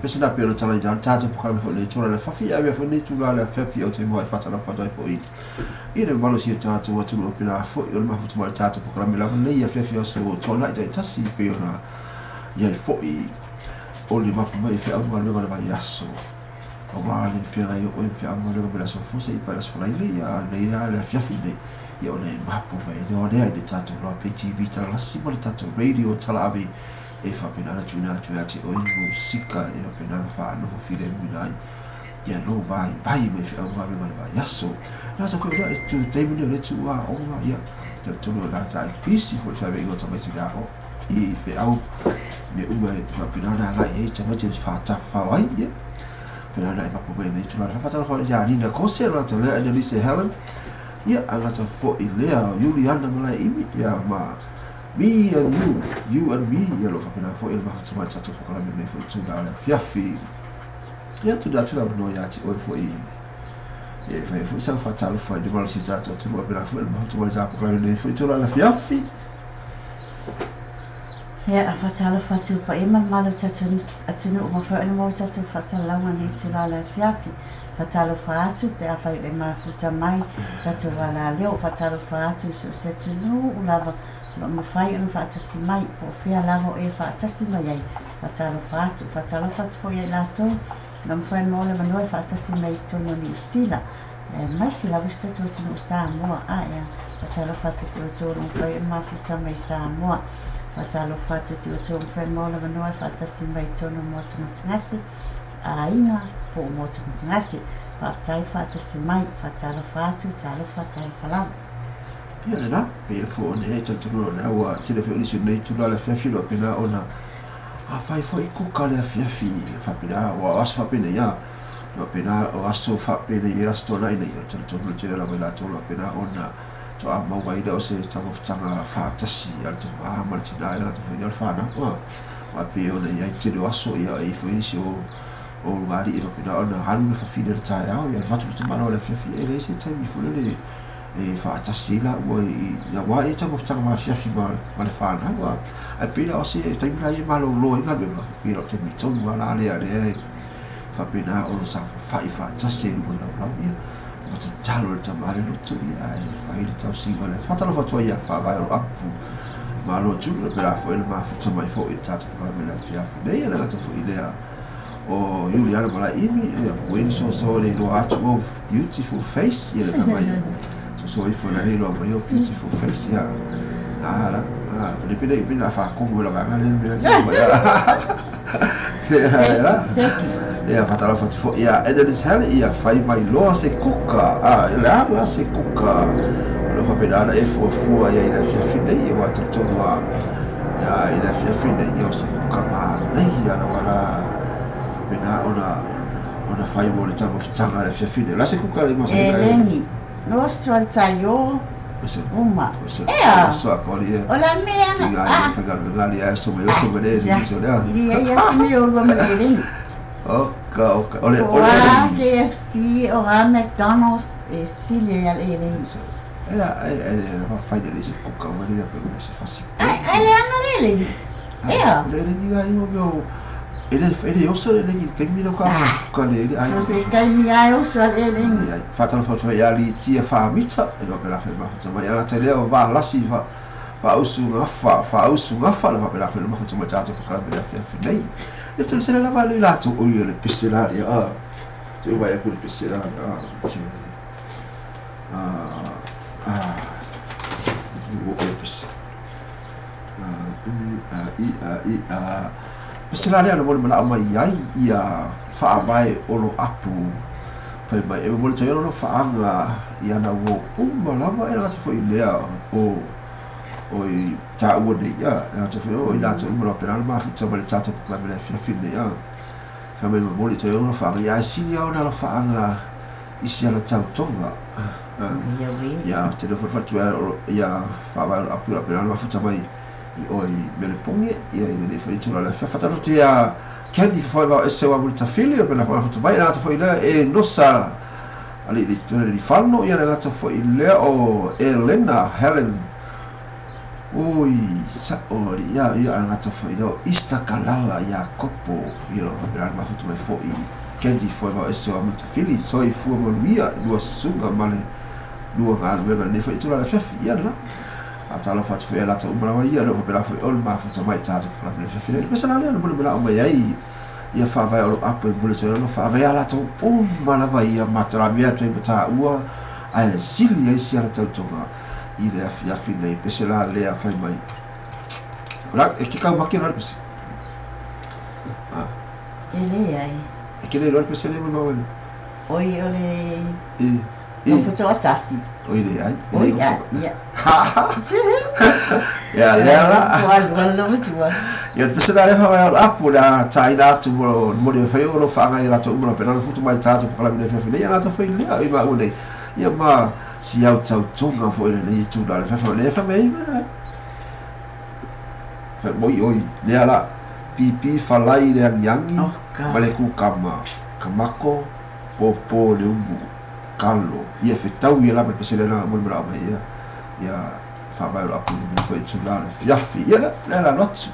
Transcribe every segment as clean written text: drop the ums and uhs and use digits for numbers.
Pesina pelo tala jan tata pokal fo le tora le fafi ave fo ni tula le fafi o te mo fata na fata fo i ire malo si tata o te mo pila fo o ma fo mo tata pokal me la ne ia fafi o se o tola i tasi pe ona ia fo i o le mapu mai fe anga le ba yaso o ma le fe ra o fe anga le ba so fo se i para so la ile ia le fafi ne ia o le mapu mai o le tata ro pe tv tala si mo tata radio tala ave e fa pena tuna ati o musika e pena fa no file munai ya no vai me fa ma me ma yaso na sa ko da tu te mi le tu wa o ma ya te tu no da ta pisi fo fa be go to mai da o e fe au me u mai fa pena da ga e te ma te fa ta fa wai ya pena da pa po ne tu na fa ta fa ya ni na ko se ra te le ani se Helen ya anga ta fo i le Juliana ma imi ya ma me and you and me, ya lo fa pena fo il ma fa tuma tata ko la me fo tu da la fiafi ya tu da no ya ti o fo i e fa fo sa fa tal fo di mal si tata tu mo pena fo il ma fa tuma tata ko la me fo tu la fiafi ya fa tal fa tu pa e ma malo tata atunu mo fa no mo tata fa sa la ngani tu la fiafi Fatalofa atu pe a whai e mafuta mai tatu wala leo fatalofa atu so se tunu ulava lo mawhai anu whaatasi mai po whia lavo e whaatasi mai ai fatalofa atu fo ia lato na mawhai mole manua whaatasi mai tono ni usila mai si lavu se tunu Samoa a ea fatalofa tunu mawhai e mafuta mai Samoa fatalofa tunu mawhai mole manua whaatasi mai tono mo ngasi a inga po mo ngasi fatai fatasi mai fatalofa atu talofa talfalau ia na pe fo ne tatu na wa tele fe isi nei tu la fiafi lo pena ona a fai foi ku kale fiafi fa pena wa as fa pena ya lo pena o aso fa pena ira sto na nei tatu lo tele la vela to lo pena ona to a mau vai da o se tamo tanga fa tasi al to a martina ira to foi fa na wa pe ona ya tele aso ya e foi isi o ngari e fa pena ona hanu fa fi de tai a ya va tu mano la fiafi e le se tai mi fu le e whaatasi la ua ia wā e tango whatanga maa fiafi ma le whāna ua ai pira o se taimi la i malo lo inga mewa pira o te mitonu ma la lea lea whapena o sa whai whaatasi e ruma lau ia ma te talo le tamare lotu ia e whai le tau singa le whatalo whatua ia whawai o apu ma lo tūru le pera fo ele maa futa mai fo i tata pakala me le fiafi nei e le gata fo i lea o Juliana mala imi ia when so le lo atu of beautiful face ia le tamai so if na hilo mo yo beautiful face ya ala le pina fa ko mo la banga le ya fatala fo ya e de sel ya fai mai lo se kuka la se kuka lo fa pedala e fo ya ina fia fine e wa to wa ya ina fia fine yo se kuka ma nei ya na wala pena ona fai mo le tamo tanga le fia fine la se kuka le mo Eleni no so tayo uma so akoli ola mea tinga fa galgali a so me so me so da ia se o lo me oka ole KFC o McDonald's e Celia Eleni va fai delle se cucca ma lì per me se fa sì le Eleni le diga io ele eu sou ele que me deu com ele aí você quer me eu sou ele fatalo foto ya ali tia fa mitsa e dopo la ferma foto ma ya tele va la si fa usu ngafa la va per la foto ma tato per la bella finei e tu se la va lì lato o io le pissellari tu vai a quel pissellari Peselare ana mole mala mai ai ia fa vai olo apu fai mai e mole tsayo no fa anga ia na wo lava era se foi lea o i ta wo de ia na te foi o ila tso mo pera ma fu tsa male tata la mele fi de ia fa mai mole tsayo no fa ia si ia ona la fa anga isi ala tau tonga ia te do fa tu ia fa vai apu la pera ma fu tsa mai oi mele ponge ia ile foi tula la fa tatu tia kendi foi va esse wa multa filio per la foto vai la foi la e nossa ali di tole di fanno ia la foi le o Helen oi sa ori ia la foi do ista kalala ia kopo io per la foto mai foi kendi foi va esse wa multa fili so i fu mo via dua sunga male dua ngal ne foi tula la chef ia la atalo fat foi ela to umra ia no pela foi ol ma futa mai tato para pela file mas ela não pode bela uma aí ia fa vai ol up e bule no fa vai ela to mala vai ia matra via to bata ua a silia isi ala to tonga ile a file pesela le a fai mai ora e que calma que não precisa ele ai e que ele não precisa nem não ele oi ole não foi tão tassi oi ai oi ya ya lera wala muito ia precisa levar vai apu da China tu mo de foi o fa ngai la to mo pena futu mai tato para me fe ia la to foi le ai ma une ia ma si au tau tonga foi le tu da fe le fa mai fa moi oi le ala pipi falai le yangi male ku kamako popo le umbu Carlo ia fetau ia la pe se le na mo bra mai ia fa vai la pu ni foi tu la fiafi ia la noite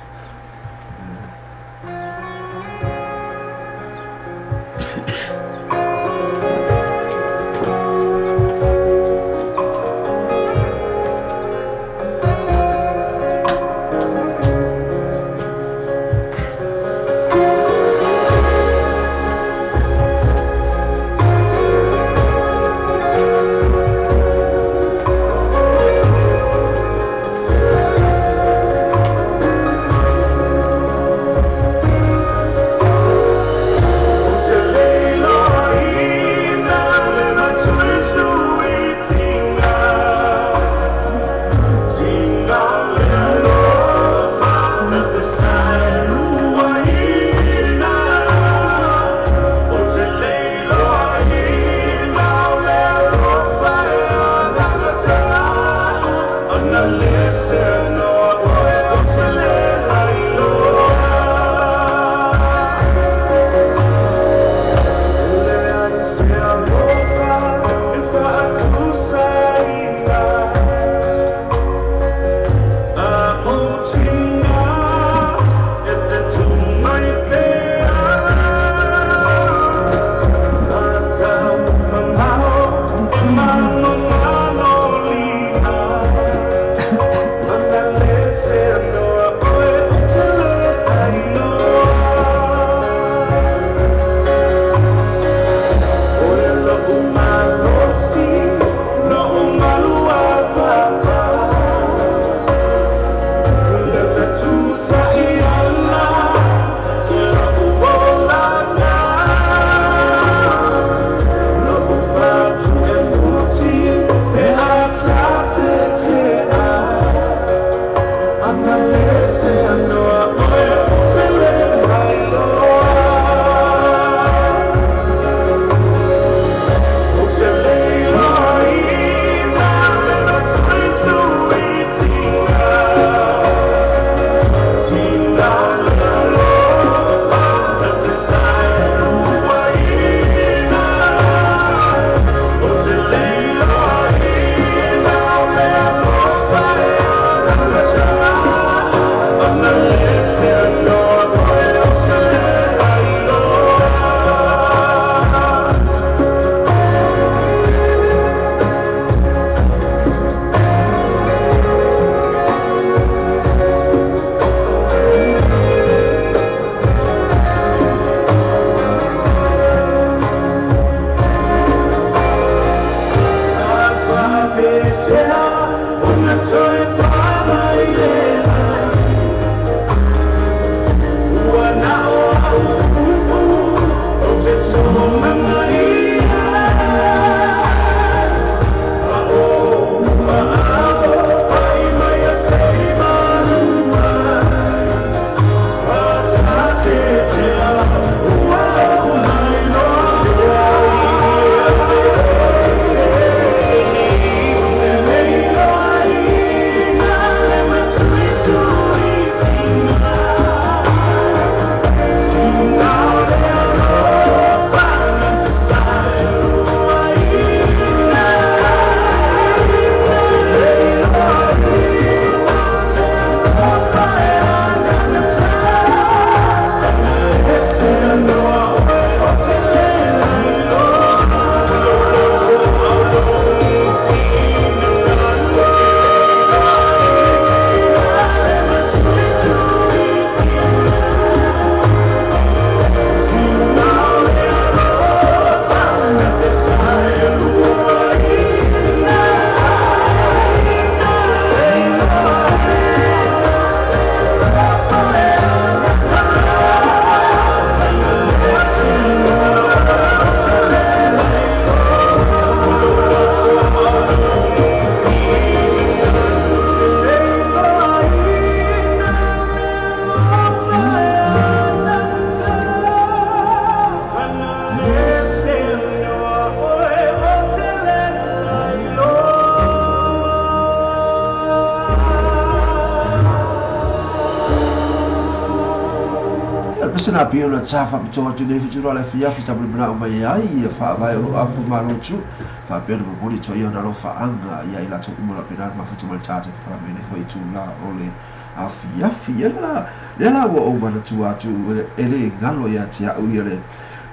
Pesena pia na tsafa pitoa tu nei fitu ala fia fita bra mai ai fa vai o apu marochu fa pia no boli to yo na lo fa anga ia ila to mo la pena ma futu mal tata para mene foi tu la ole afia fia la o mana tu atu ele ngalo ya tia u ile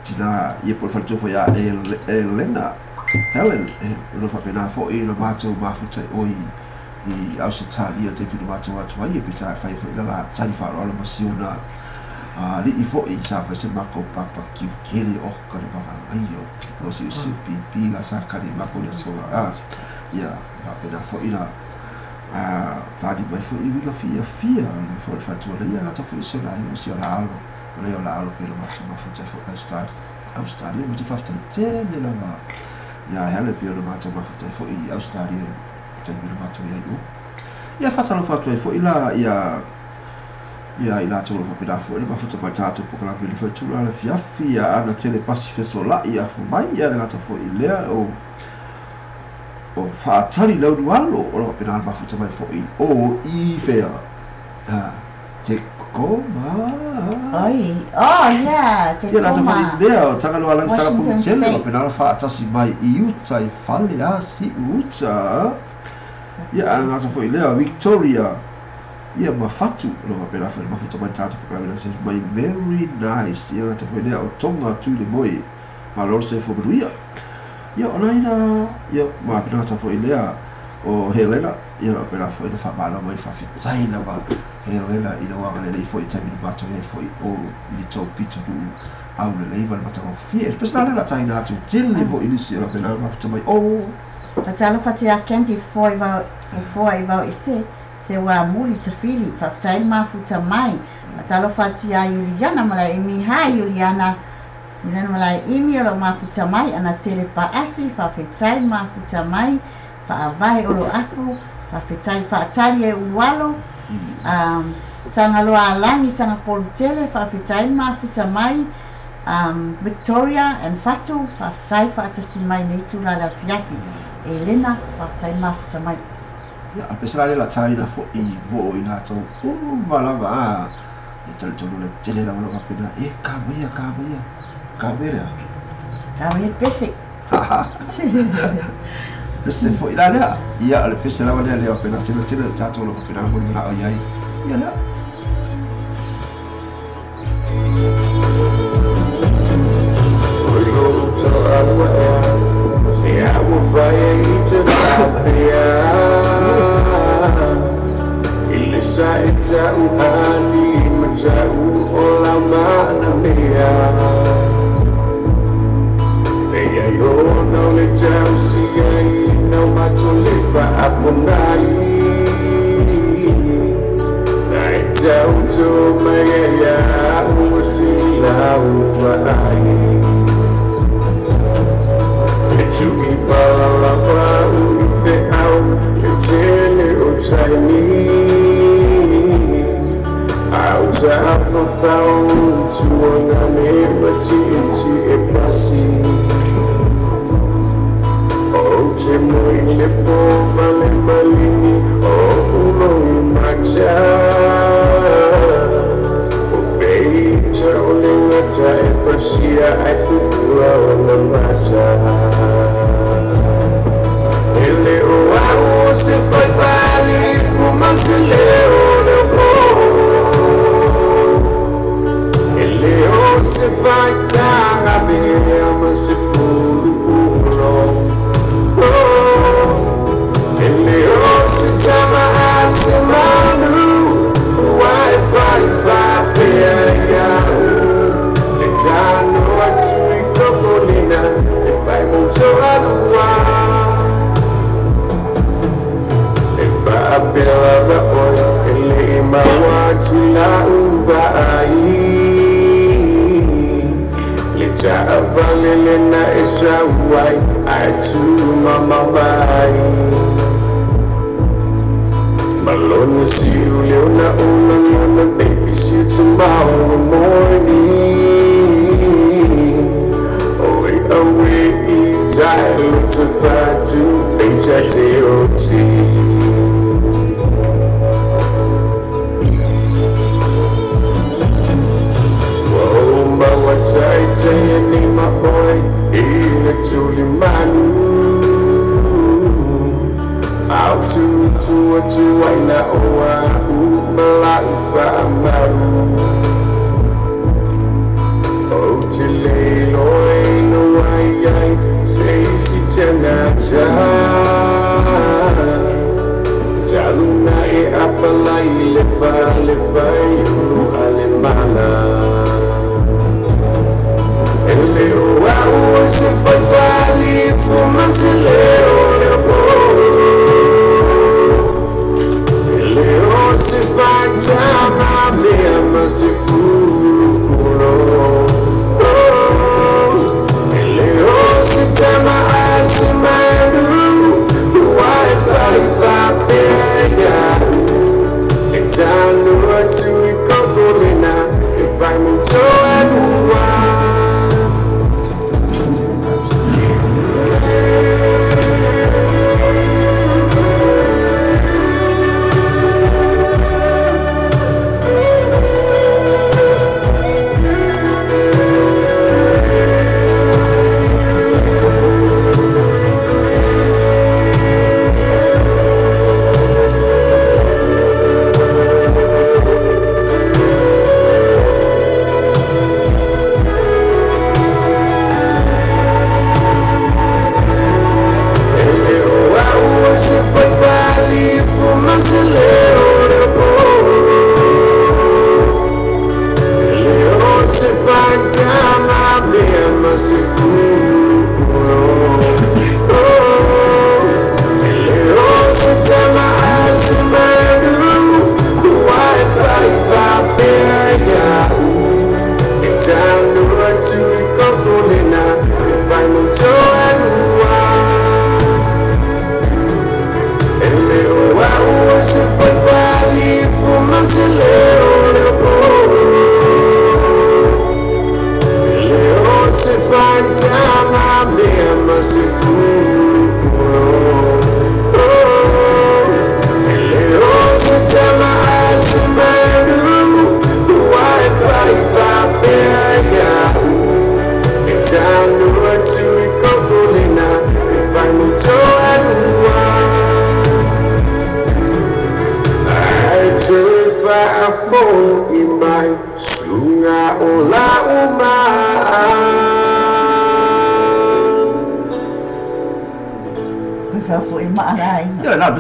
tina ye por falto foi a Helena Helen no fa pena fo e no mato ma futu oi i ausitalia te fitu mato atu ai pita fa la tani fa lo mo siona li i fo i sa fa se mako papa ki kele o ka de baba ayo no si pi la sa ka de mako le so ya va pena fo ina fa di mai fo i la fia no fo fa tu la ta fo so la io si la algo le la algo per ma tu ma fo te fo la Australia mi ti fa sta te le la ma ya hele pi o ma tu ma fo te fo i Australia te mi ma tu ya io ya fa ta lo fa tu fo ila ia ila tolo fa peda fo ma futa patata po kala bili fa tula la fia ana tele pacific sola ia fo mai ia na ta fo ilea o fa tali lo dualo o peda ma futa mai fo o I fea te koma ai te ia na ta fo koma ilea tanga lo ala sa po Washington tele State. peda fa tasi mai I uta I fale si uta ia ana ta fo ilea Victoria ia mafatu lo pela fa mafuta mai tata para ver se mai very nice ia ta foi o tonga tu le moi ma lo se fo bruia ia ona ina ia ma pena ta foi lea o Helena ia lo pela foi fa mala mai fa fitai na va Helena ina wa le foi tami ba ta foi o li to pitu au le label ma ta fie speciale la taina tu tele vo inisi lo pela mafuta mai o Fatalo fatia kenti foi va ise se wa muli te fili faftai mafuta mai atalo fatia Juliana malai mi hai Juliana Juliana malai imi o mafuta mai ana tele pa asi faftai mafuta mai fa avai o apu faftai fa tali e uwalo tanga lo alangi sanga poltele faftai mafuta mai Victoria and Fatu faftai fa tasimai nei tula la fiafi Elena faftai mafuta mai ya pesare la China fo I vo ina to malava ital to le tele la malava pena kamia kami pese pese fo ila la ya le pese la wale le pena tele ta to lo pena mo na ai ya la I will fight to Ilisa itau ali matau olama na mea Eia yo no le tau si ai no mato le fa aponai to Maya, Musila, to be Bala, if out, you tell it, out of a found to one neighbor, a passing. Oh, Timmy, the poor Malini, oh, no, my child. Oh, baby, only what I foresee, I think around the matter. Hello, I was if I valley for my Hello, se vai a ver, mas se Balilina is a white eye to Mama Bai. Malone see you, Leona, on the baby, see tomorrow morning. Away, child to fight to HITOT. What I tell you, my boy, in a truly man. Out to what you want now, who life I'm oh, till I know why I say, see, Janaja. Jaluna e apalai lefa, you alemana. Hello, I was if I valley for my Hello, if I time I must have Hello, if time I ask my room, Wi-Fi, and I know what to go now if I'm enjoying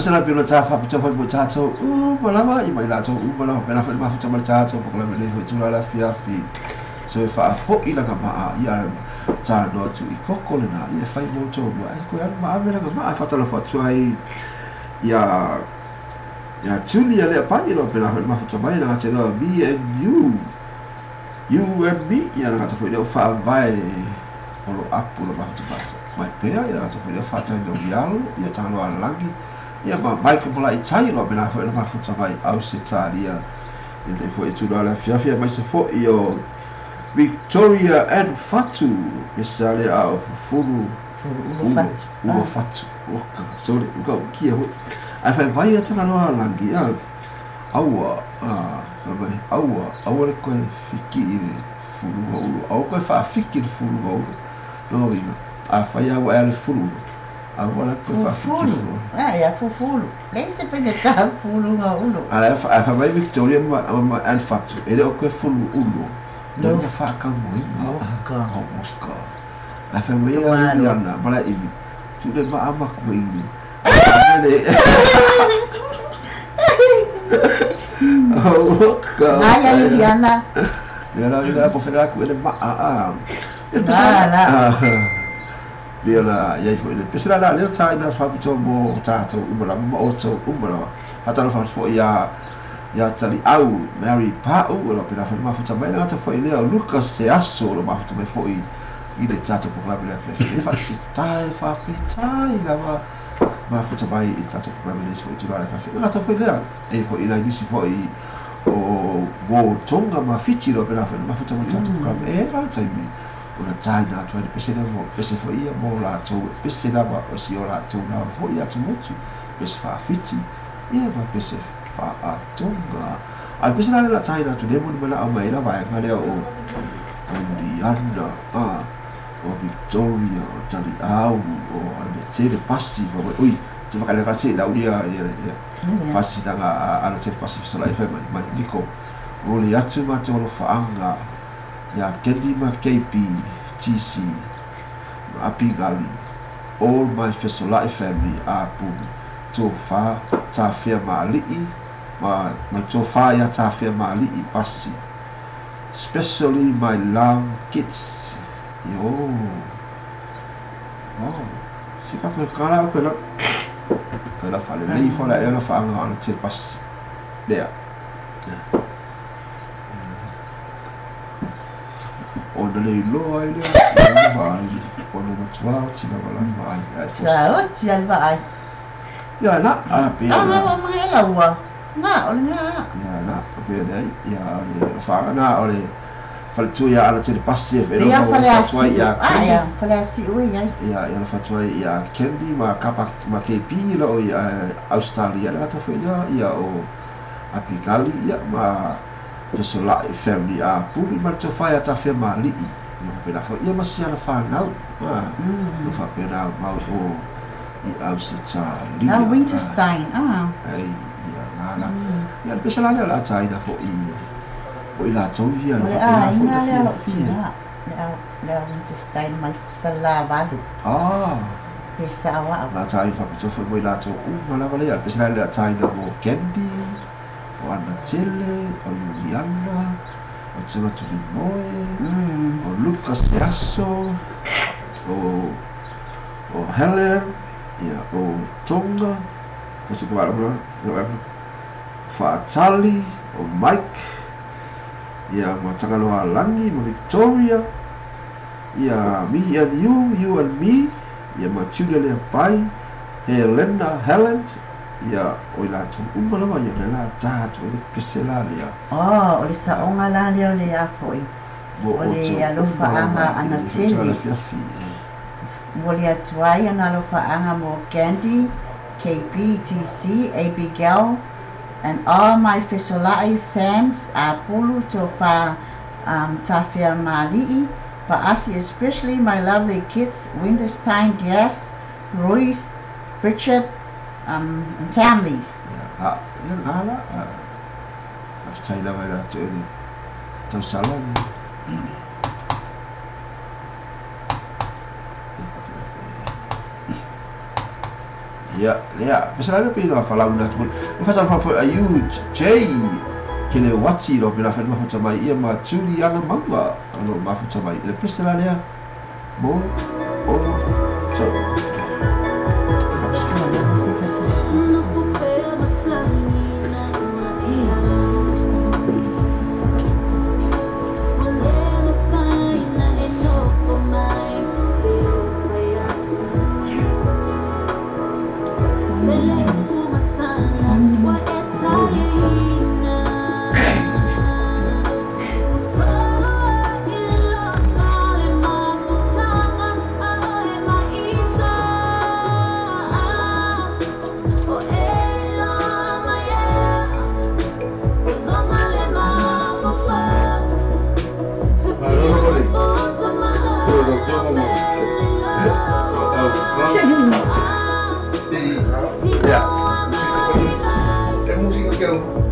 Sana pilo tafa pito foi botato balama I mai lato balama pena foi mafuta maltato porque me levo tu la fiafi so fa fo ila kama ya ta do tu ikoko na ia fai moto ai ko ya ma avera kama ai fatalo fa tu ai ya Ya Julia le pai lo pela fa mafuta mai na te no me and you and me ya na ta foi le fa vai o lo apu lo mafuta mai pea ya ta foi le fa ta no yalo ya ta no alangi ya ma mai ko la itai lo pela fa le mafuta mai au se talia e foi tu la fia mai se fo io Victoria and Fatu misale a fulu ulo fatu oka so le uka kia ho ai fai vai ata no langi ya aua aua le koe fiki ile fulu ulo au koe fa fiki le fulu ulo no vinga a fai aua ele fulu aua le koe fa fiki fulu ya fulu le se pega ta fulu ulo a fa vai Victoria ma and Fatu ele koe fulu ulo no fa ka moinga moska a fa mai ana bala ibi tu le ma ama ko ibi oh ka ai Indiana Dia po fera ku ele ma dia la ia foi ele pesara la le China fa to mo ta to umara mo to umara fatalo fa fo ia tali au Mary Pau o pela fa mafuta mai na ta foi le Lucas se aso lo mafuta mai foi i le tata po la bela fe e fa si tai fa fitai la mafuta mai i tata po la bela foi tu la fa na ta foi le e foi ina disi foi o wo tonga ma fiti lo pela fa mafuta mai tata po la e la tai mi una China to le pese mo pese foi mo la to pese la va o si ora to na foi ya to mutu pese fa fiti e va pese fa a tonga al pese la China to demo ni la mai la va ngale o di anda o Victoria o tali au o ane tele passive o ui te whakale kasi la uria fasi tanga ana tele passive sa lai mai niko o le atu ma te oro whaanga ya kendi ma KP TC ma api gali all my Fesolai family a punu tō wha tā whea ma alii ma tō wha ia tā whea ma alii pasi especially my love kids yo wow si ka koe kara koe la whale nei whala e la whaanga ana te pasi lea ona le loa i lea ona matua tina wala mai tia vai ya na pe ma mai laua na ole nga ya na pe dai ya le whaanga na ole faltu ya ala te pasi e no fatua ya ya fala si ui ai ya fatua ya kendi ma kapa ma KP lo ya Australia la ta foi ya o apikali ya ma Fesolai family a puli ma te fai ata fe mali no pela fo ia ma sia la fa na no fa pena ma o i Australia na Winterstein ai ya na ya pesala la China fo o ila tovi ya no fa pena fo le Winterstein mai salavalu pesawa la China fa pito fo ila to ma la vale ya pesala la China mo kendi o ana tele o Juliana o tuma tuli moe o Lucas Yaso o Helen ya o Tonga kasi ko wala fa Charlie o Mike ya matangaloa langi mo Victoria ya me and you and me ya machuda le pai Helen ya o la tu umala wa ya la ta tu le pesela ya o le sa onga la le a foi o le alofa anga ana tele mo le atuai ana alofa anga mo Candy KP TC Abigail and all my Fesolai fans a pulu to fa tafia mali but especially my lovely kids Winterstein Diaz Royce Richard and families. Yang ala after ila wala tu ni tau salon ya pesala pe no fala una tu fasa fa ayu J kele wati lo bila fa ma mai ia ma Juliana manga ano ma fa mai le pesala le mo o so ¿Qué música que hago?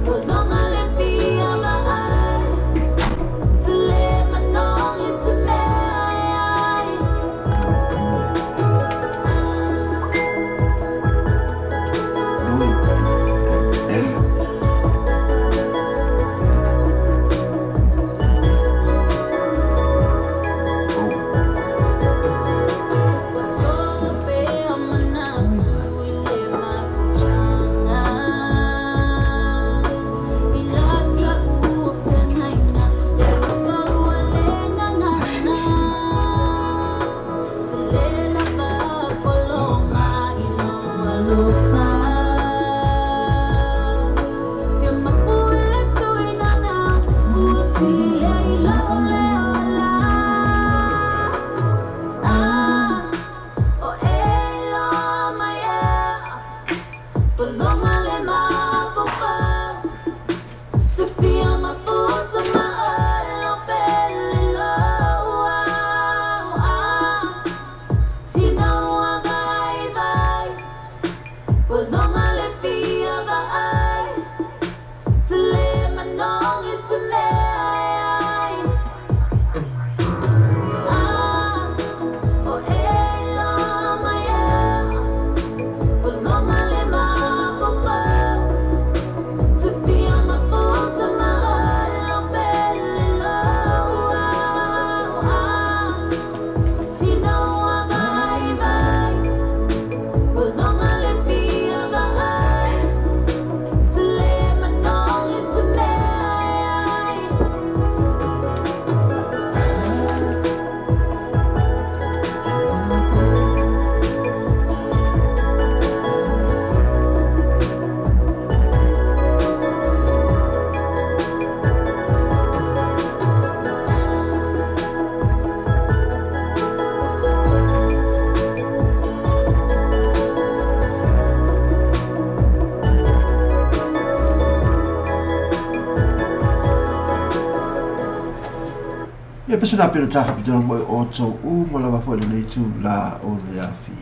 Pesa pena tafa pitona mo o to ma lava foi nei tu la o le afi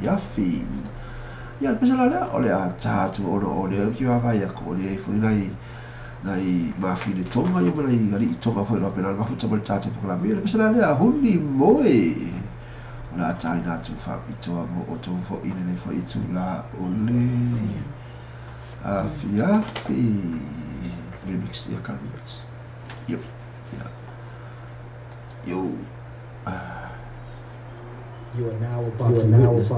ia pesa la o le tatu o le ki va ia ko le foi nai ma fi le tonga ia mai ali tonga foi la pena ma futa mo tatu por la mia pesa la huni moi la taina tu fa pitona mo o to fo ina nei foi tu la o le afi remix ia ka remix yep yeah. Yo. You are now about to witness.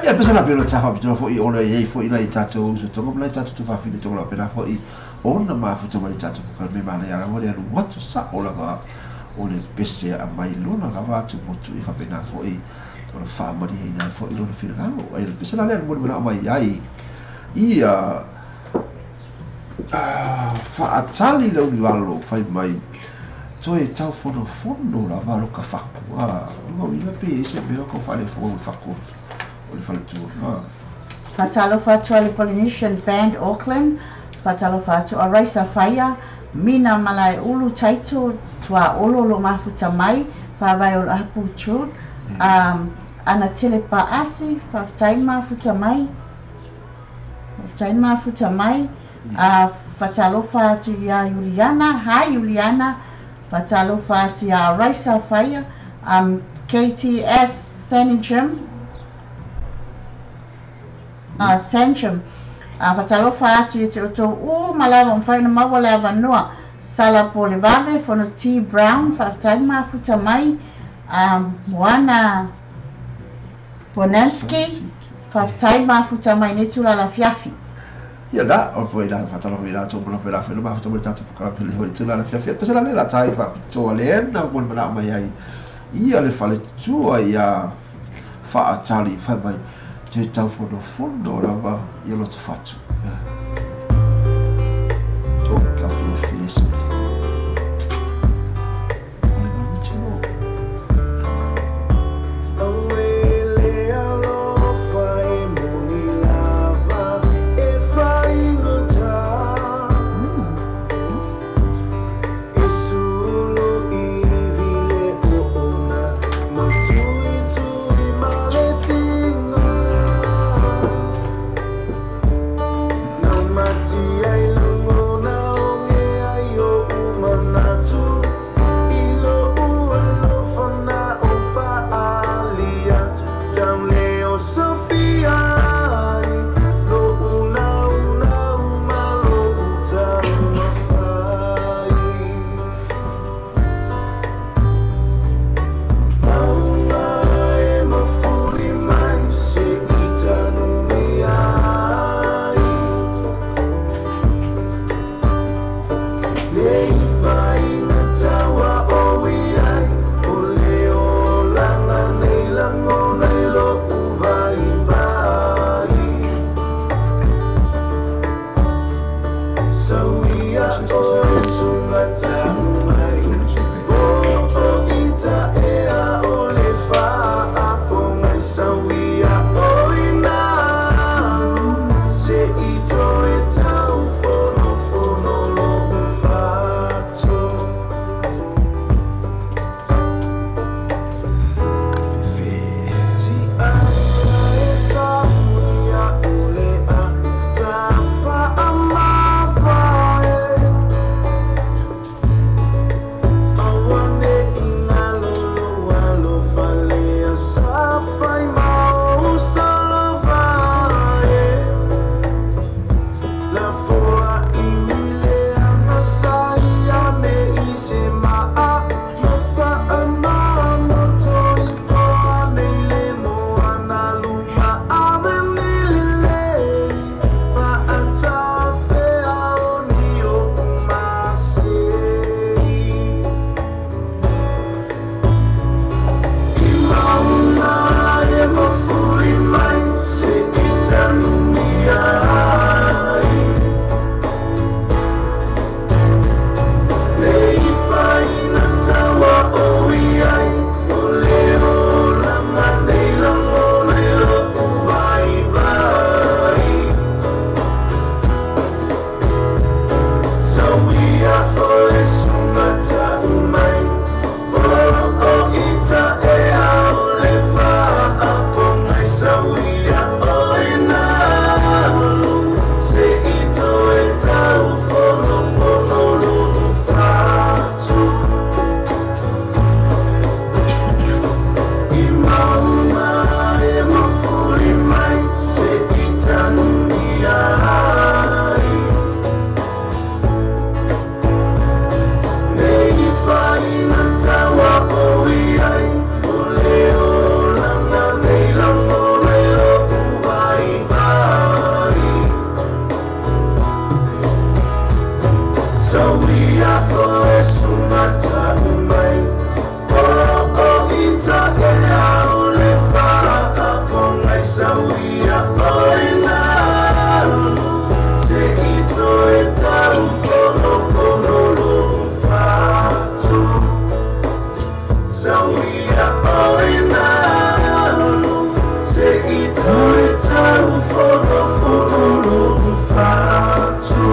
e pesa na pelo tafa bitro fo I ona ye fo ina I tato so tonga mala tato tu fa fili tonga pena fo I ona ma futa mai tato ka me mana ya mo le watu sa ola ba ole pese a mai lona ka va tu potu I fa pena fo I ona fa mari ina fo I lona fil galo ai pesa na le mo mana mai ai ia fa atali le walo fai mai toi tau fono la va lo ka faku no I pe se me ko fa le fo faku o fa tu Fatalo fatu ale Polynesian Band Auckland, fatalo fatu a Raisa Fire, mina malai ulu taito tua olo lo mafuta mai, fa vai o apu chud, ana tele pa asi, fa taima futa mai, fatalo fatu ya Juliana, hi Juliana, fatalo fatu ya Raisa Fire, KTS Sanitrim, Sanchum, fatalo fatu te oto malava mfaina mawale avanua sala polivave fono T Brown fataima futa mai Moana Bonanski fataima futa mai netula la fiafi ia da o poi da fatalo ira to bono pela felo ma fatalo tato ka pele ho tula la fiafi pesa la la tai fa to le na bon mana mai ai ia le fale tua ia fa atali fa mai te tau fono rava ia lo te fatu toka fisa Vai Sauia oina se ito etau fono fono lo fatu Sauia oina se ito etau fono fono lo fatu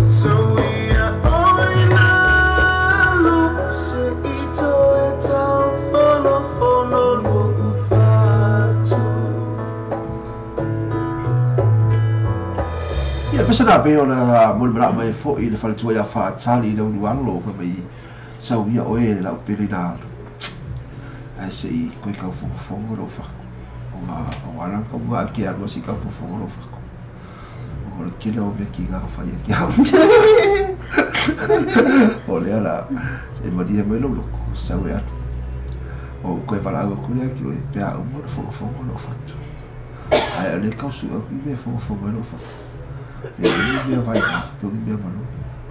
Sauia oina se ito etau fono fono lo Pesana be ona mo bra mai fo I le fale tua ya fa tali le unu alo fa mai sau ia oe la pelina ai se I ko ka fo fo ro fa o ala ko ma ki a si ka fo fo ro fa o le ki le o be ki ga fa ya ki o le ala e ma dia mai lo sau ia o ko fa la ko le ki o pe a mo fo fo ro fa ai le ka su ko be fo fo ro fa me vai to me mano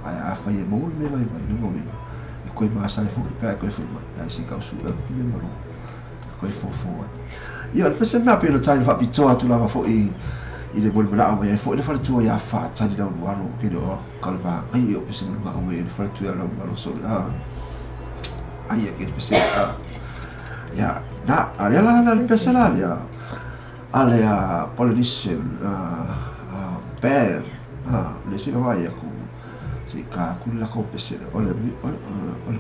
ai a fai mo me vai no me ko ma sai fo pe ko fo ai si ka su me mano ko fo io al pese na pe no tai fa pito atu lava fo I le bol bla o fo le fa tu ya fa tani da waro ke do kalba ai io pese no ma o le fa tu ya lo so ai ke pese ya na ale la pese la ya ale a politician per le si vai ku si ka ku la ko pesere o le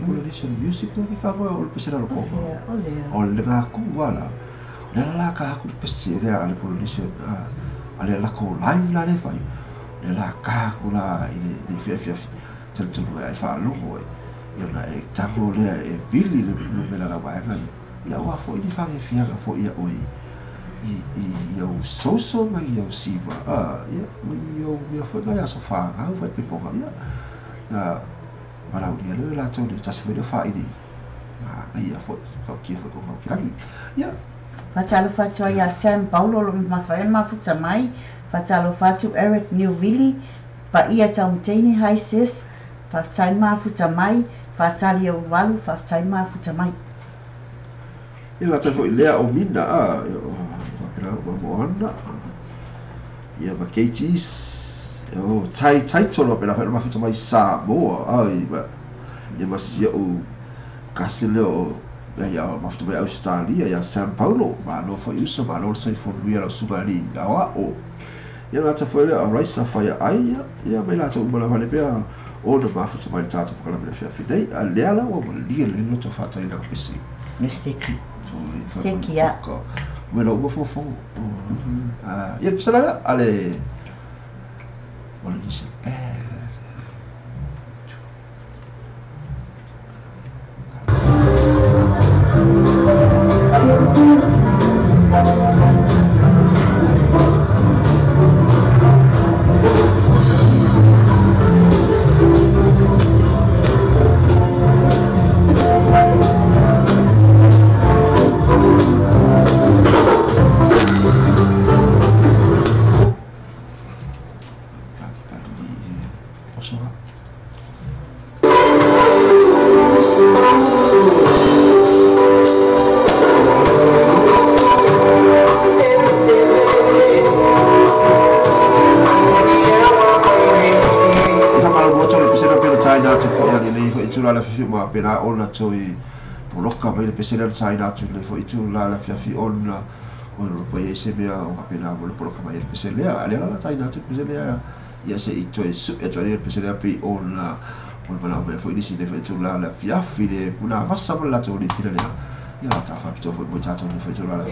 politician music no ka ko o pesere lo ko o le ga ku wala le la ka ku pesere ale politician ale la ko live la le fai le la ka ku la I fi tel tu ai fa lo ko io na e ta ko le e billi le la va ga ya wa fo I fa fi ga fo ia oi I so mai eu siva eu me foi na so fa ga vai pe ponga ya para o dia le la to de tas foi de fa I ia foi que foi com que ali ya Fatalo fatu ya Sam Paulo lo ma fa ma futa mai fatalo fatu Eric Newville pa ia tautini high sis fa tai ma futa mai fatali o walu fa tai ma futa mai ila ta foi le o mina Moana ia ma keitis o tai tolo pela fa ma futa mai Samoa ai ia ma sia o Casileo ia ma futa mai Australia ia São Paulo ma no foi uso ma no sai for via subali awa o ia la ta foi a raisa fa ai ia mai la ta uma la vale pea o no ma futa mai tata por la me fa fidei a lela o li le no to fa tai na pesi Mistake Seki ya Bueno, fo e a pessoa ale olha isso la fi ma pena ona toi poloka mai le pesela sai na tu le foi tu la fi ona o no poi se me o pena mo le poloka mai le pesela ale la sai na tu pesela ia se I toi su e toi le pesela pi ona o bala me foi disi le foi tu la fi le puna vassa mo la tu le pila le ia la ta fa tu foi mo ta tu le foi tu la fi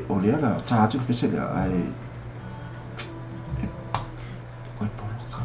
Oliana ta tu pesela ai coi poloka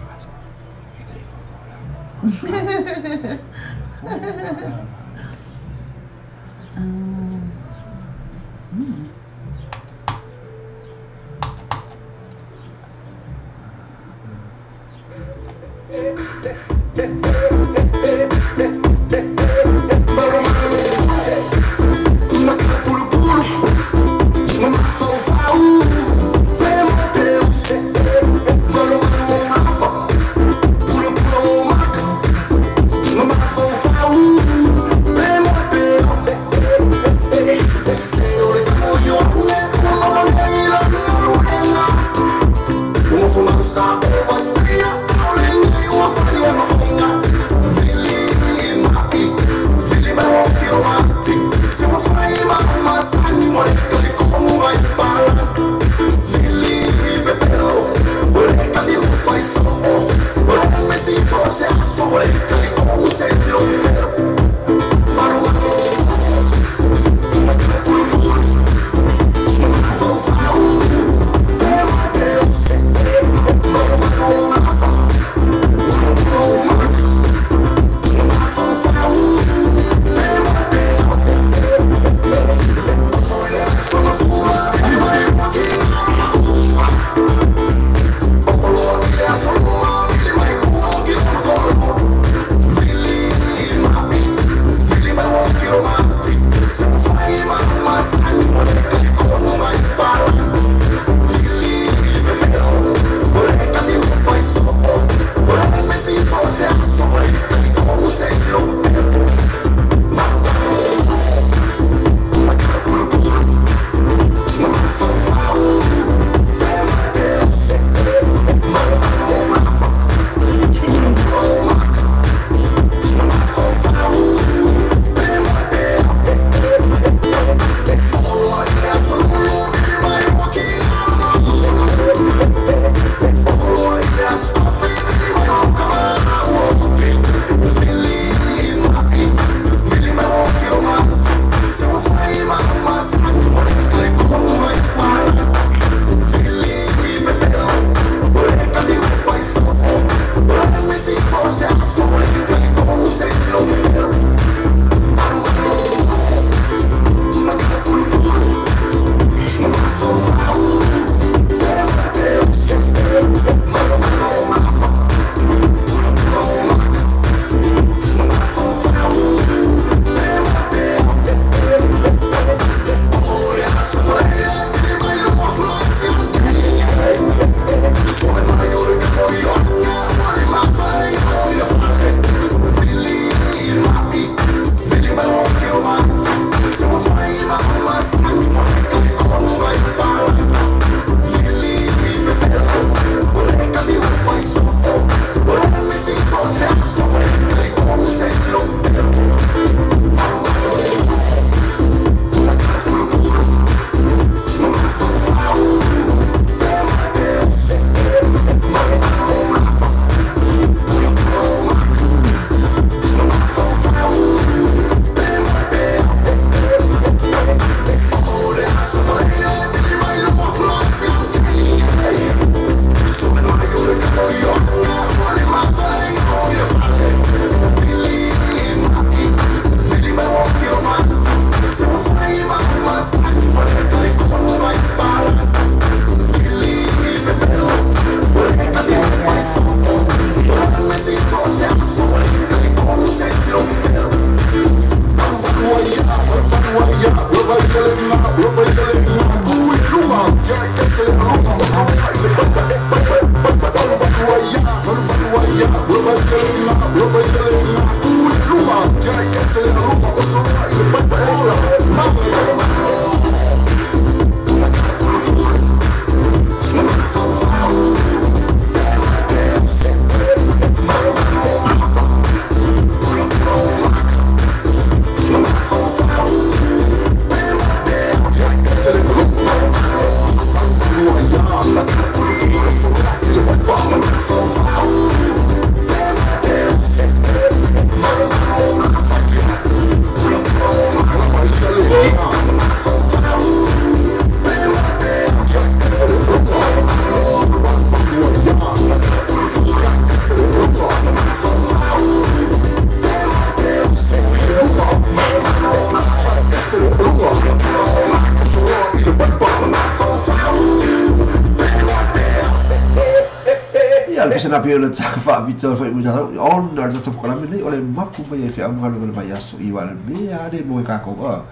Sana pio le tsafa vito foi mu jalo on na to ko la mini ole maku mai fe amu ngalo mai aso I wala me ade mo ka ko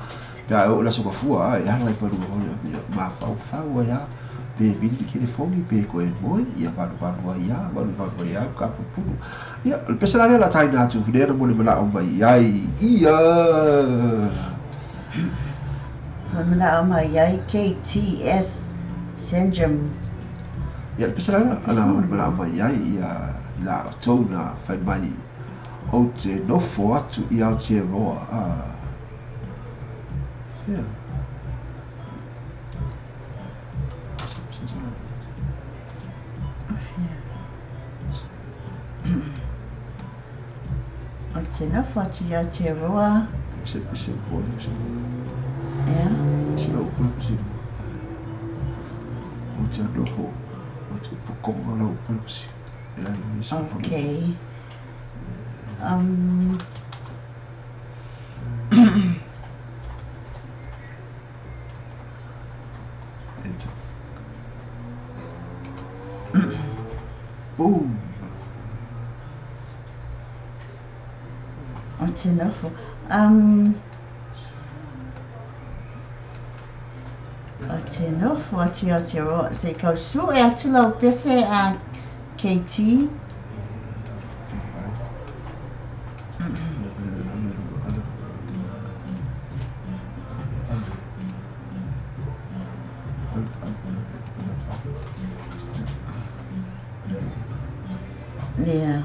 ya o la so ko fu ya la fa ru ma fa ya pe bindi ki le fongi pe ko e mo ya ba ya ka pu ya le pesana la tai na tu video mo le mala o mai ai ia mala o mai ai KTS syndrome. Ya pesana ana mala mai ai ia la tona fai mai o te no fo atu I au te roa yeah. O te no fo atu I au te roa se po yeah. Se lo ko si o te no fo Okay. Boom. What's enough? Enough what you say ko su e atu lau pese a KT yeah.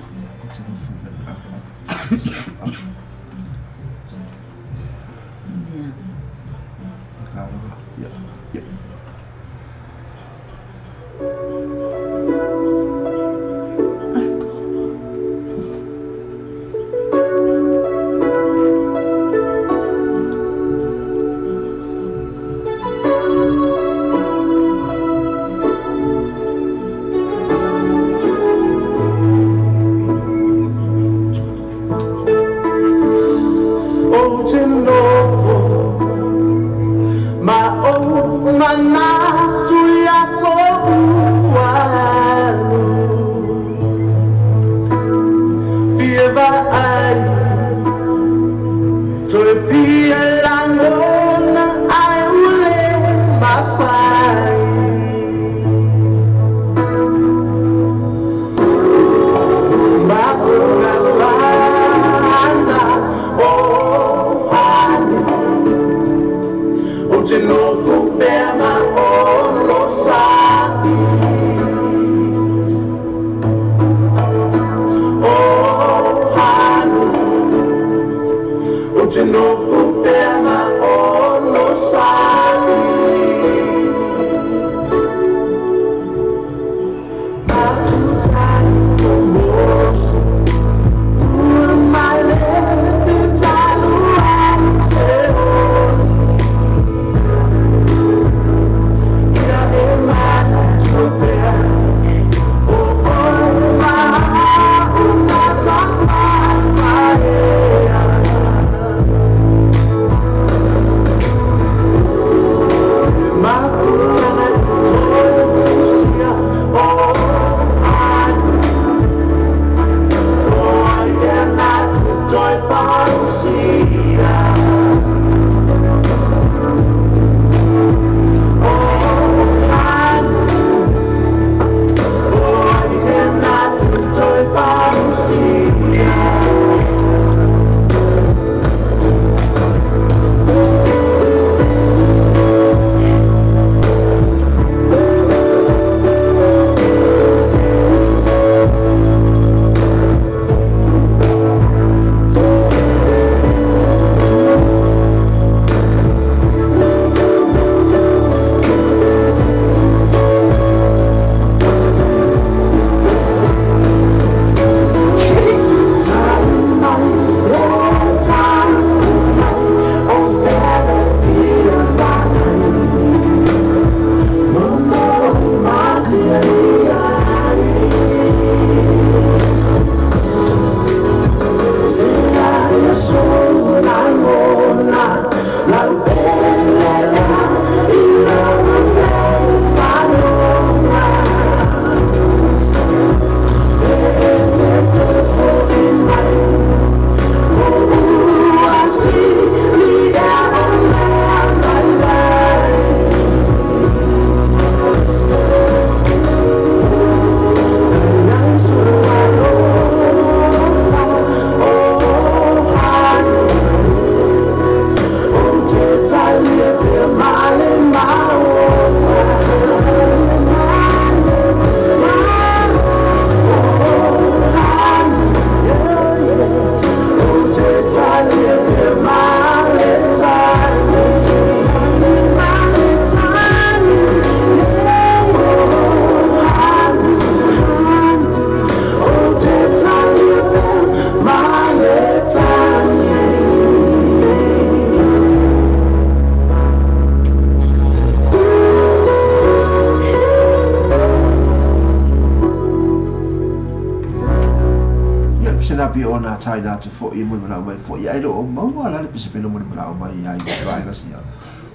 pi ona taina tu fo I mo na mai fo ia ro mau ala le pese pena mo na mai ai vai ga sia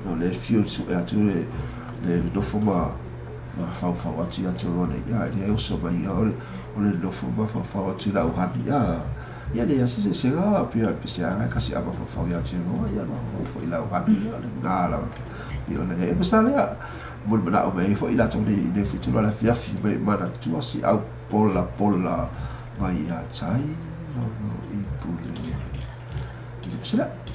no le fio su e tu le do fuma ma fa ati atu ro ne ia le o so mai o le do fuma fa ati la o hadi ia le asi se ga pi pese a ka si aba fa ia tu no ia no fo ila o hadi le ngala io na e pesa le mo na o mai fo ila tu le fitu la fia fi mai mana tu asi au pola mai a tai no I pule I pesa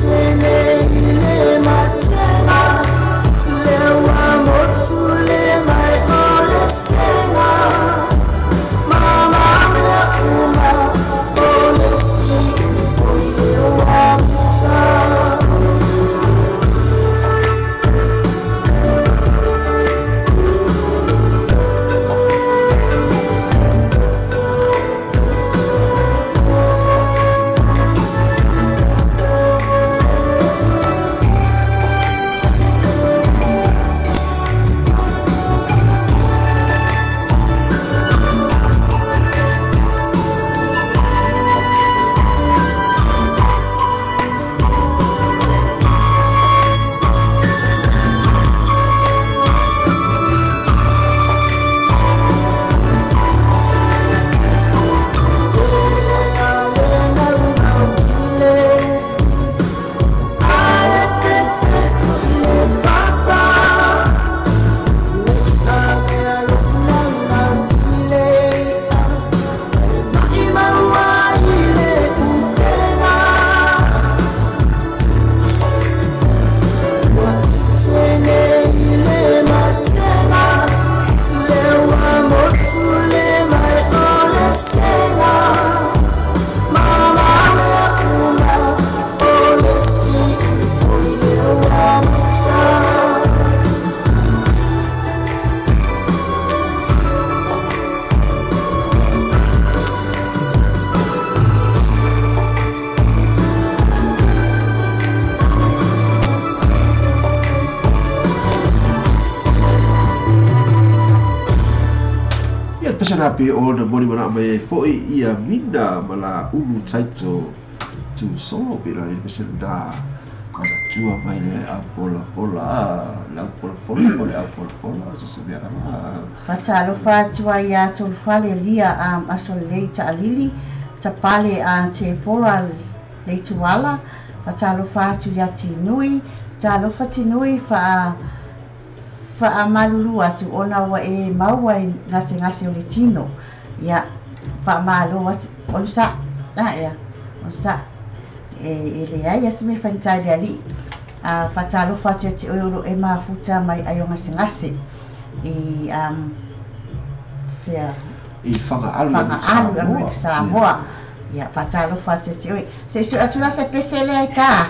Sing pesa na pe o na moni mana mai fo ia mina mala ulu taito tu solo pela ni pesa da ada tua mai le a pola la pola so se via na Fatalo fatua ia tol fale lia aso leita alili tapale a te pola le tuala fatalo fatu ia tinui talo fatinui fa malulu atu ona wa e maua ngase o le tino ia fa malo atu o sa ya o sa e le ai as me fantai ali a fatalo fatu te o e mafuta mai ayo ngase i fia i fanga alu sa moa ia fatalo fatu te o se su atu se pesele ai ka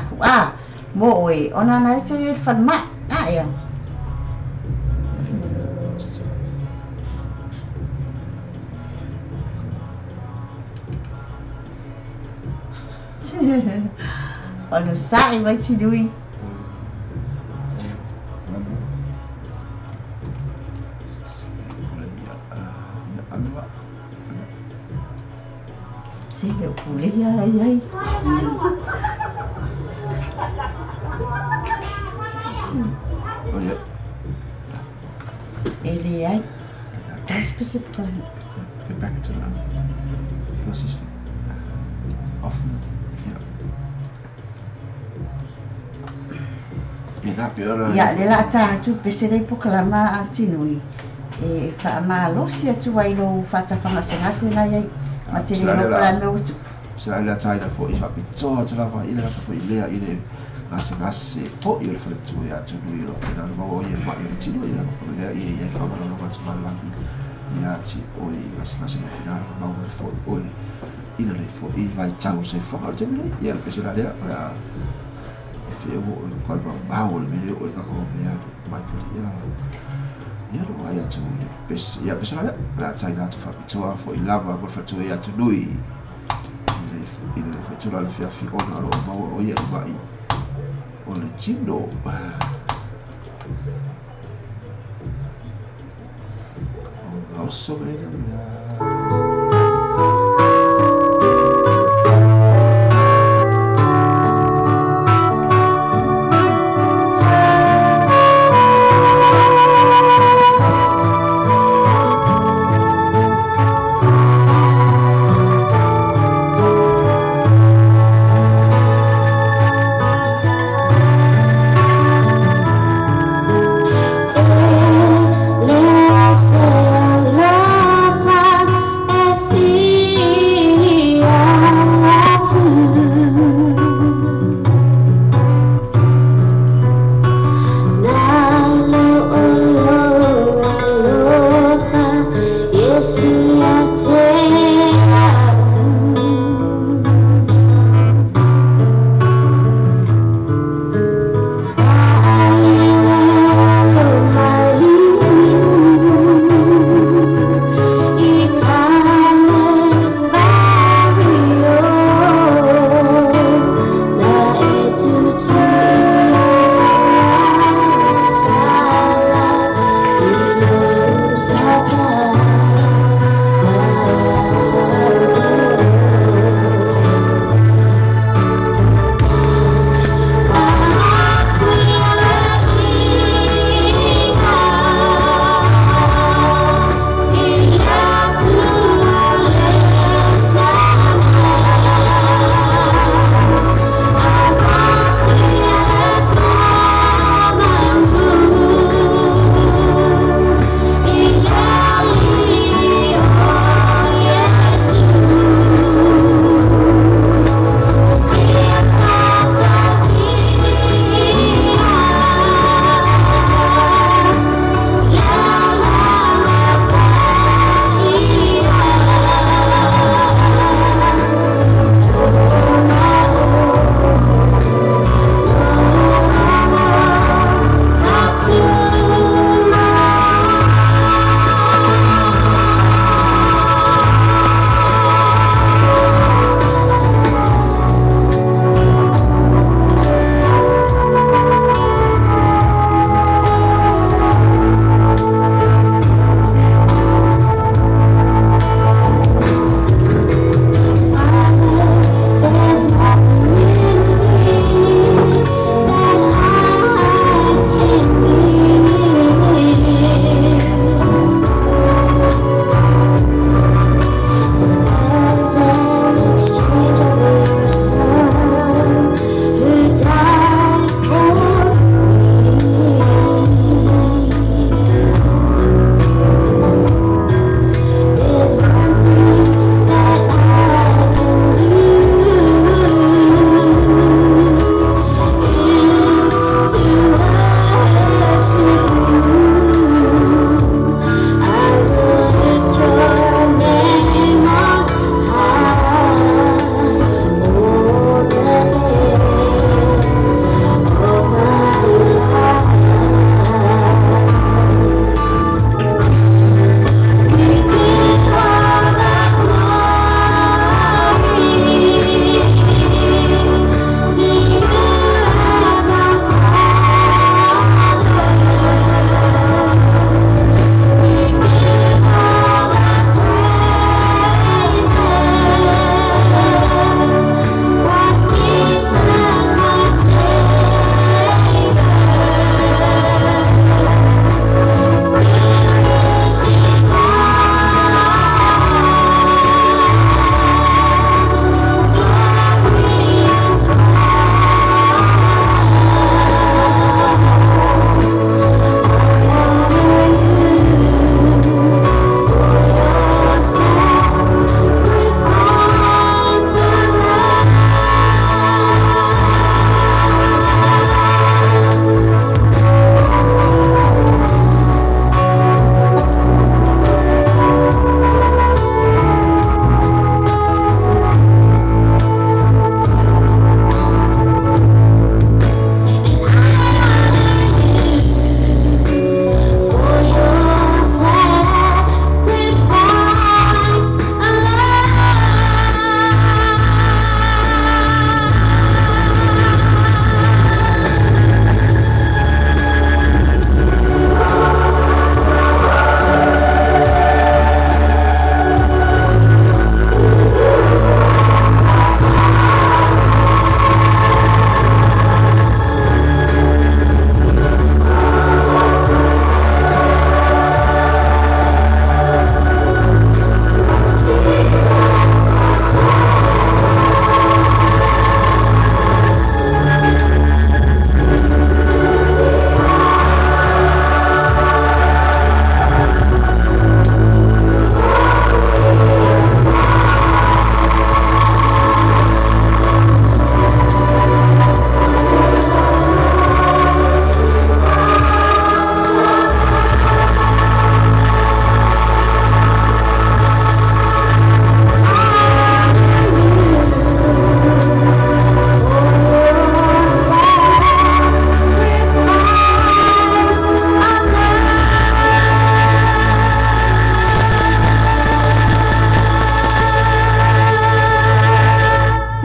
mo oi ona na te fa ma ya Ono sai vai te dui. Sim, eu pulei, ai. Olha. Ele ai. Specific plan. Get back to the system. Off. Ya le la ta tu pesere proclama atinui e fa malosi atu ai lo fata fanga senase na ye materi no plan no tu sera la ta ida fo i fa pito atra fa ila fo ile ile nase fo i le fa tu ya tu i lo na no ye ma i tino ila ko le ye fa ma no ma tsma la ya ti o i nase na final ma fo o ila le fo i vai tau se fo al temile ya pesera le para e o qual va o video o ka ko me ya Michael ya lo ai atu pes ya pesala la China to fa toa fo i lava por fa toa atu lui ile fa toa la fia fi ona ro ma o ia mai o le tino o so Let's say I love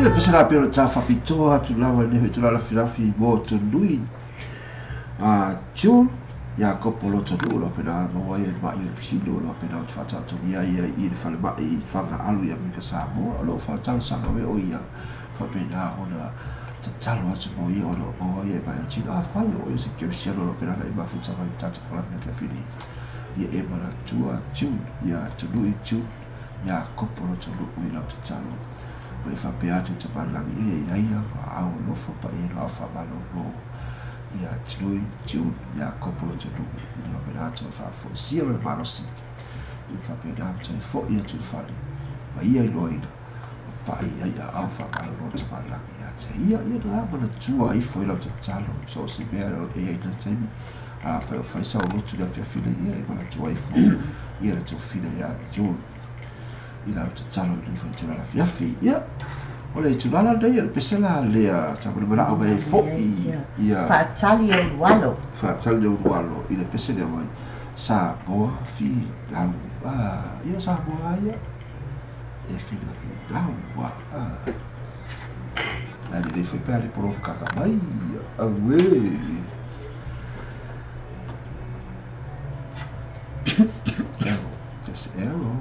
Ina pesara pero cha fa pitoa tu lava ne tu la filafi mo tu lui. Chu ya kopolo tu lo pena no wa ma i psilo lo pena tu fa tu ia i fa le ma i fa ga alu ya mi ka sa mo lo fa cha sa me o ia fa pena ona talo atu mo ia ono o ia ba chi a fa yo e se ke sia lo pena i ba fu cha mai ta ko la me fili ia e mara tua chu ya tu lui chu ya kopolo tu lu i la tu talo ba fa pe atu te pa la ia ia a o lo fa pa i la fa ba lo ia tu lui chu ya kopolo tu lu i la pena tu fa fo sia le marosi i fa pe da tu fo ia tu fa li ba ia lo ina pa ia a fa ba lo te pa la ia la mana tua I foi la talo so si be ro e ai na temi a fa fa sa o tu da fila ia mana tua I foi ia la tu fila ia jo ila talo li foi tu la fiafi ia ole tu la dai el pesela le a ta por mara o be fo ia fa tali o walo ile pesela mai sa bo fi la ia sa bo ia e fila da wa ali lei foi para ali por um cacamai aue esse erro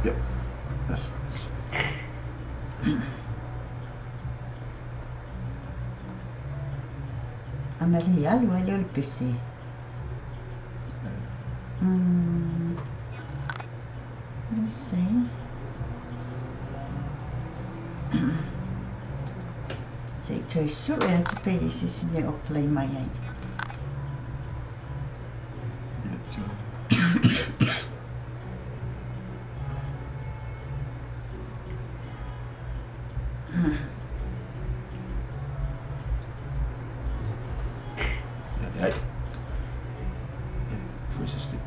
yep that's ana le alu ele o PC. Não sei. Sei que eu sou te peguei se me o play mai ai. Foi assistir.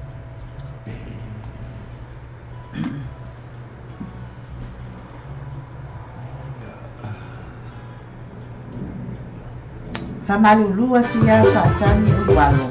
Famalulu assim a fatani o walo.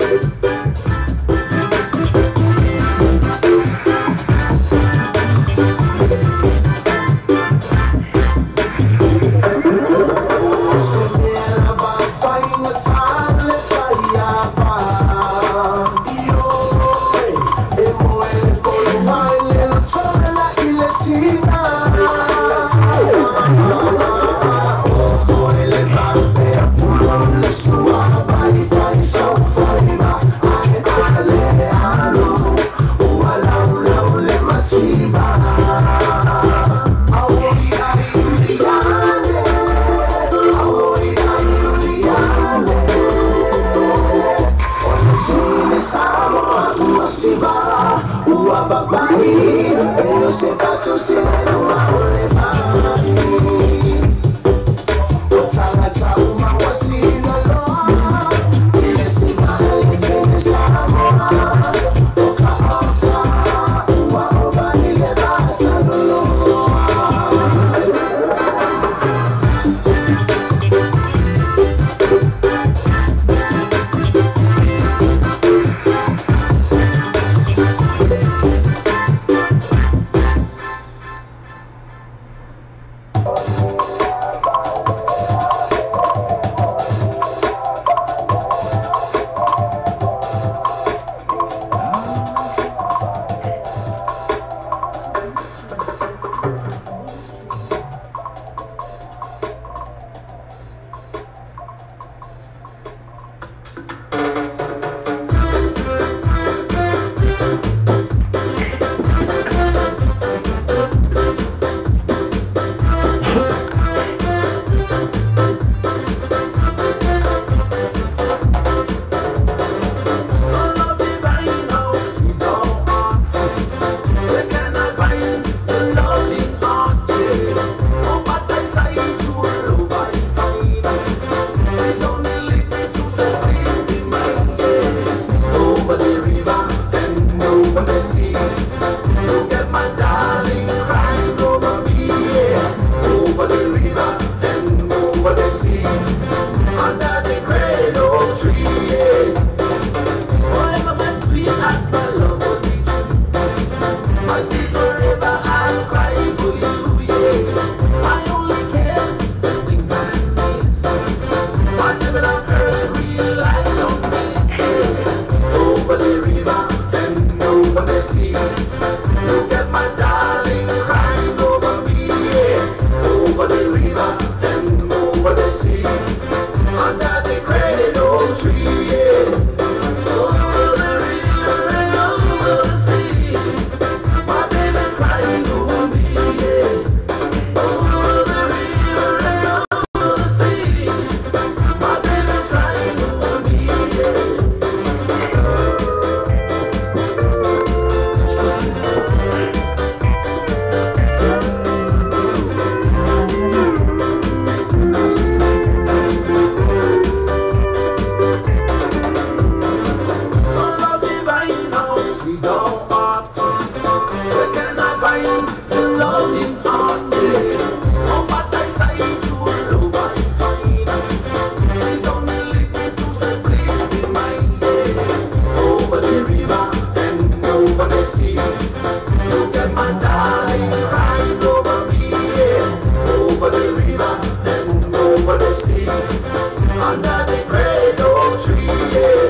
tree, yeah.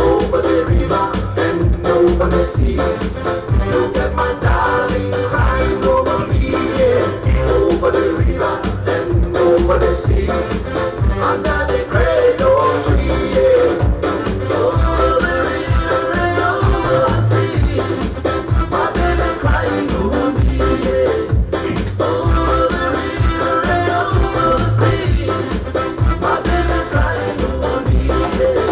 Over the river and over the sea. Look at my darling crying over me, yeah. Over the river and over the sea. Under the great old tree, yeah. Over the river and over the sea. My baby crying over me, yeah. Over the river and over the sea. My baby crying over me, yeah.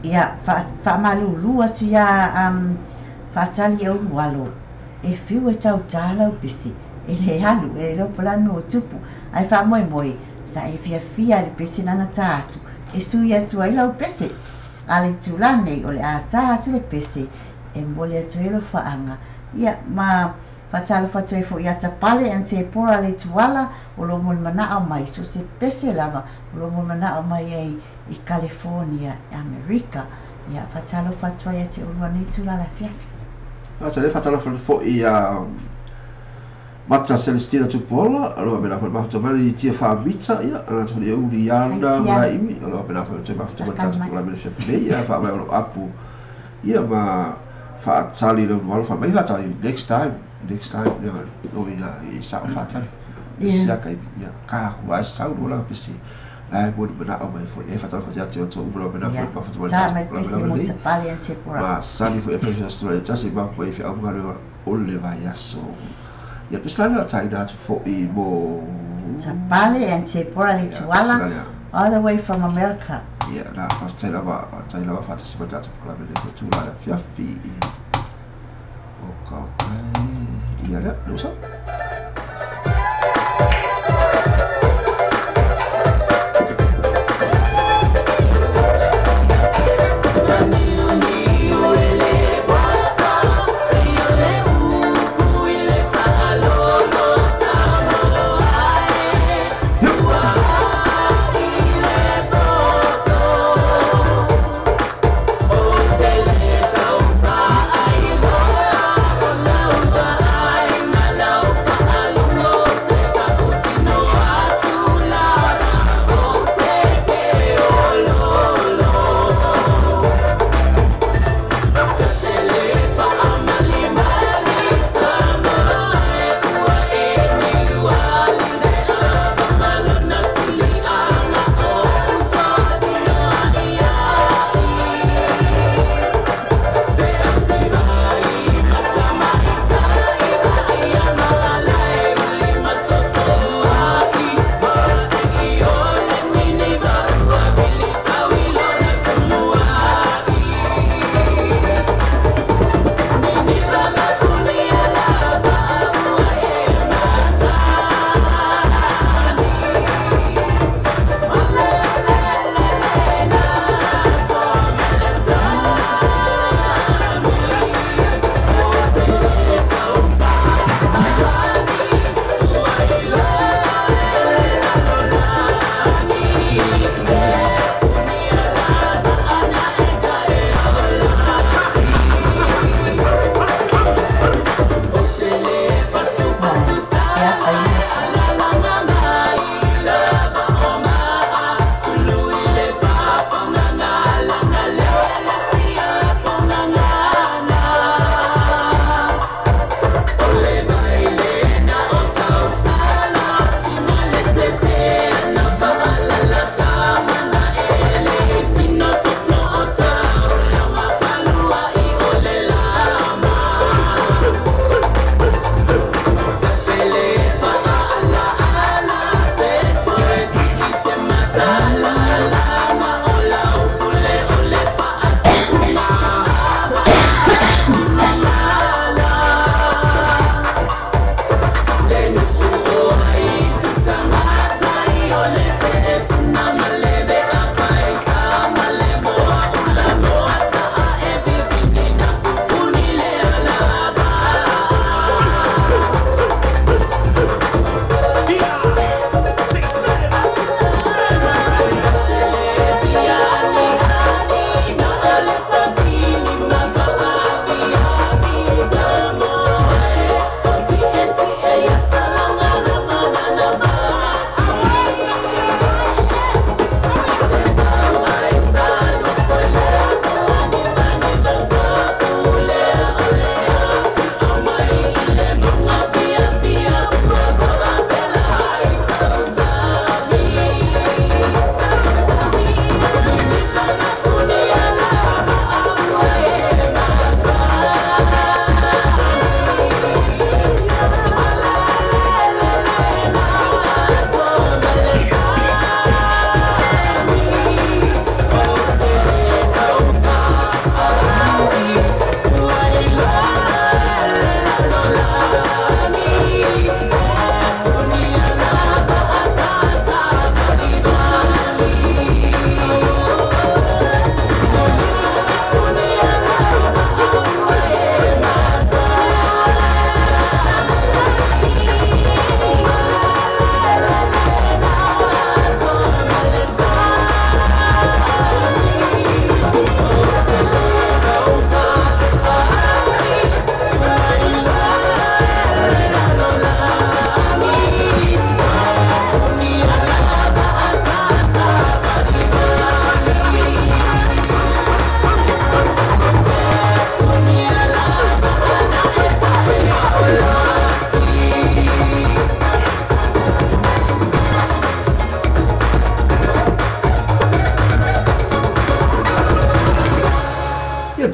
Ia, whaamalulu atu ia whaatali au walo. E whiu e tau tālau pisi. E le halu, e reo palano o tupu. Ai whaamoe moe, sa e fia le pisi nana tātu. E sui atu ai lau pisi. Ale tūlane o le a tātu le pisi. E mole atu e lo whaanga. Ia, ma whaatalo whatu e fo i ata pale an te pora le tuala o lo mol mana o mai. So se pese lava o lo mol mana o mai ai i California, Amerika. Ia, whaatalo whatu ai ate urua nei tūlala fiafi. Ata le whatala fo i Mata Celestina Tupola, aloha me la fa mafuta mari tia whaamita ia, ana tu i uri iana mai imi, aloha me la fa te mafuta mari tata kula me shefine ia, wha mai olo apu ia ma whaatali le walo wha mai whaatali next time ia no i sao whaatali isia kai ia, ka kua sau rola pisi lai moni mana o mai fo e whaatala wha te o tō umura me la fa mafuta mari tata kula me la Mota pale an te pora. ma sani fo e whaifia story tasi mapu e whi au ngare ole vai aso. Ia pislana la taina atu fo'i mo Tapale and Tepora Lituala, all the way from America. ia na taina wa whatasi ma tata kula me le tūla le fiafi o kau ai ia lea, nusa.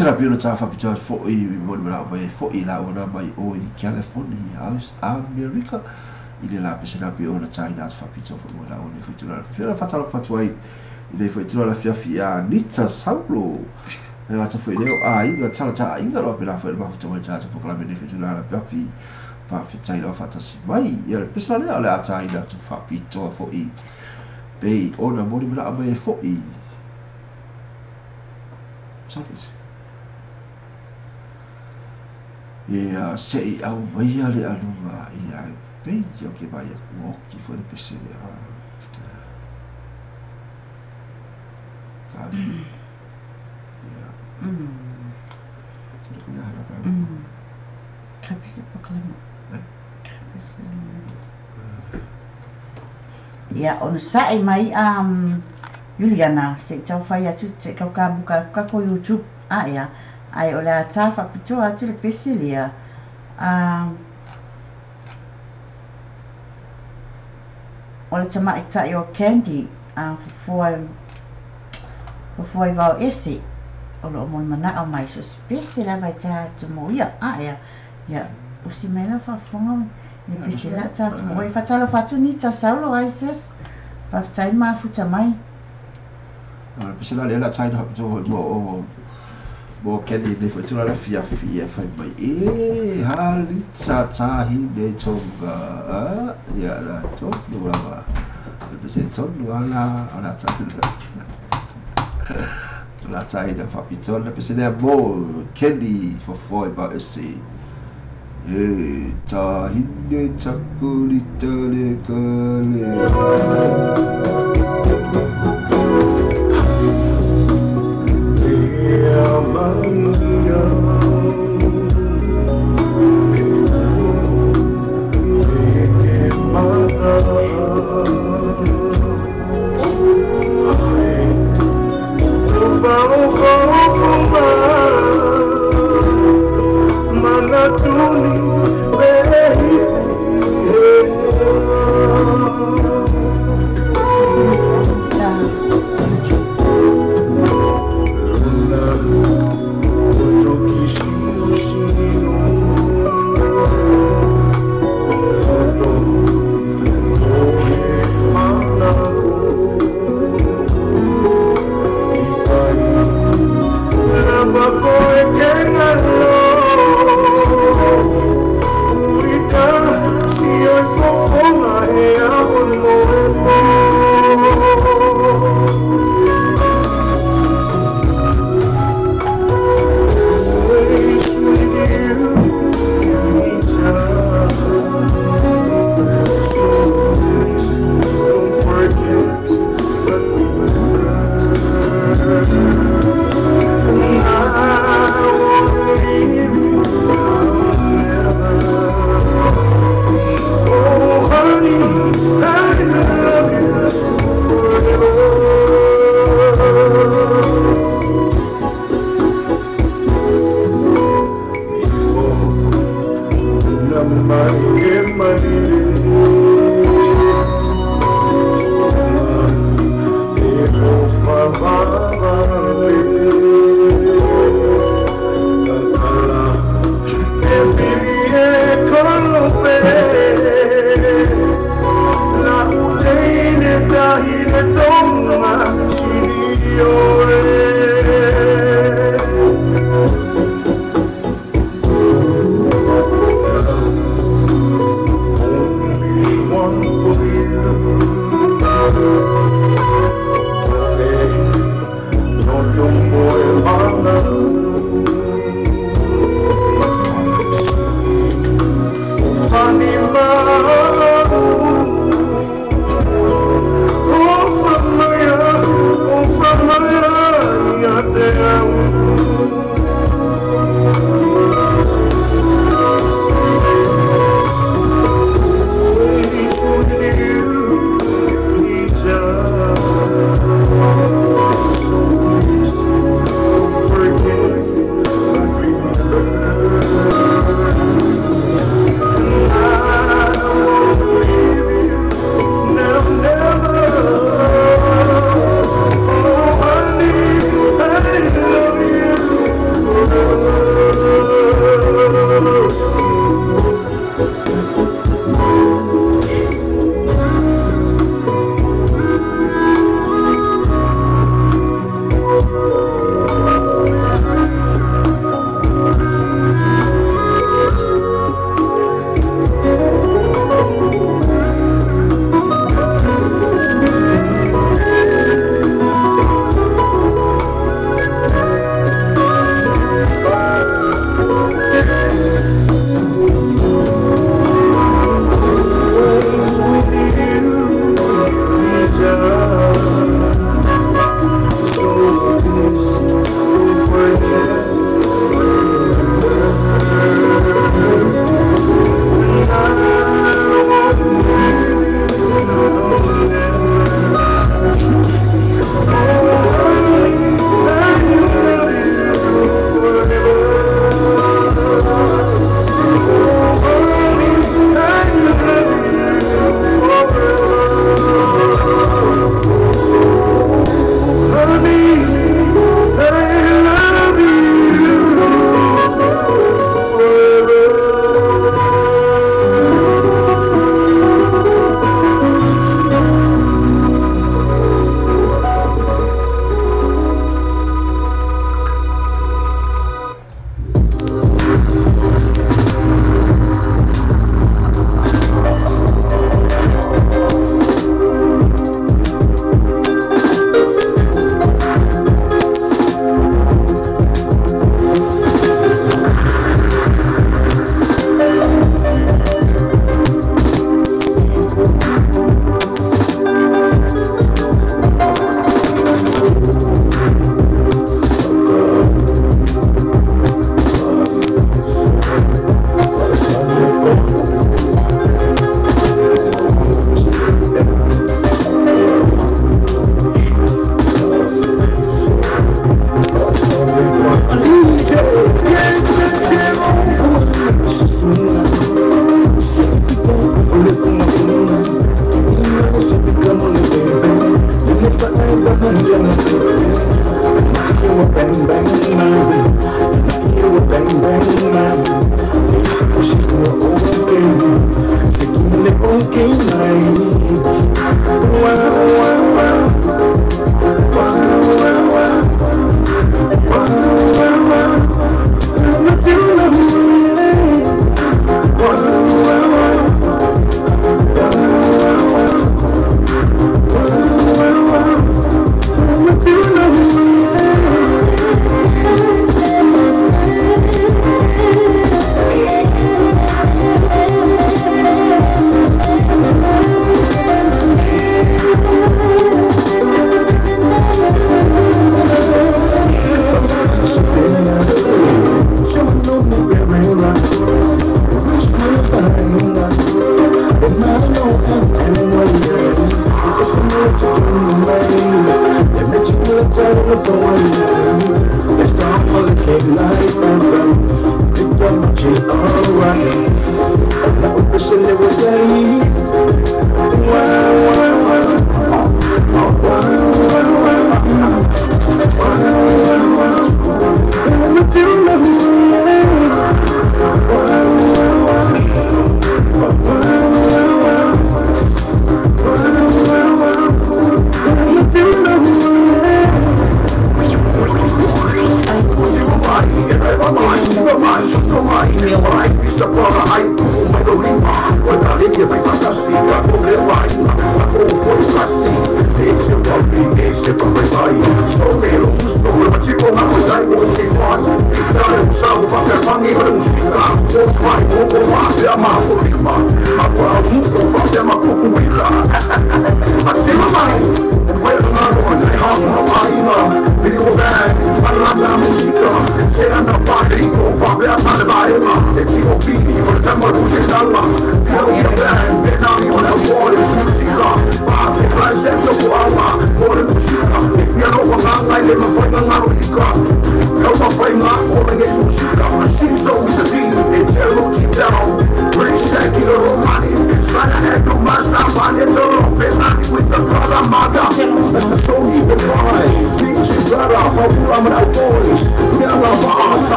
pesera pio ta fa pita fo I mo na mai fo I la ona mai o I California House America I la pesera pio na China fa pita fo mo la ona fu tula fa fa tala fa tuai I fu tula la fia Nitsa Saulo e la fa leo inga tala inga lo pela fa ma fu tula ta po kala me fu tula la fia fa China fa ta si mai ia pesera le ala China tu fa pito fo I Bei ona mo na mai fo I Service. Ia sei au mai ale alunga ia pei o ke vai o ki foi le pese a ia kapese poklama ia on sai mai Juliana se tau fai atu te kau ka buka kako YouTube ia ai o la ta fa pito atu le pesilia o le tama ikta o candy foi va esse o lo mon mana o mai so special vai ta tu mo ia ia o si mena fa fonga ni pesila ta tu mo fa talo fa tu ni ta saulo ai ses fa tai ma futa mai pesela le la China jo mo kedi le foi tula la fia fai mai halitsa tahi de tonga ya la to no la pese tonga ala ta la China fa pitola pesela mo kedi for foi ba esse tahi de chakulita le kale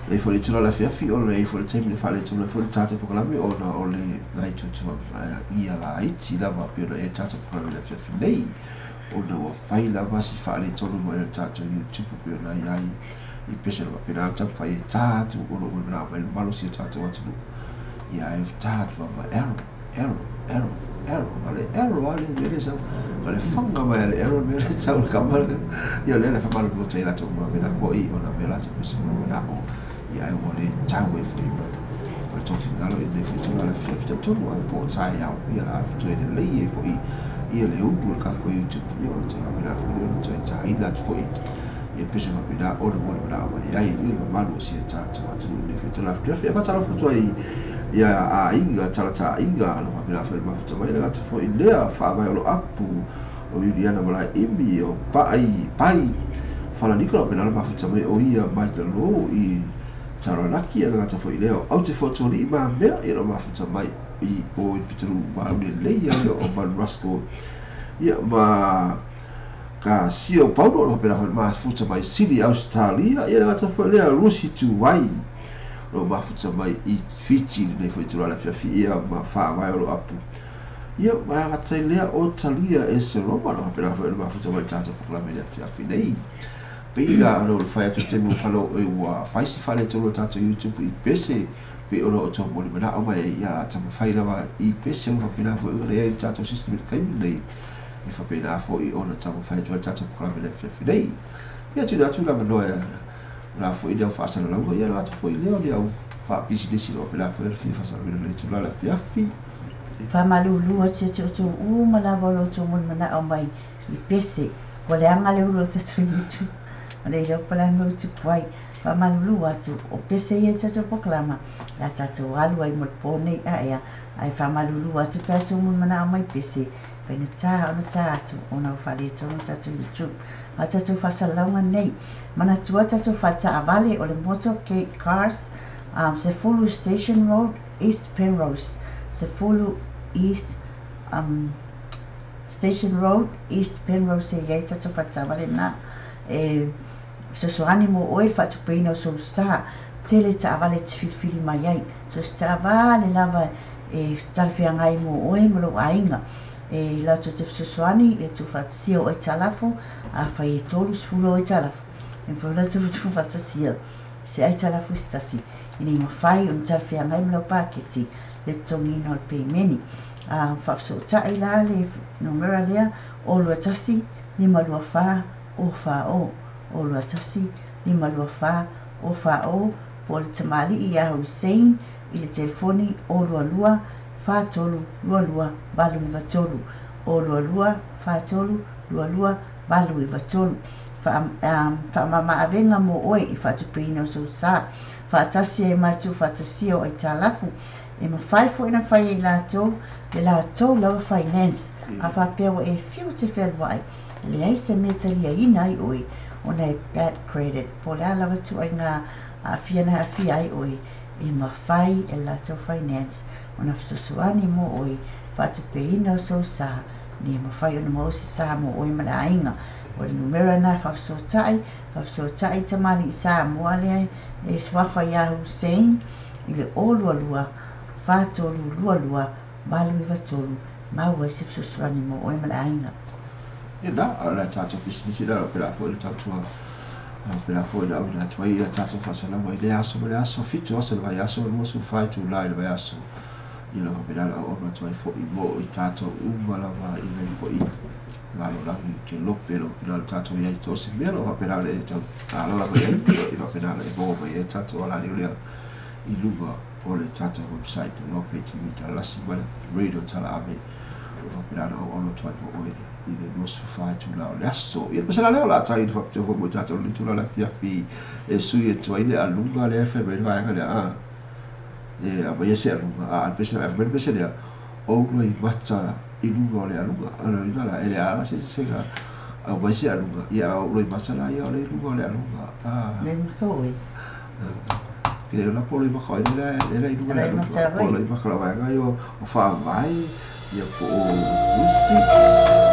le fo le tula la fiafi o le fo le taimi le fale tula fo le tata pokalame o na o le lai tutua ia la iti lava pio na e tata pokalame le fiafi nei o na wa fai lava si fale tonu mo le tata YouTube pio na iai i pese lava pina tap fai tatu o no na mai malo si tata watu ia e tatu wa arrow ale mele sa vale fanga mai ale arrow mele sa o kamar ia le fa malo mo tei la to mo na fo i o na mela te pese mo na o ia e wale tawe fo i ma tofi ngalo i le fitu ala fifta tonu a po tai au ia la to e le i fo i ia le upu ka ko YouTube ia o te amina fo i to tai na fo i ia pese ma pina o mo na ma ia i malo si tata watu le fitu la fitu fa tala fo i ia a inga talata inga no papila fa ma futa mai ngata fo i lea fa mai lo apu o Juliana mala imbi o pai fala nikola pena ma futa mai o ia mai lo i taranaki ngata fo i lea au te foto li ma me i lo ma futa mai i o i pitru ma le leia o ban rasco ia ma ka sio paulo lo pena ma futa mai sili Australia ia ngata fo lea rusi tu wai lo mafuta mai i fiti nei foi tu la fiafi ia ma fa mai lo apu ia ma ngata lea o talia e se roba no pela foi lo mafuta mai tata por la media fiafi nei pega no le fai tu temu falo e wa fai si fale tu lo tata YouTube i pese pe ora o tō mori mana o mai ia tamu whai rawa I pese o whapena fo i rea I tātou system I kai nei I whapena fo I ona tamu whai tua tātou pukarame nei whiawhi nei ia tūna atu lama noa la fo I leo whaasana launga ia la fo I leo leo wha business I o pena fo I whia whaasana nei tūna la whiawhi Whamalulua tia te oto malawa lo tō mori mana o mai I pese ko le anga le uro tatu YouTube o le reo pala no tu puai Whamalulua atu o pese ia tatu poklama la tatu alu ai mo pōnei a ea ai whamalulua atu pēr tō mori mana o mai pese Paina tā ona tā atu ona o whale tōna tatu YouTube a tatu whasalaunga nei mana tua tatu whata avale o le motorcade cars se fulu Station Road East Penrose se fulu East Station Road East Penrose se iei tatu whata avale na se soani mo oe whatu peina o so sa tele ta avale te whiwhiri mai ai so se ta avale lava talwhia ngai mo oe mo lo ainga la to te soani e tu whatasio o talafu a whai e tolu sfulo o talafu e whaula tu whatasio se ai talafu stasi ini ma whai on talwhia ngai mo lo paketi le tongi no pe meni whafso tai la le numera lea o lua tasi ni malua wha o wha o lua tasi ni malua wha o wha o po le tamali I a Hussein I le telefoni o lua lua wha tolu lua lua balu I vatolu o lua lua wha tolu lua lua balu I vatolu wha mama avenga mo oe I wha tupina o so sa wha tasi e matu wha tasio o talafu e ma whai fo ina whai I lātou le lātou lau finance a wha pia wa e fiu te whenwai le ai se metalia ina ai oe ona e bad credit po le alawa tu ai ngā a whiana a whia ai oe e ma whai e lātou finance ona whasusuani mo oe whatu pe ina o so sa ni ma whai ona mo si sa mo oe ma la ainga o le numera na whafsotai tamali I sa mo ale e swafa ya Hussein I le o lua lua whātolu lua lua balu I vatolu mau e sifsusuani mo oe ma la ainga ia na ala tātou business ina o pera fo I le tātua pera fo I le au la tua I le tātou whasana mo I le aso ma le aso fitu asa le vai aso le mosu whai tu lai le vai aso I le pera la o ma tua I fo I mo I tātou umala wa I le po I lalo langi ke lope lo pera le tātou ia I tōsi mea lo pera le tau alala mai I lo pera le mo mai e tātou ala leo I luga o le tātou website o lope TV ta lasi mana radio tala ame o pera la o ono tua mo oe I le mosu whai tu lao le aso I le pasala leo la tai I whapte o mo tātou li tu la fiafi e sui e tua ine a lunga le efe me vai anga le a a mai ese a lunga a pese a me pese le o I mata I lunga o le a lunga ana I ngala ele ala se ga a mai se a lunga ia o I mata la ia o le lunga o le a lunga le mkoe ke le la polo I maka ele I lunga le a lunga polo I maka la vai anga o wha vai ia po o usti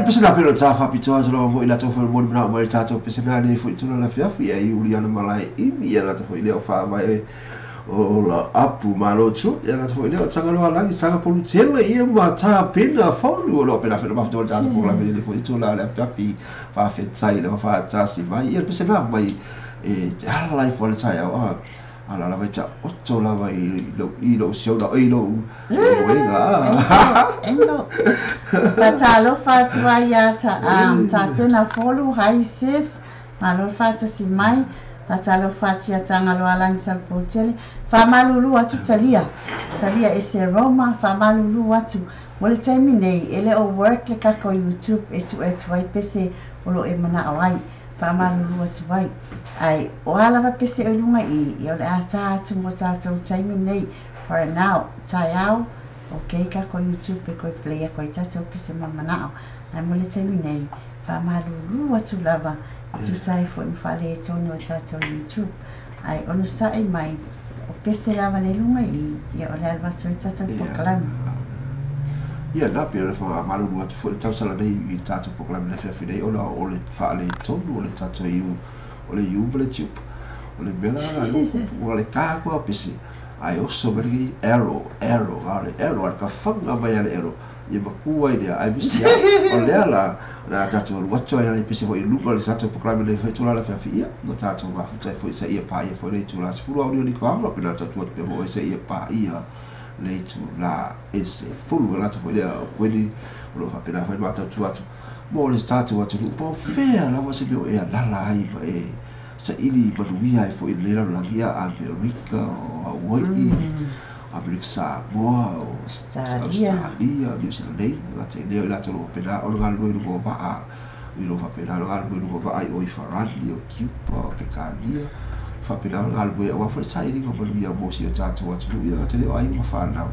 Pesena pero tafa pitoa zolo mo ila tofa mo bra mo tato pesena ni fu tuna la fiafi ai uliana malai imi ya to ile o fa mai o la apu malo chu ya to ile o tanga lo ala sanga polu tele ia ma ta pena folu lo pena fe ma fu tato por la mele fu tuna la fiafi fa fe tsai le fa tasi mai ia pesena mai e ala fo le tsai ala la vai cha otto la vai lo sio da lo wenga Eno. Patalo fatua ya ta pena folu haises. Malo fata si mai. Patalo fatia tanga lo alang sal potele. Fa malulu atu talia. Talia ese Roma fa malulu atu. Wale taimi nei ele o work le kako YouTube esu wai pese olo e mana awai. Fa malulu atu wai. Ai o ala va pese o lunga I o le ata atu mo tatou taimi nei. For now, tai au. Okay, kako YouTube pe ko play ko tatou pese mamanao. Ai mo le taimi nei. Fa malulu atu lava. Tu sai fo infale tonu tatou YouTube. Ai ono sai mai o pese lava le lunga I o le alva tatou pokalan. Ia na pere fa malu atu fo tau sala nei I tatou pokalan le fe nei ona o le fa le tonu o le tatou o le le chip o le bela o le kako pese ai o so very arrow al ka fanga mai ale arrow ia makua idea ai bisi o le ala na tatou watcho ai pese o lugo le tatou pokalan le fe tula la fe ia no tatou va futai foi sa ia pa ia foi le tula spuru audio ni ko amro pena tatou pe ho sa ia pa ia le tula ese fulu la tatou foi le wedi o lo fa pena foi ma tatou atu mo le tatou atu po fe la va se be e la ai e sa ili manuia e foi le la langia America o Hawaii America Samoa o Australia New Zealand la te leo la te lo pena o nga lo no va I lo fa pena lo no va ai o Farani o Cuba o Pecania fa pena lo nga wa fa sai ringo manuia mo si o tatou atu ia te leo ai ma fa na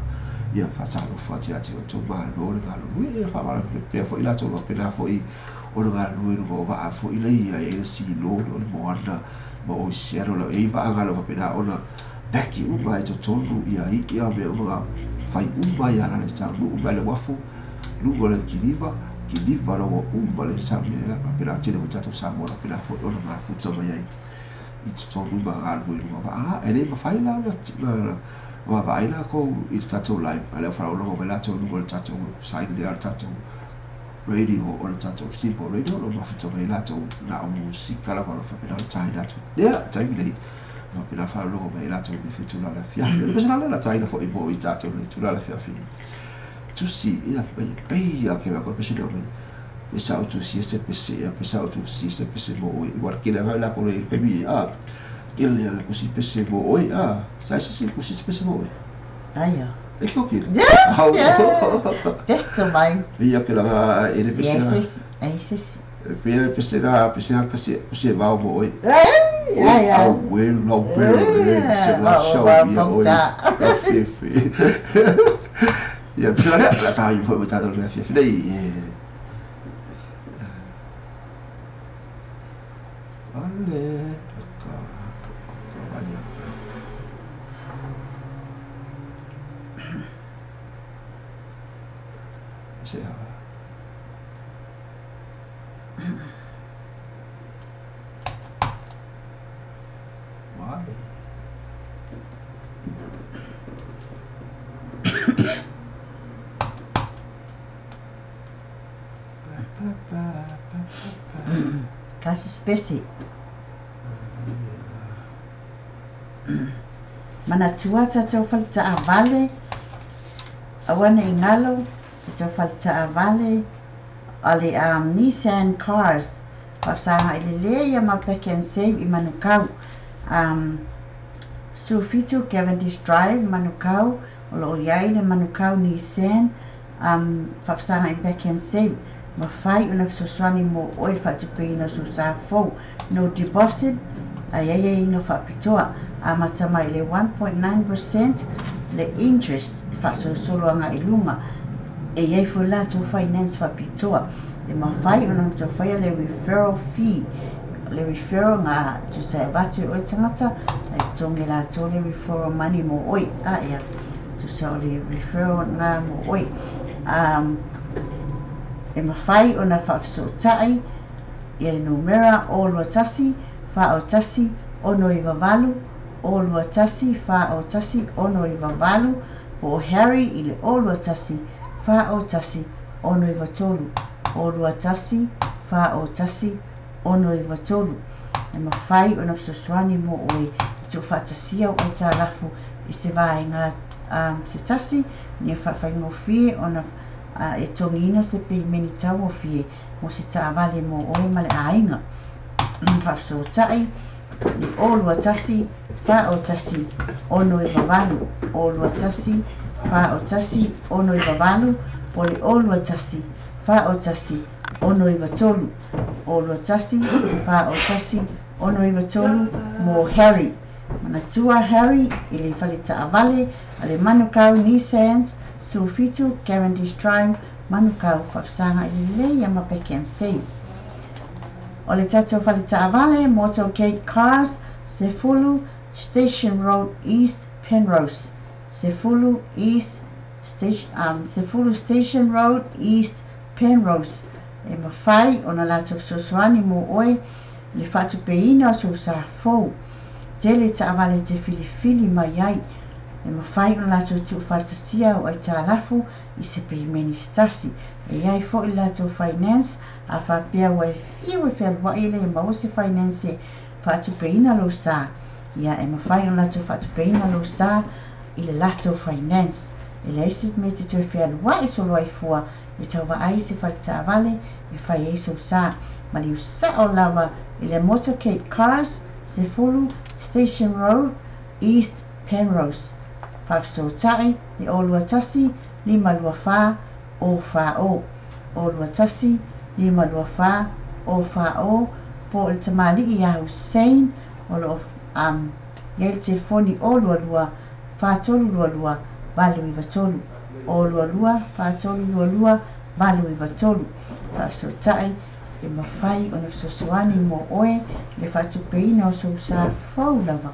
ia fa talo fa ti ati o to ma lo nga lo ia fa ma pe foi la to lo pena foi o nga lo va fo ile ia e si lo mo ana mo o shero lo e va nga lo pena ona daki uma e to tonu ia ia me una fai uma ia na sta lu uma le wafu lu go le kiliva lo uma le sa me la pena tele mo tato sa mo la pena fo ona ma fu tso mai I to tonu ba ga lu va e le ma fai la wa vai la ko I tato live ale fa lo mo la to lu go tato side le tato radio o le tatou simple radio lo mafuta mai latou na o musika la wala fa pena tai latou dia tai nei no pena fa lo mai latou me fitu la fia pesa la tai na fo I bo I tatou le tu la fia tu si ila pe ya ke va ko pesa do mai pesa tu si se pesa tu si se pesa mo igual que la ko le pe mi ele la ko si pesa mo sai si ko si pesa mo Aia. E che ok? Testo mai. Via che la ele pesa. Yes. Pera pesa que se va o oi. Ja. Well, no pero se la show via oi. Fefe. Ja, pesa la tai foi botada no fefe. Dai. Ale. Se Casa especie. mana tua tatou falita'a vale auana i galo tatou falita'a vale a le Nissan cars fa'asaga i lelea ia ma Pick and Save i manukau Sufitu Cavendish Drive manukau o lo'o iai le manukau Nissan fa'asaga i Pick and Save mafai ona fesoasoani mo oe fa'atupeina susafou no deposit ai no whapitoa a matamai le 1.9% le interest whasosolo anga i lunga e iei fula to finance whapitoa le mawhai ona to whaia le referral fee le referral nga to say batu o tangata e tonge la to le referral money mo oi a ia to say le referral nga mo oi e mawhai ona whafsotai i le numera o lua tasi fa o tasi ono i vavalu o lua tasi fa o tasi ono i vavalu po Harry i le o lua tasi fa o tasi ono i vatolu o lua tasi fa o tasi ono i vatolu e mawhai ona fsoswani mo oe tu whatasia o ta lafu i se vaenga se tasi ni e whawhaingofie ona e tongina se pe meni tau o fie mo se taavale mo oe male ainga whafsotai ni o lua tasi fa o tasi ono i vavalu o lua tasi fa o tasi ono i vavalu po le o lua tasi fa o tasi ono i vatolu o lua tasi fa o tasi ono i vatolu mo Harry manatua Harry i le falitaavale a le manukau Nissan Sufitu Cavendish Drive manukau whafsanga i leia ma Pick and Save o le tatou falitaavale motorcade cars Sefulu Station Road East Penrose Sefulu Station Road East Penrose e mawhai ona latou sosoani mo oe le whatupeina o susafou tele taavale te filifili mai ai e mawhai ona latou tu whatasia o ai tālafu i se peimeni stasi e ai fo i latou finance a whapea wa e fiu e whelwa i le mau se finance whatupeina lo sa ia e mawhai ona latou whatupeina lo sa i le latou finance e le isi me te tue whelwa i solo ai fua e tau wa ai se whalitaavale e whai e so sa ma li usa o lava i le motorcade cars Sefulu Station Road East Penrose whafsotai ni o lua tasi lima lua wha o wha o lua tasi lima lua wha o wha o po le tamali i a Hussein o lo iel te foni o lua lua wha tolu lua lua balu i vatolu o lua lua wha tolu lua lua balu i vatolu whafsotai e mawhai o na sosoani mo oe le whatupeina o so sa fau lava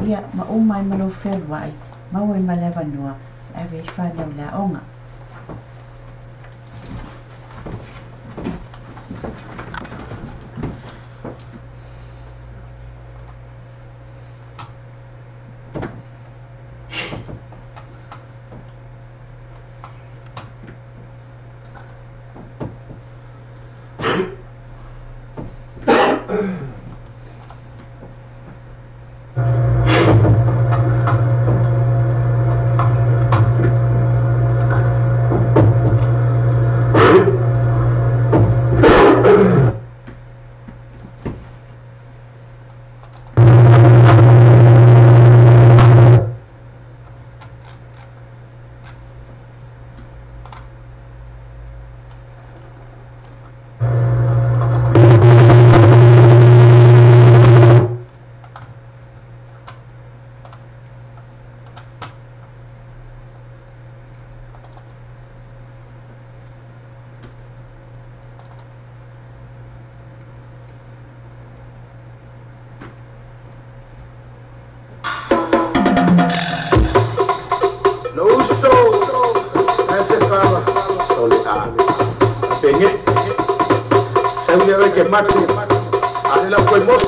ia ma umai malo whelwai mau e malewa noa e vei whanau la onga que Martín, hazle la fuemos.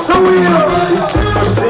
So we are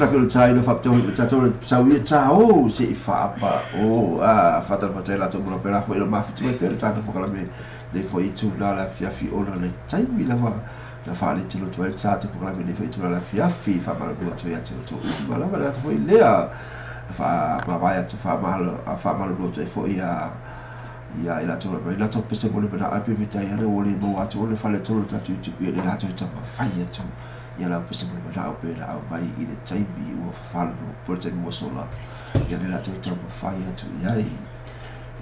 la pelo chai no fa to sa wi chao se fa pa o fa ta la to mo pera fo ma fu mai per tanto po me le foi tu la fia fi ona le chai mi la fa le tilo to el sate po me le foi tu la fia fi fa ma lo to ya to ma la va foi le fa ma vai to fa ma lo to foi ia ila to ila to pese mo le bana ape vita ia le ole mo atu le fa le to ta tu ia la to ta fa ia to ia la pese mo bana ape la vai i le taibi o fa lo por te mo sola ia la to ta fa ia to ia i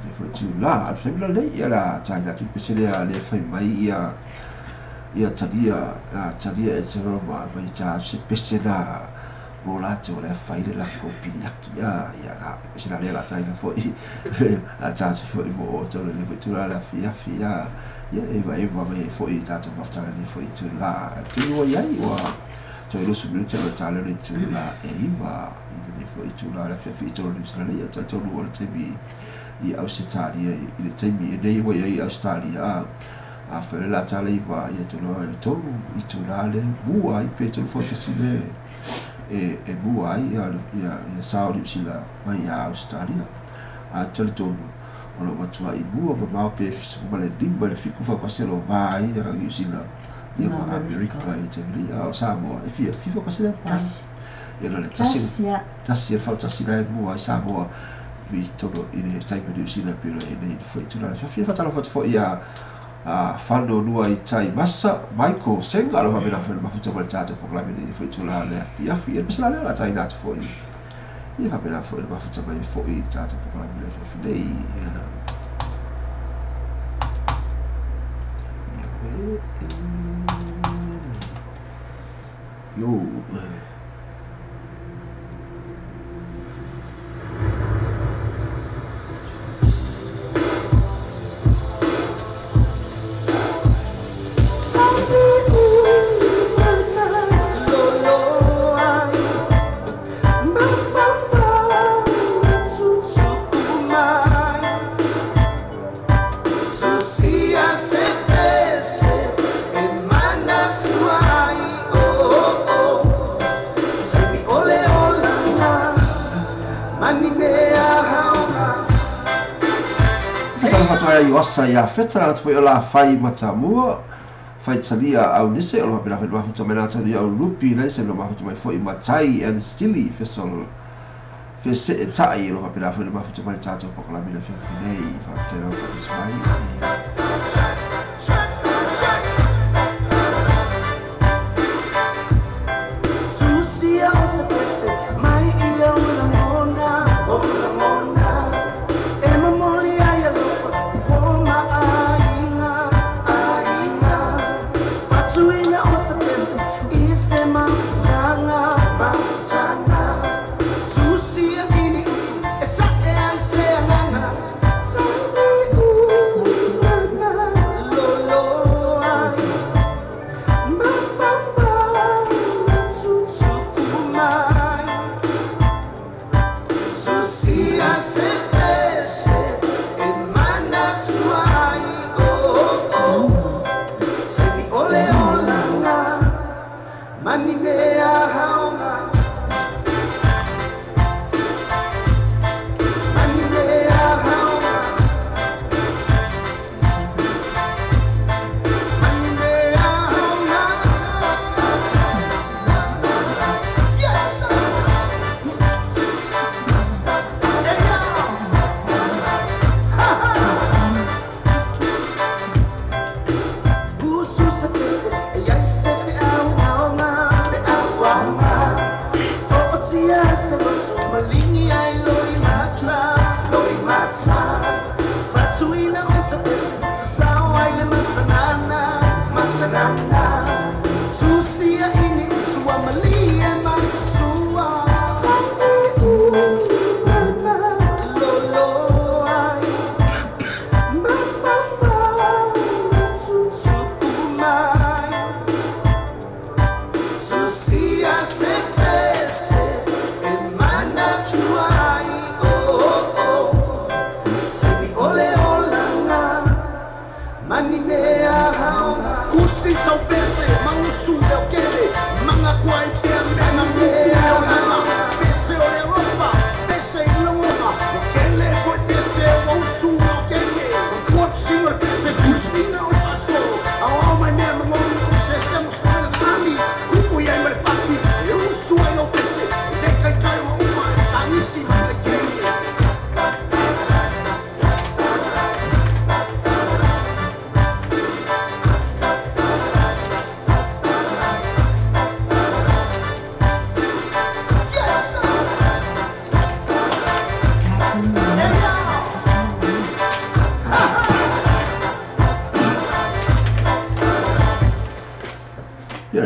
le fo tu la ape la le ia la ta ila tu pese le fa mai ia tadia e se ro ma mai ta se pese la mo la te o le fai le la kopi aki ia la se la le la tai na foi la ta se foi mo to le foi tu la fia ia eva me foi ta ta mafta le foi tu la tu ia wa to lo su le ta le tu la eva le foi tu la fia to le su le ta to lo te bi i Australia i le te bi nei wa i Australia a fere la ta le va ia to lo i tu la le bua i pe to foto si le e bua ia Saudi sila mai a Australia a tele to o lo matua i bua ma pe fisu ma le dimba le fiku fa kwaselo vai a sila ia ma America i te mili a Samoa e fia fifa kwaselo vai ia le tasi fa tasi la bua i Samoa vi todo in e type de sila pero e nei foi tu la fia fa talo fa ia fando lua i tai masa Michael senga alo va bena fa ma futa mal tata por la bene foi tu la le fia e bisla la tai nat foi ia va bena fa ma futa mai foi tata por la bene fa dei yo Wasa ya fetara foi la fai matamua fai talia au nise o pela fa futa mena talia au rupi na se no ma futa mai foi matai and stili fesol fese tai o pela fa futa mai tato po la mina fi nei fa tera fa smai Lo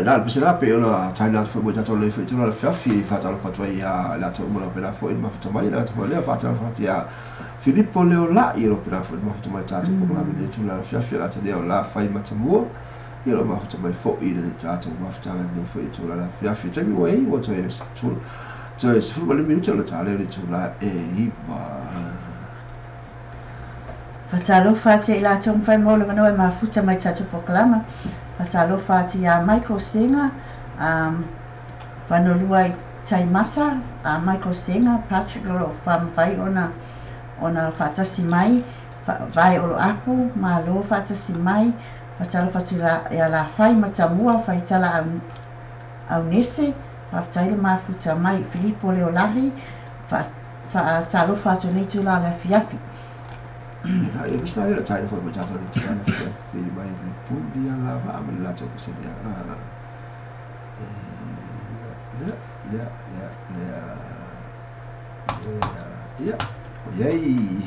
na bisa na pe ola China fo mo tato le fo tula fiafi fa tala fa toi ya la to mo pela fo ma fa mai la to le fa tala fa ya Filippo Leola ilo pela fo ma fa mai tato po la me tula fiafi la tade ola fai matamu ilo ma fa mai fo ina le tato ma fa tala le fo tula la fiafi temi wei wo to es tu so es fu le minuto la tale le tula e iba Fatalofa te ila tong fai mo le manoe ma futa mai tato pokalama. Fatalofa te ia Michael Singer, whanolua i Taimasa, Michael Singer, Patrick Lolo whamwhai ona whatasi mai, vai olo apu, ma lo whatasi mai, fatalofa te ia la whai matamua, whai tala au nese, whaftaile ma futa mai, Filippo Leolahi, fatalofa te netu la le fiafi. Ya, bisa ada cari foto macam tu, cari film main pun dia lah, amal lah cakap sedia. Ya, yay.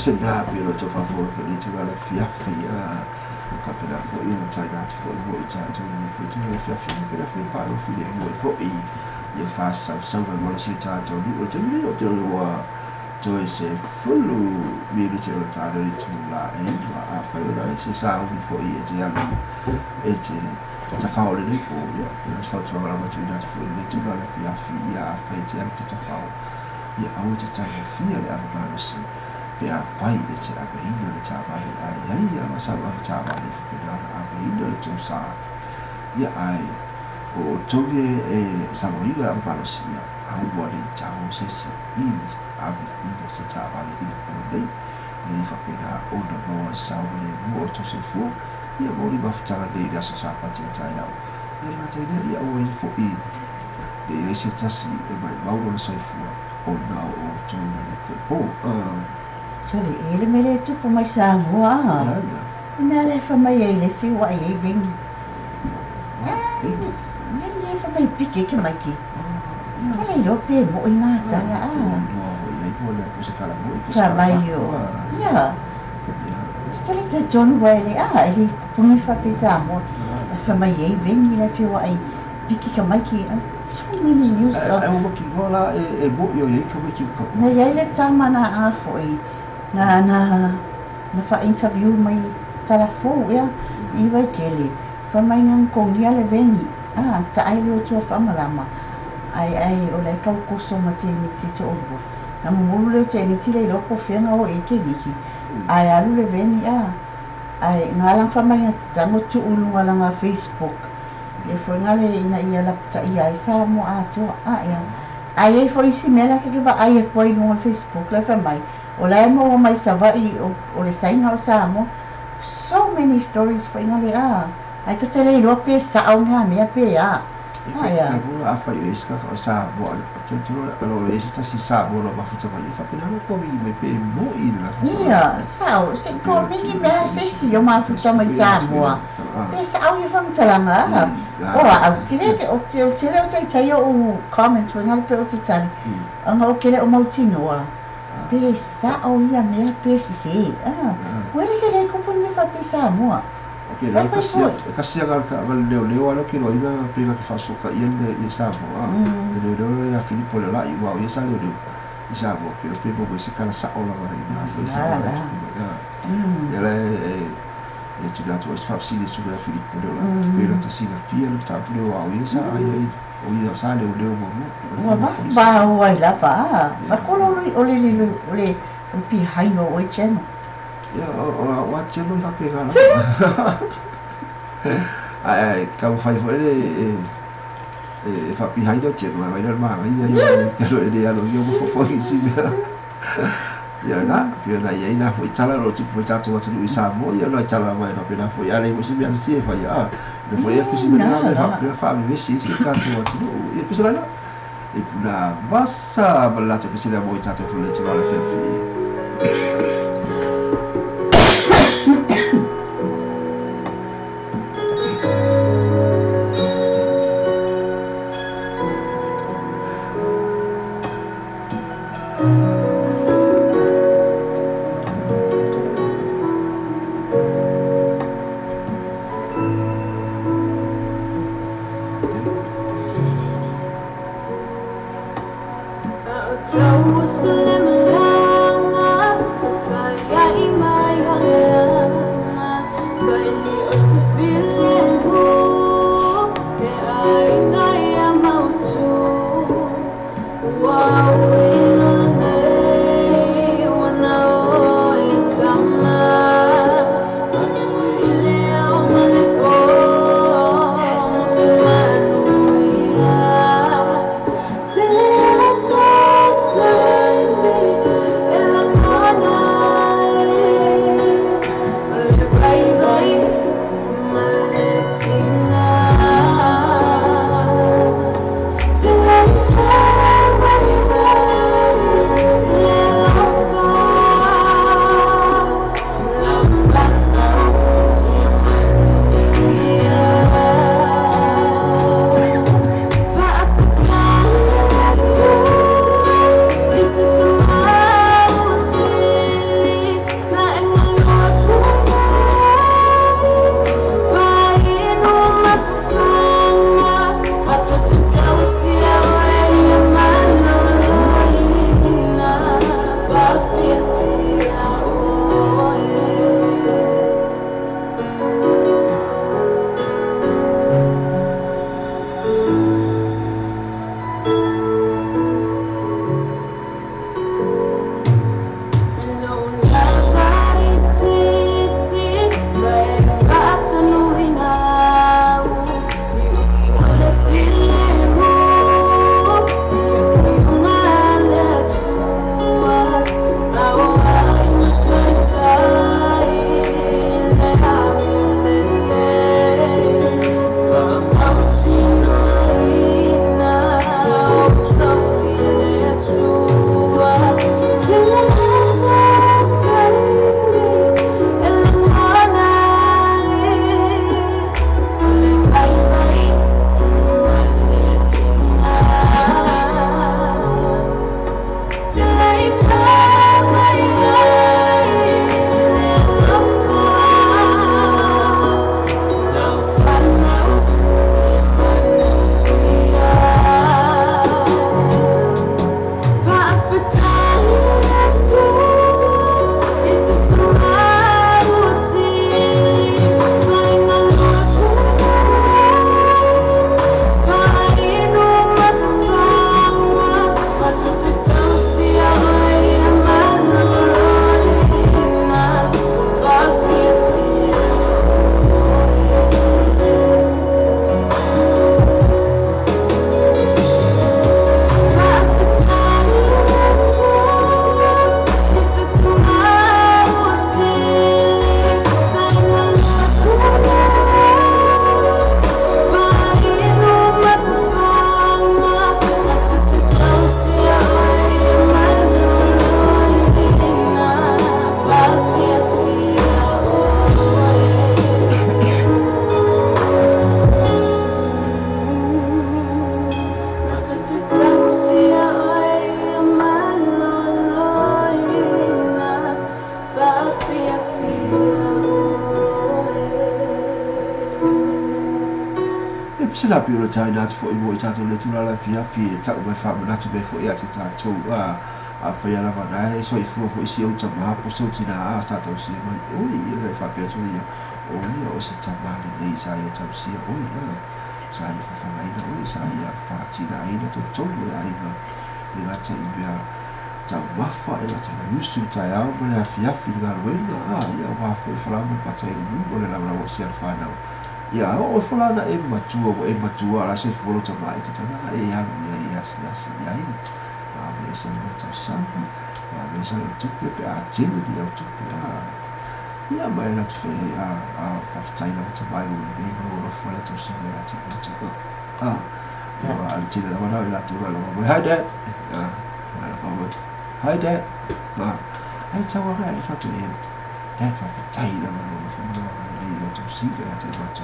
se na pe lo to fa fo ni tu la fia fa pe la fo i na tai na fo mo i ta tu ni fo tu la fia pe la fia fa lo fi le mo fo i ye fa sa ma si ta tu ni o te ni o te wa to se fulu mi le te ta le tu la e a fa lo se sa o fo i e te ya e te ta fa o le ni ko ya fa tu la ma tu na fo ni tu la fia ya fa te ya te ta fa ia au te tangawhia le awhanasi pe a whai e te aweina le tāwale ai a masaru a tāwale whapinana aweina le tōsā ia ai o toge e samoiga le awhanasi ia au wale tāo sesi ini aweina se tāwale ina puna nei nei whapina o na noa saule mua o tose fua ia mori mawhitanga nei le aso sāpati a tai au ia mātaina ia o e fo i e se tasi e mai mauro le soifua o na o tōna le whepo. So le ele me le tupu mai Samoa. Mea le wha mai e le whiwa e vengi. Vengi e wha mai piki ke mai ki. Tala i rope e mo i ngā tala a. Wha mai o. Ia. Tala ta John Wale a e le pungi wha pe Samoa. Wha mai e vengi le whiwa e piki ka mai ki. So many news. Ai mo ki wala e mo yo e ka mai ki ko. Na ia le tamana a foi. Na fa interview mai telefo ia I vai kele. Fa mai ngang kong ia le vengi. Ta ai le tu fa malama. Ai o le ka ko so ma te ni te to o. Na mo le te ni te le ro ko fenga o e ke niki. Ai alu le vengi ai ngalang fa mai ta mo tu ulu ngalang Facebook. E foi ngale ina ia la ta ia sa mo a to ia ai foi si mela ke va ai foi no Facebook la fa mai o la mo mai sa va I o le sai ngao sa mo so many stories foi ngale ai ta tele ro pe sa au nga me pe ia a fa i ska ka sa mo tu lo le sta si sa mo no ma futa mai fa pena ko mi me pe mo I la ia sa o se ko mi me se si o ma futa mai sa mo pe sa au I fa mtalanga au kile ke o te o comments foi ngal pe o te tani anga o kile o mautino pe sa o ia me pe si wele ke le ko pun me fa pe sa mo Okay, la kasi agar ka leo ala ke loina pega que faço ka ia le sabo le ya Filipo le la igual ia sa le sabo que lo pego vai se cara sa ola vai na ela e tu gato es fácil isso da Filipo le la pela ta sina fia ta le wa ia sa ai o ia sa le mo ba o ai la va ko o le pi haino o cheno ya o cheno fa pega la ai ka fai fore e fa pi haino cheno vai del ma ia che lo de allo io mo fo si ya na pio na ia ina foi tala ro tu foi tato watu I sa mo ia no tala mai fa pena foi ale mo si mi asi fa ya de foi e si na fa mi si tato watu e pisa na e puna bassa balato che si da mo tato fu le tala fi Jerusalem langa sila piro China to for mo cha to le tu la fia fi ta ko fa na to be for ya ta to a fa ya la va so I fo si o ma po so ti na a sa to si mai o I le fa pe to ya o I o se ta ma le sa ya ta si o I sa I fa ngai na o sa ya fa ti na ina to ya ina ina ta I ya ta wa fa ina ta yusu ta ya o le fia fi ga lo ina ya wa fa fa la mo pa ta o le la o si al fa na ya o fulana e matua la se folo to mai te tana e alo ya ya a me se no ta samba a me se no tupe pe a tino di au tupe ya mai na tu a fa taina to mai o ne no fola to se ya te to ya a tino la na la tu la mo hi dad hi dad ai tawa ra ni to e dad fa taina no fa no to see that I got to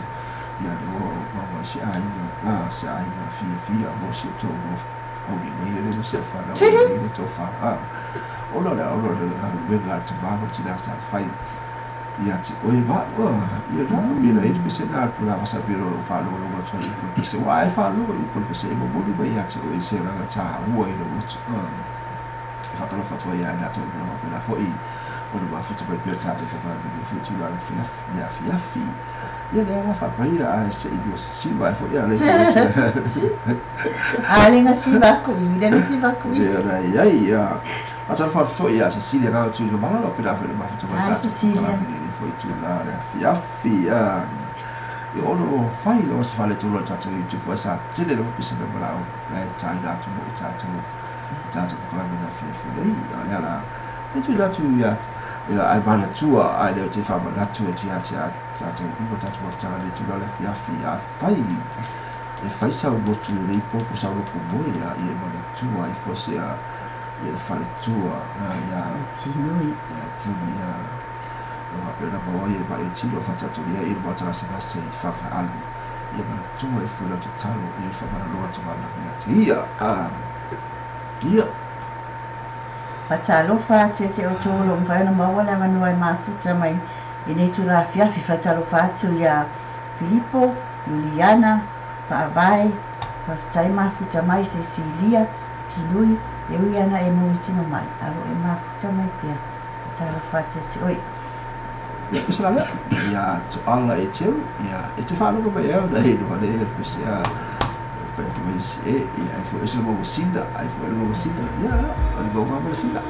ya no si ai fi mo si to o ni ne le se fa na o ni to fa o no we got to ba mo ti na sa fa ya ti o ba ya no mi na it se na pro la sa biro fa lo mo to I se wa fa lo I se mo mo ba ya ti o se ga ta wo I lo fa to fa ya na to no na fo I o ma futa ba per tato ko ba bi futu la fi ya le fa pa ya se I si va fo ya le ale nga si ba ku ya a ta fa fo ya se si le ga tu ko ba lo per fa ma futa ba tato ko ba bi fo tu la fi ya io no fai lo si fa le tu lo tato I tu fo sa se le lo pisa ba la la China tu mo tato ko ba bi fi le ya la e tu la tu ya ai bana tua ai le te fa ma tu e ti ta to ko ta to ta le tu la fia fai e fai sa o tu le po sa o ko mo ya e ma tua I forse ya e fa le tua ya ti noi ya no ma per la poi e vai ti lo faccia to ya e mo ta sa se fa alu e ma tua e fa la totale e fa ma lo ta ma ya ti ya Fatalo fa te o tolo mfa na mawala manua mafuta mai ine tu la fiafi fatalo fa tu ya Filippo, Juliana, fa vai, fa tai mafuta mai Cecilia, Tinui, Juliana e moitino mai. Alo e mafuta mai pia. Fatalo fa te oi. Ya misalnya ya to alla e teu ya e te fa no ba ya da e no le e ya perto mas e aí foi esse logo sinda aí foi logo sinda ya aí logo uma sinda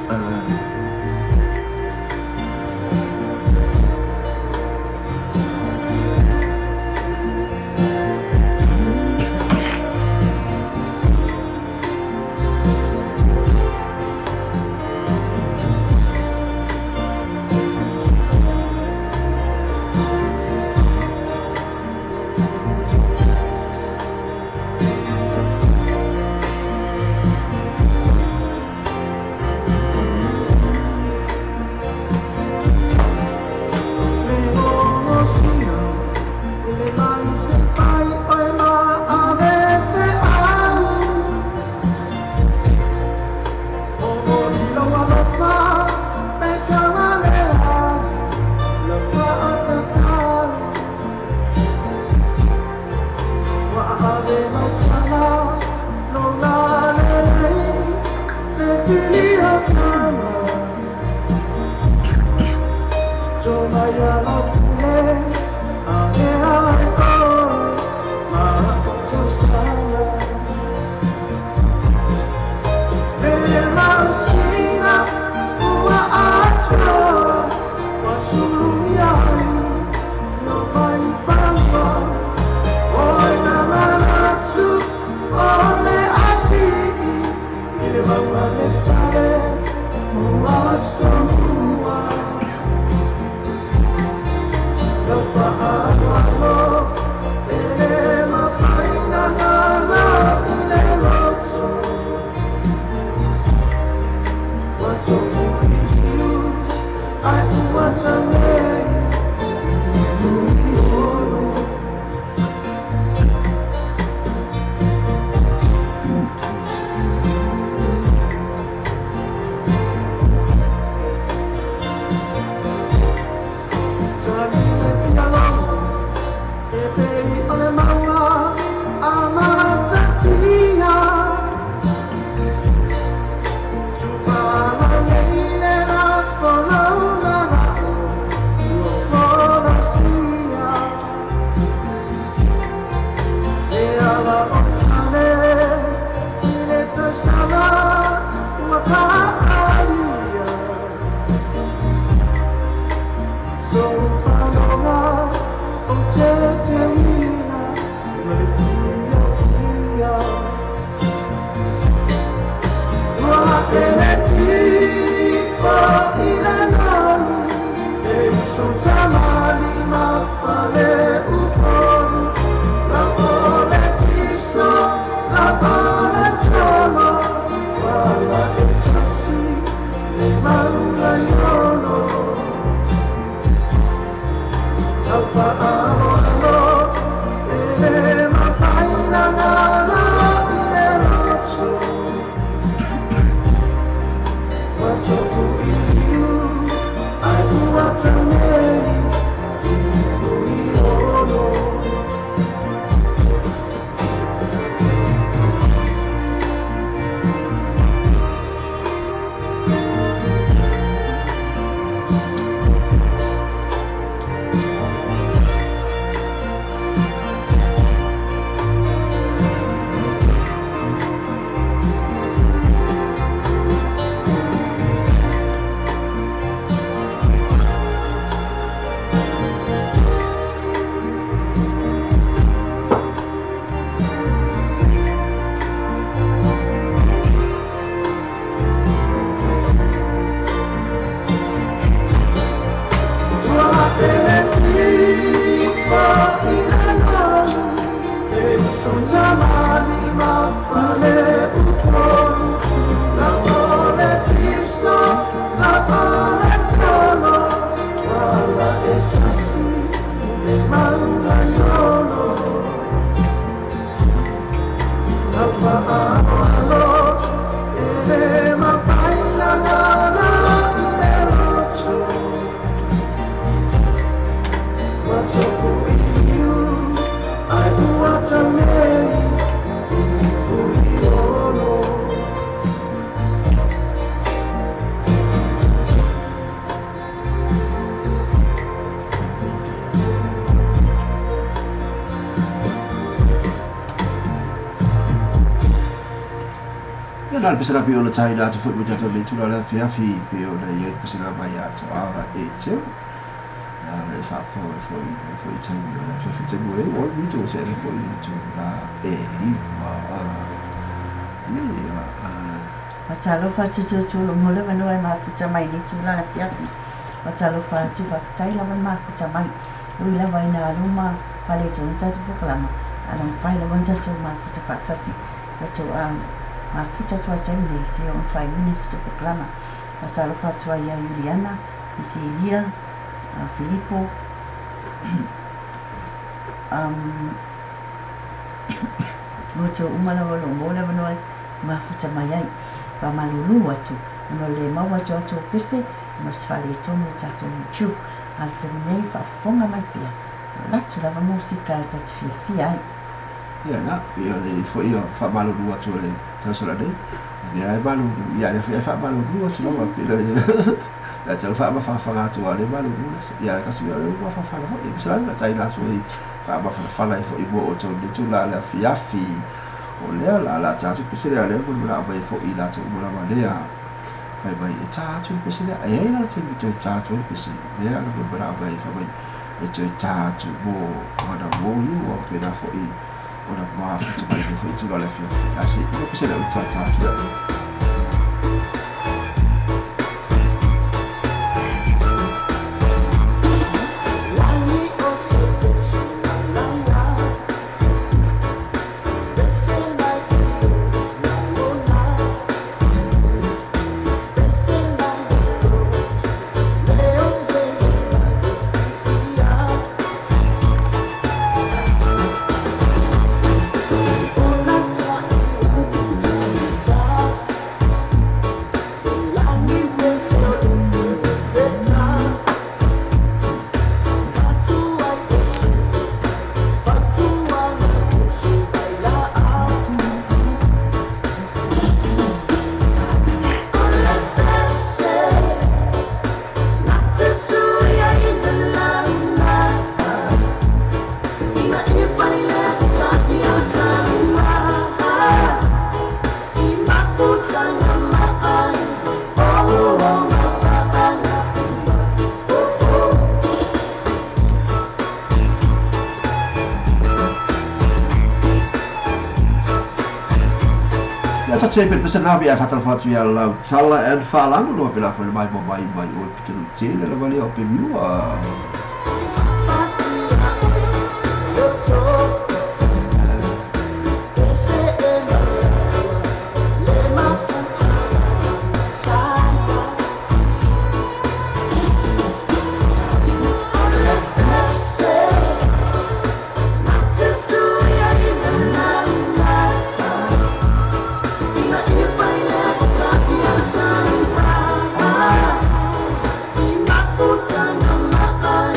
Pesana pio na tai na te fo mita to le tula la fia fi pio na ye pesana mai ato ara e te na fa fo i tai mi na fa fi te mo e o mi to se fo i to la e i ma talo fa tu tu lo mo le no e ma fu ta mai ni tula la fia fi ma talo fa tu fa tai la ma fu ta mai lui la vai na lo ma fa le to ta tu proclama ala fai la ma ta tu ma fu ta fa ta si ta tu ma futa tua tembe se on fai minutes to proclama pasalo fatua ia Juliana Cecilia Filippo moto umala walo mola wano ma futa mai ai pa malulu atu no le mau atu atu pese no sfale tono tato YouTube al terminei fa fonga mai pia latu lava musika tatu fia ai ya na pio le fo io fa malulu atu le tasola dei ya balu ya le fa malulu atu no pio la tau fa ma fa atu le malulu ya ka si le fa fa e bisa la tai la so fa ma fa la fo i bo o to de tu la fiafi o le la tatu pese le mo la mai fo i la tu mo la malea fai mai e tatu pese le ai la te to tatu pese le la mo la mai fa mai e to tatu mo ona mo yu o pe na fo i ona ma fu tu mai fo tu la fiafi asi no pese le tatu Sempre pesana via fatal fatu ya la sala and falando no pela foi mai o pitelo tele la valia o pemiu Tanga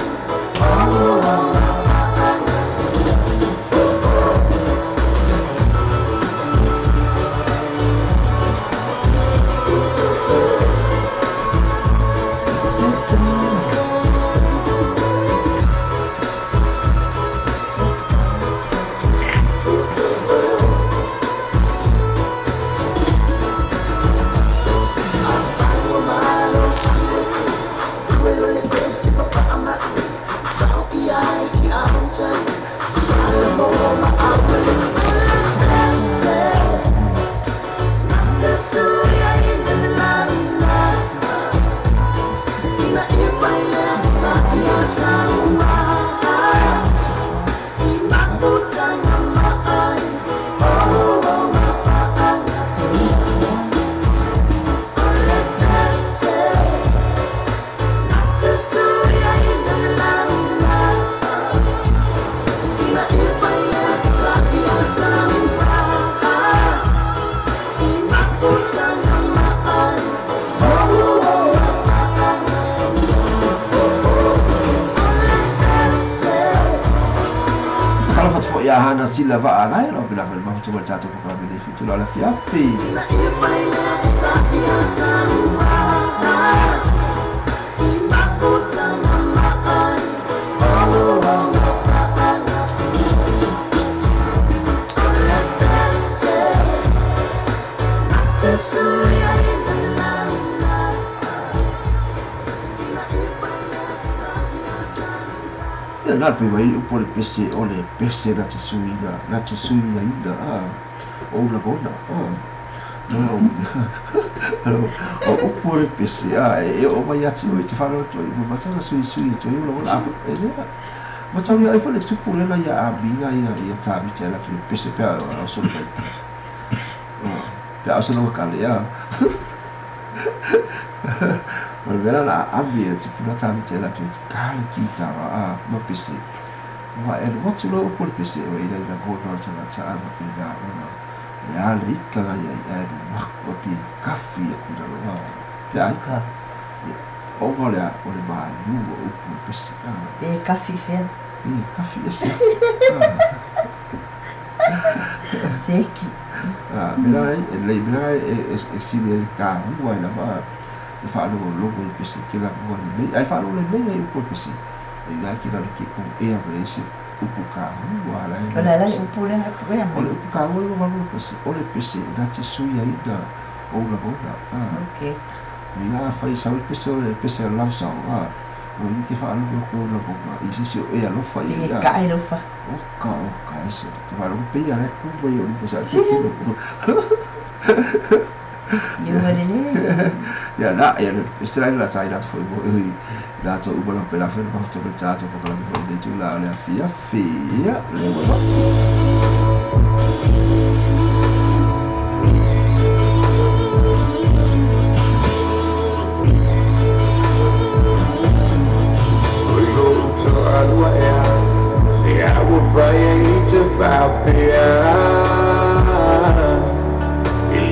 ana sila va ngai lo bila fel mafuta mal tato kwa bila fitu la fiafi na pe vai por pese ole pese na tsuina ina o la bona no o por pese e o vai ati o te falo to i ma tana sui to i lo la e ma tau ai fa le tupu le na ya abinga ya ta mi tela tu pese pe o so le pe o so no kale ya Volverá la ambia tu puna tami tela tu kali kita ma pese wa what's lo por pese o ida na go no tala ta ma pinga ona ya le ka ya ma ko pi kafi ku da lo ya ka o vole o le ba nu o por pese e kafi fe kafi esse seki mira le si le ka wa na ba e fa lo pese que la boa nei ai fa lo nei ai por pese e ga que la que com e a esse o puka wa la la o pure na pure o puka o lo pese o le pese na te sui ai da o la boa okay e ga fa isa o pese la sa o ni que fa lo ko la boa e se e a lo fa e ka ai lo fa o ka ese que va lo pe ya ku vai o pese Io vorrei ya na ya Israel la sai dat foi la to u bona pela fer ma to tato po la po de tu la fia le wa we go to alwa ya se a wo fire to fapia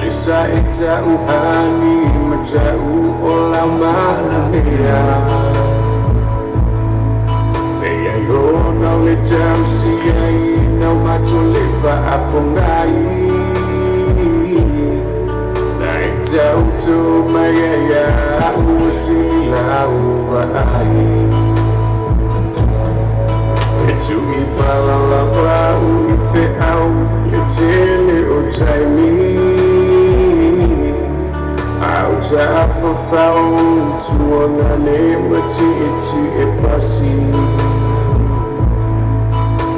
sa ita uhani macau olama namia Eya yo na le jam siai na macho leva apongai Na ita uto maya usila uai Etu ipala lava uife au le tele o taimi Auta fafau tuona ne mati e pasi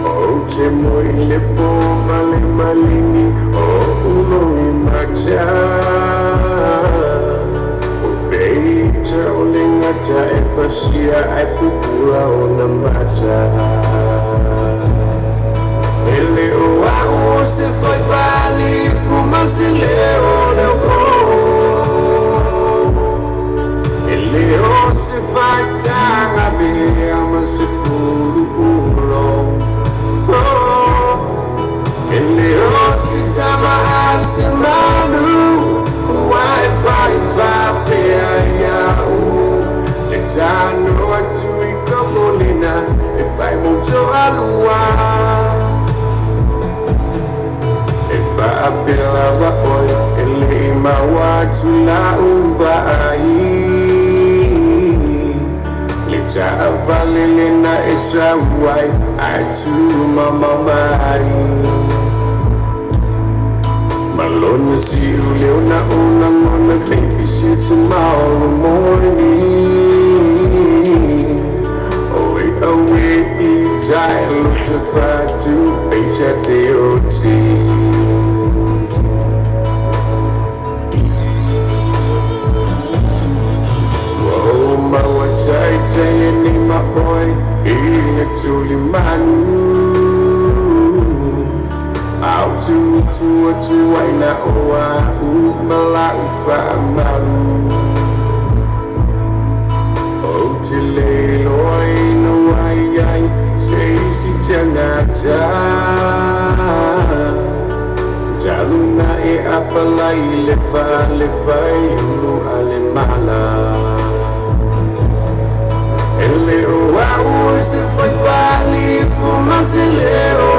O te moi le po male malini o uno i macha O beita o le ngata e fasia ai fukura o na mata Ele o au se foi vali fuma se leo leo Leo se fatta via ma se furo e Leo si chiama Asimanu Wi-Fi fa per ya le gianno a tu i copolina e fai molto a lua e fa per la poi e le ma wa tu la uvai Cha valilina isa wai atu mama mai Malone si uliona una mona baby see tomorrow morning Away die look to fight to HTOT Saying in my boy, in a tuli manu. Out to I know my life malu. Oh, tile loi no ai say si jangaja. Jaluna e apalai lefa ulu alemala. Ele o se foi vale fuma se leo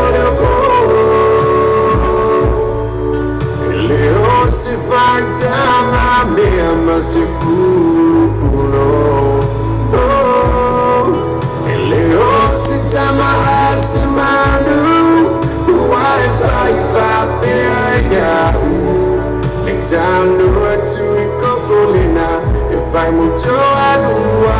masifuro. Leo sitama asimanu, Wi-Fi vapea. Exando tu ikokolina, if I'm mucho adua.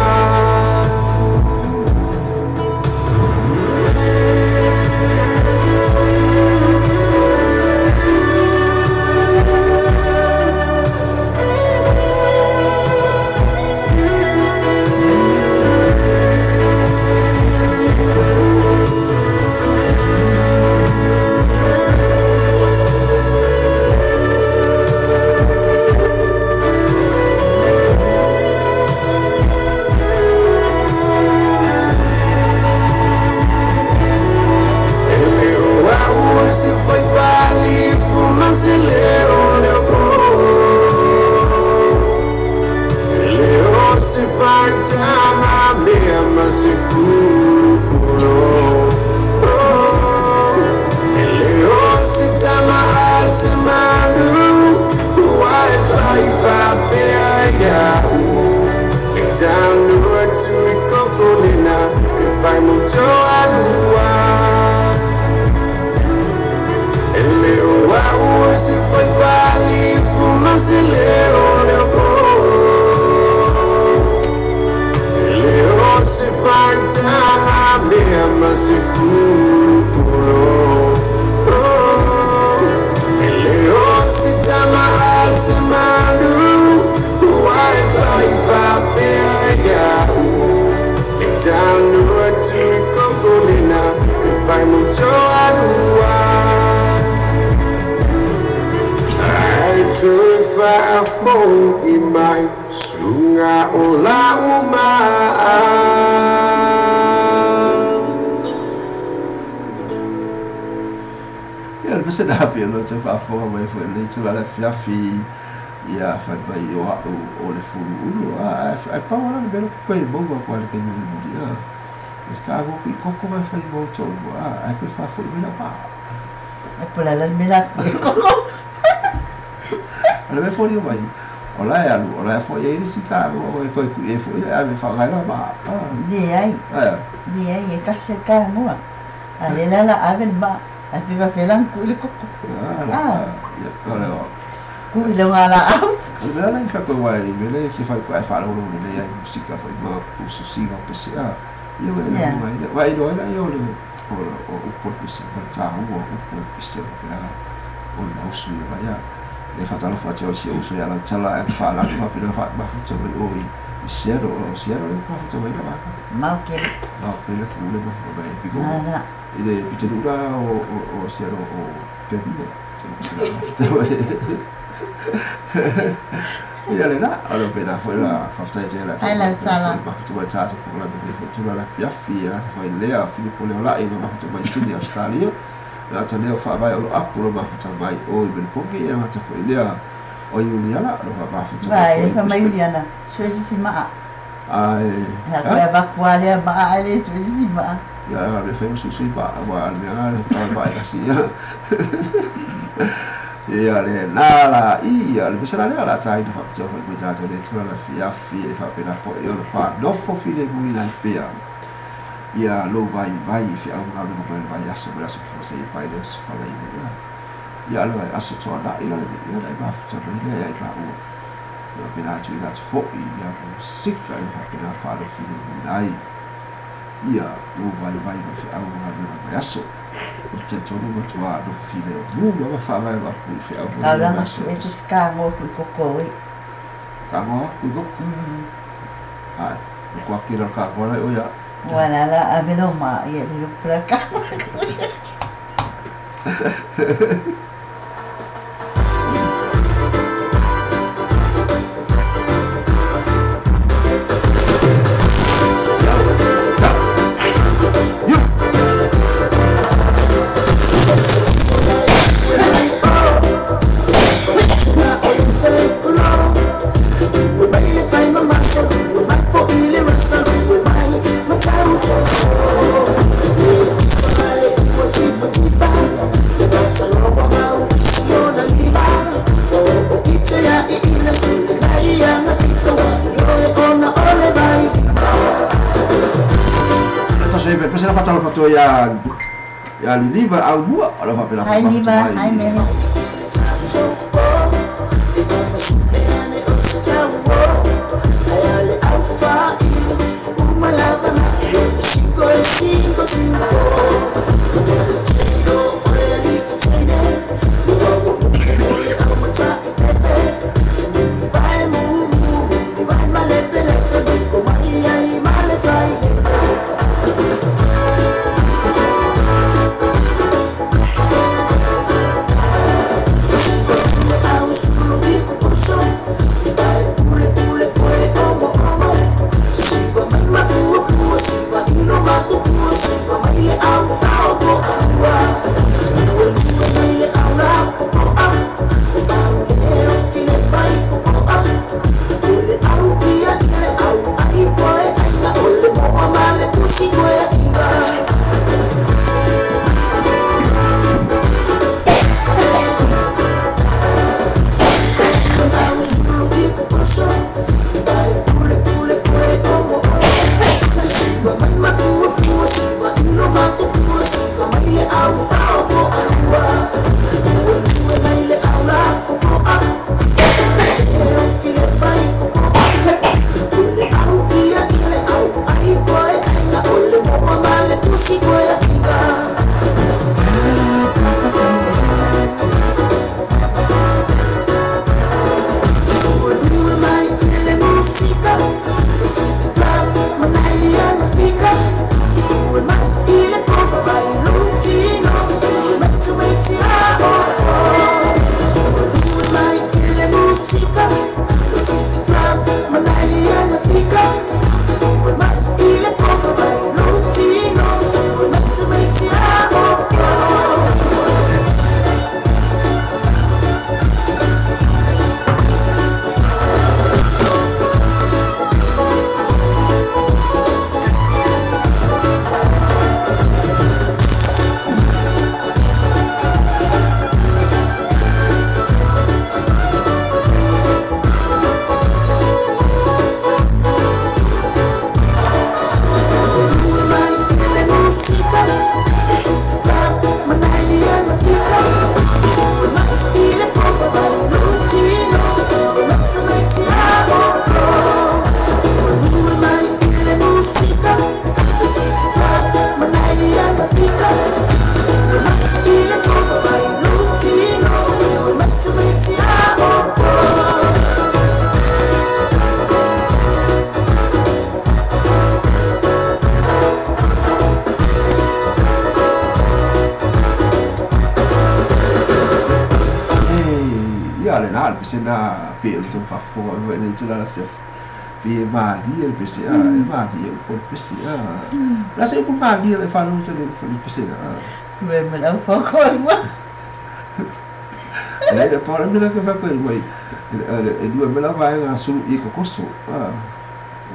Fiafi ia fa mai o le fulu ai pa ora le belo ko e bongo ko le kemu muri es Gago ki koko mai fa mo to ai pe fa fu mina pa e pola la mila koko ale me fori mai ola fo e si Gago e ko e fu ai me fa ga la ba di ai e ka se ka mo ale la ave ba ai pe va felan ku le koko ku le ngala au Ela nem foi com ele, ele que foi com a fala o nome dele, a música foi uma possível PCA. E eu vai não era eu o porto se tá o porto se o não sui vai le fatalo faccio o sui alla tala e fala ma per fa ma faccio oi siero ma faccio mai la vaca ma che le pure ma fa bene pico e le picciatura o siero o capito ia le la alo pena foi la fafta e la ma fatto mai tato con la fortuna la fiafia foi lea Filippo Leola e ma fatto mai sini Australia la tane fa vai o apuro ma fatto mai o ben pochi e ma foi lea o Juliana lo fa fatto vai fa mai Juliana suesissima ai la va quale ba ale suesissima ya le fai su ba wa almena va così e ale la le bisala la tai fa fatto foi guidato le tua la fiafi e fa pena foi io lo fa no fo file guida pia ia lo vai fi alguna lo vai asso per asso forse i pai des fa lei ia lo asso torna io le va fatto bene ai va io pena ci da fo ia sicca e fa pena fa lo file guidai ia lo vai fi alguna lo vai asso c'è uno tua do file ma fa vai va qui fi alguna la ma su esse scamo qui cocoi Kamu ikut kuat kira kak boleh oh ya wala la aveloma ya di plaka Salong to ya liva au bua ala fa pela fa Hai liva, hai mele. sena pe o fa fo o ne tula la fe pe ma di el pese a e ma di el po pese a la se po ma di el fa no te le pese a me la fa ko ma e le po me la che fa quel voi e due me la vai a su I cocoso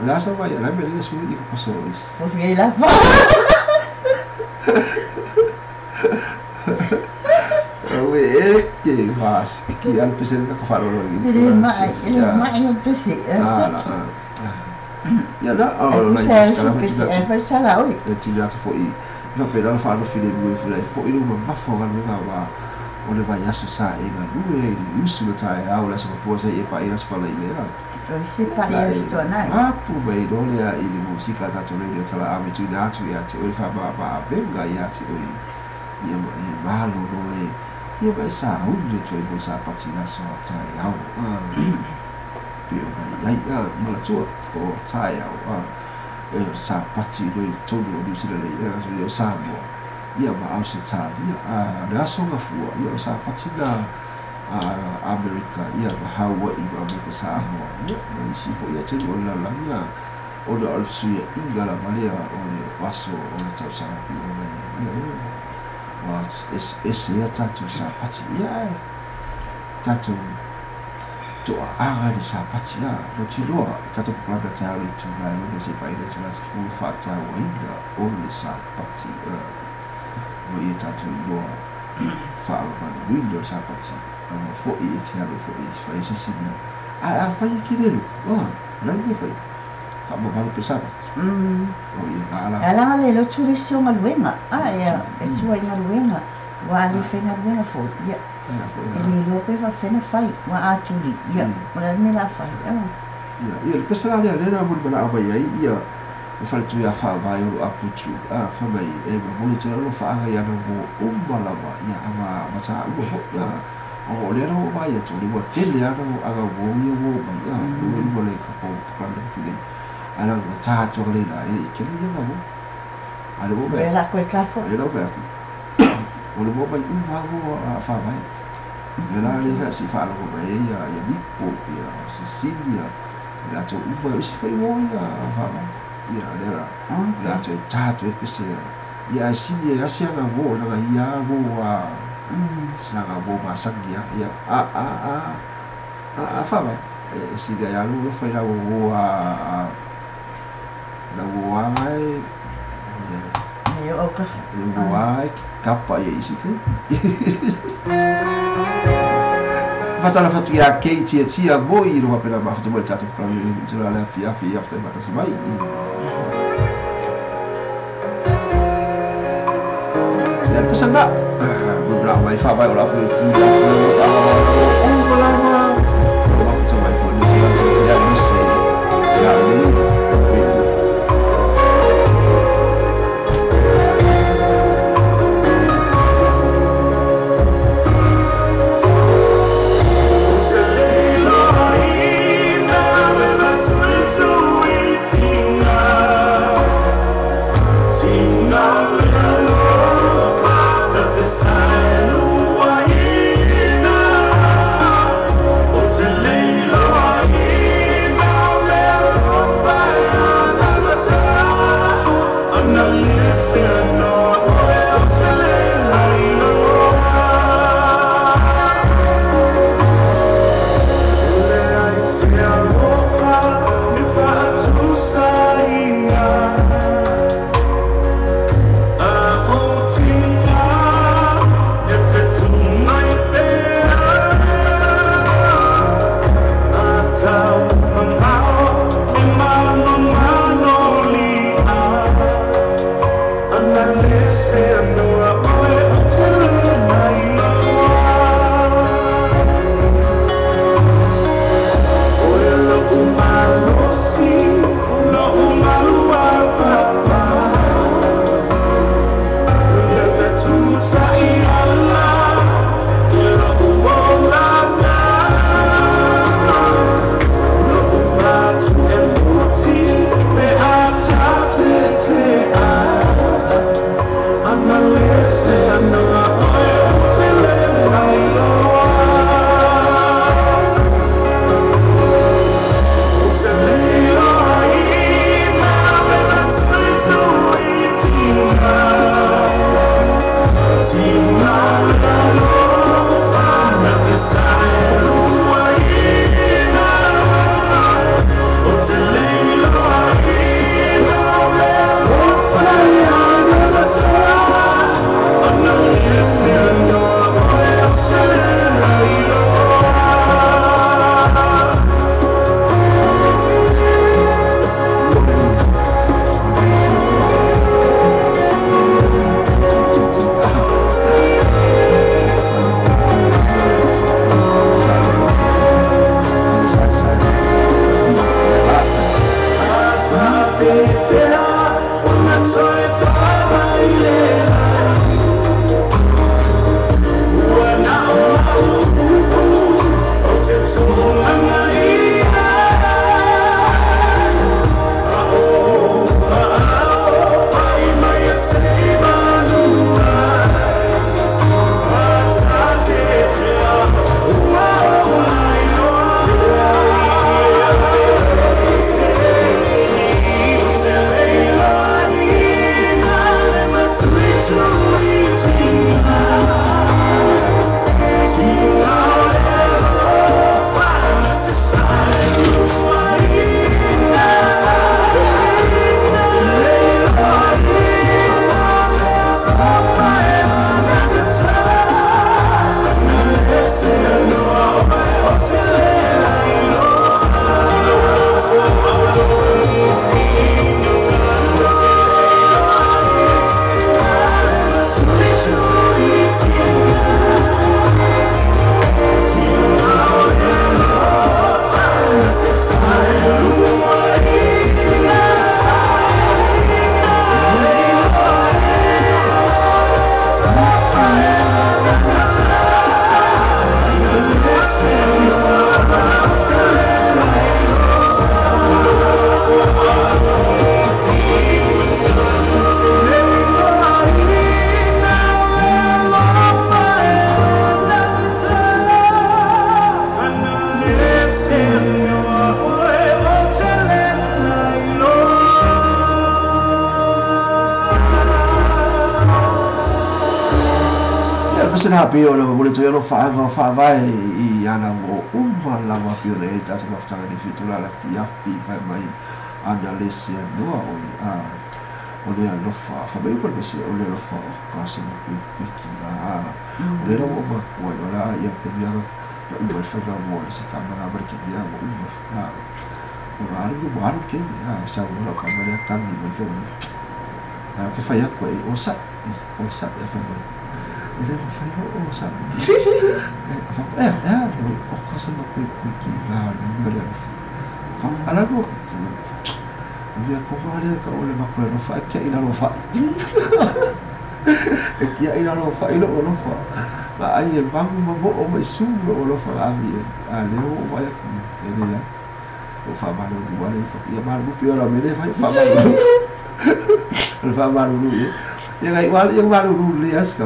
la sa vai la me le su I cocoso po fi la fa che vas che al pese che fa lo ele mai o pese ya da oh la scala pese e fa sala oi e ti dato foi no però fa lo file due file foi lo ma fo ga no va o le vai asso sa e ga due e usu lo tai a ola so forse e pa ira sfala ile o se pa ira sto nai pu bai do le a ile musica da to radio tala a tu da tu ya ti o fa ba venga ya ti o ia ma lo no ia vai sa unde tu e sa patina so tai au pio vai ai mala tu o tai au e sa pati do todo o disse le ia sa mo ia ma au se tai ia so nga fu ia sa patina America ia Hawaii ma me sa mo ia si fo ia tu o la ia o do al su ia ingala malia o paso o tau sa pio ia esse ia tatu sa pati ia tatu to aga di sa pati ia no tilo tatu plana tali tu mai no se pai de tula fu fa ta winda only sa pati no ia tatu lo fa ma winda sa pati no fo I te ave fo I fa esse sina a fa kile lu na me fa whamawaru pesara. O ia ngāla. Ala le lo tu le sio ngaluenga. Ia e tua inga luenga. Wa le fenga luenga fo. Ia. Ele lo pe fa fena fai wa a turi. Ia. Ora me la fai. Ia le pesara le na mo bana aba ia ia. E fa tu ia fa vai o aputu. Fa mai e mo le tero fa ga ia no umbala wa ia ama mata u fo. O le ro vai e turi wa tele ana aga wo ia wo mai ia. Mo le ka ko ka le fili. Ana ko ta to le la e ke le ia mo. Ana wo be. Bela ko ka fo. Ia lo be. O le mo mai ha wo fa vai. Ia le sa si fa lo ko mai ia ni po ia Sicilia. La to u bo si fa wo ia fa vai. Ia lera la to tato e pese ia sini ia sia nga wo na ia wo sa nga wo ma sangia ia fa ba si ga ya lu fa la wo la wo ai ia o ka wo ai kapa ia isi ke fatala fatia ke tia moi no pela ma fatala tato ka mi tira la fia after mata si mai ya pesan tak beberapa wifi baik olah fu tu lama waktu wifi ni ya bisa ya ni pio na mo le to no fa vai I ana mo la ma pio le ta se mafta ni fitu la fia fa mai ana le se no o le no fa mai por se o le no fa ka se mo ki la o le no mo ko la ia pe dia no o fa mo se ka ma ba ke dia mo o aru ke sa o la ka ma ta ni mo fe que fai a coi o sa e fa mai ele não fai o sa o cosa ma qui ki la no le fa ala no dia ko mare ka ole ma ko no fa ke ina no fa e ki ina no fa ilo no fa ma ai e bang mo o mai su no fa a mi a le o vai ki ele ya o fa ma no wale fa ya ma bu pio la me le fa ma el fa ma no ya ga igual yo ma no le as ka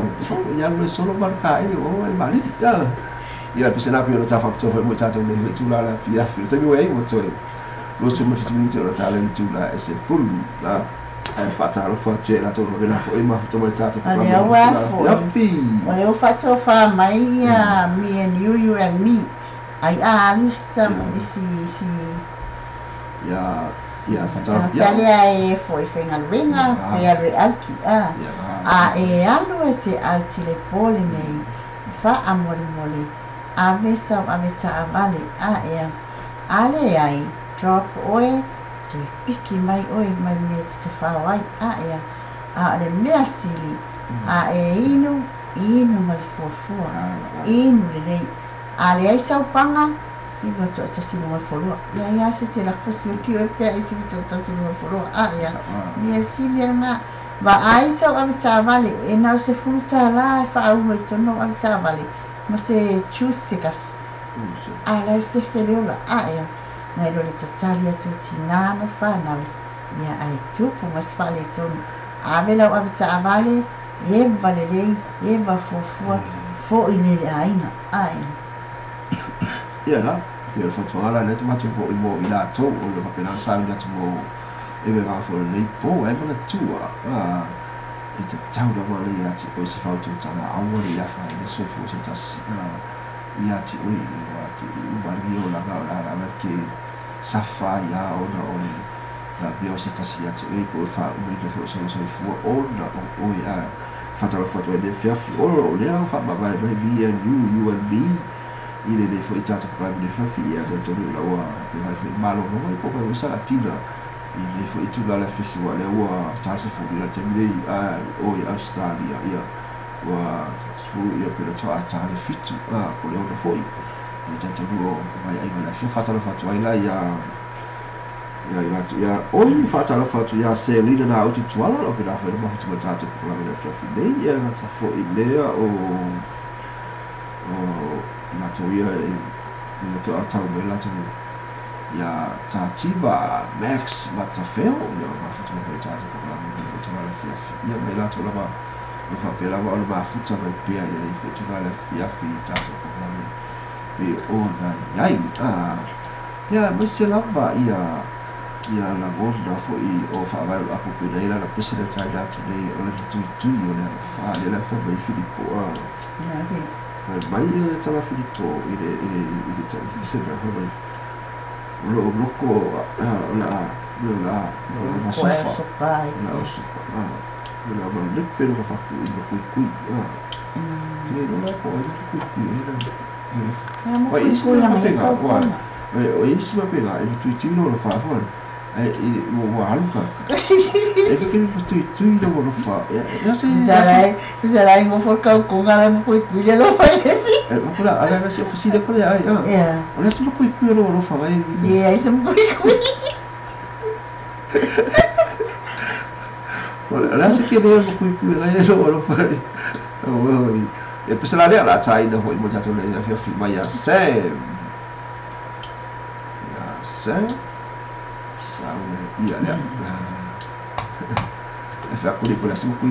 ya no solo marca ele o ai ma ni ya ya pe se na pio no ta fa to fa mo ta to le tu la fia fia te mi wei mo to lo so mo fiti minute ora tale tu la ese full la fatta la forte la to la fo e ma fatto mal tato ya fi o eu fato fa mai me and you and me ai alusta si ya fatta tale ai foi fenga venga e alki e alu te alti le pole nei fa amore mole ave sa ave ta vale ale ai drop oe te piki mai oe mai me te whawai le mea sili inu mai fuafua inu le rei le ai saupanga si vato ata sinu mai wholua ia se la kosi o ki oe pia si vato ata sinu mai wholua mea sili nga ba ai sau ave ta vale nau se fulu ta la whaau e tono ave ta vale ma se chusikas la se wheliola nai lo le tatali atu tina ma whanau ia ai tupu mas whale tonu ave lau ave ta avale e valelei e wafofua fo I le aina ia la pia le whatuala le tamatu fo I mo I la tau o le whapena sawi atu mo e me wafo le nei po e mana tua e te tau da wale ia ti o se whautu tala awa le iafa e le sofu se tas ia ti ui wa ki umargi o la ngau la rama ki safa ia ona o la vio se tasi ati ui po fa umi le fo so fua ona o ia fatala foto e le fiafi o lea fa mawai mai me and you and me I le fo I tata prime le fiafi ia te tonu la ua pe mai fo malo no mai po fai usa latina I le fo I tula le fisi wa le ua tasa furu ia te mei o I Australia ia wa furu ia pe le toa atale fitu ko le ona foi I tata ruo mai ai mai la fia fatala fatu ai la ia oi fatala fatu ia se lina na auto tuala o pe la fa ma fatu ma tata ko la le fiafi nei ia na ta fo I lea o na to ia I to atau me la to ia tatiba max matafeo ia ma fatu ma tata ko la me fatu ma la fiafi ia me la to la ma o fa pela ma o ma futa ma pia ia le fatu ma la fiafi tata ko la me pe ona ai ia me se lava ia la gonda fo I o fa vai a po pena ila la pesida tai da today o le tu o le fa le la fa mai Filippo fa mai le tala Filippo ile tai pesida fa mai lo blocco la sofa la sofa la ma le pelo fa tu lo qui che non la poi qui Wai isi ma pega, o isi ma pega, e tu no lo fa fuori. Mo aluka. E che mi tu no lo fa. Ya se. Zarai mo forca con gara mo kui lo fa esi. Ma quella alla se fosse da quella ai. Ora se mo kui lo fa ai. Se mo kui. Ora se che devo kui lo fa. E per la realtà c'hai da voi mangiato le fiafi ma ya se ia le e fa quelli quella siamo qui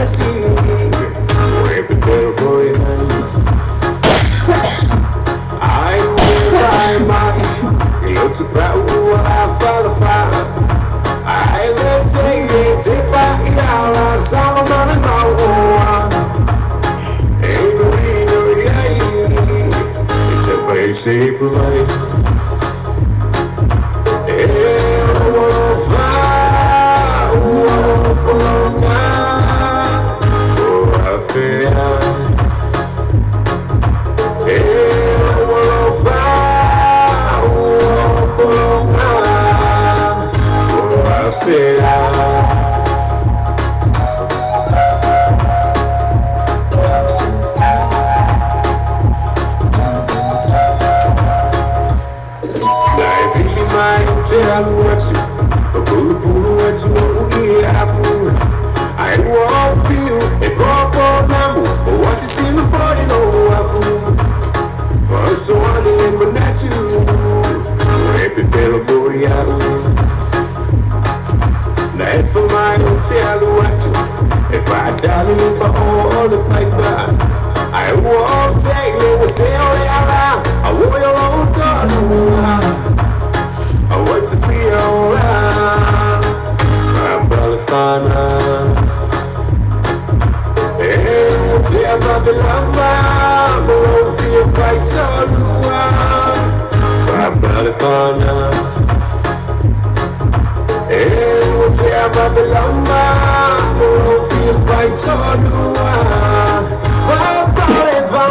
assim, sempre pelo foi. Ai, mai, eu te pego a fala. Ai, eu sei que te vai a sala, mano, não. Ei, no, e aí, te vai ser por aí. Eu vou falar, vou colocar, vou afiar. Eu vou falar, vou colocar, vou afiar. Tell what you, what you I won't feel a proper number, but once you see me falling over, I'm so unable not to. Happy belly for the night for my hotel, what you. If I tell you about all the paper, I won't take you, say all the other. I want your own time. I want to feel I'm probably fine. And tell about the love, I won't feel fight so I'm probably fine. And tell about the love, I won't feel fight so I'm probably fine.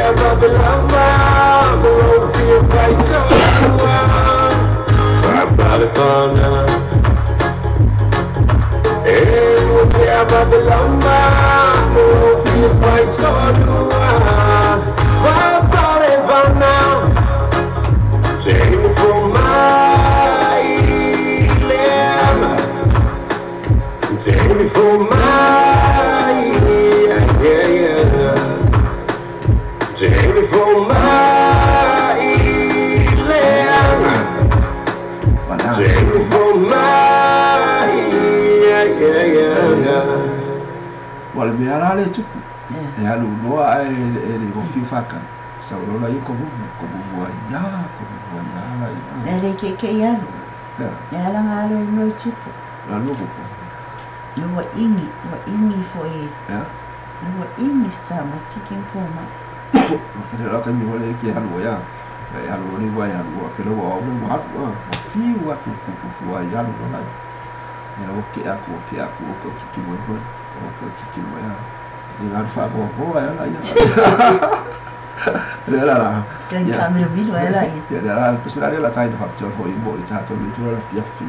About the love, I won't feel fight so I'm probably fine now. And we'll say about the love, I won't feel fight so I'm probably fine now. Take me from my land. Take me from my yeah. Take me from my land. Take me from my Wal biara le tupu. Ya lu noa e go fifaka. Sa lo la yuko bu ya la. Ele ke ya. Ya la ngalo no tupu. La lu ko. No ingi foi. Ya. No ingi sta ma chicken forma. Kaya la kami wale ki halu ya. Ya lu ni wa ya lu ke lo wa mo ha wa. Fi wa ku ya lu la. Ya o ke aku ko ki mo ko ki mo ya. Ni ga fa bo ya la ya. La. Kan kami bi wa la ya. Ya la pesara la tai de factor fo imbo ita to li la fi fi.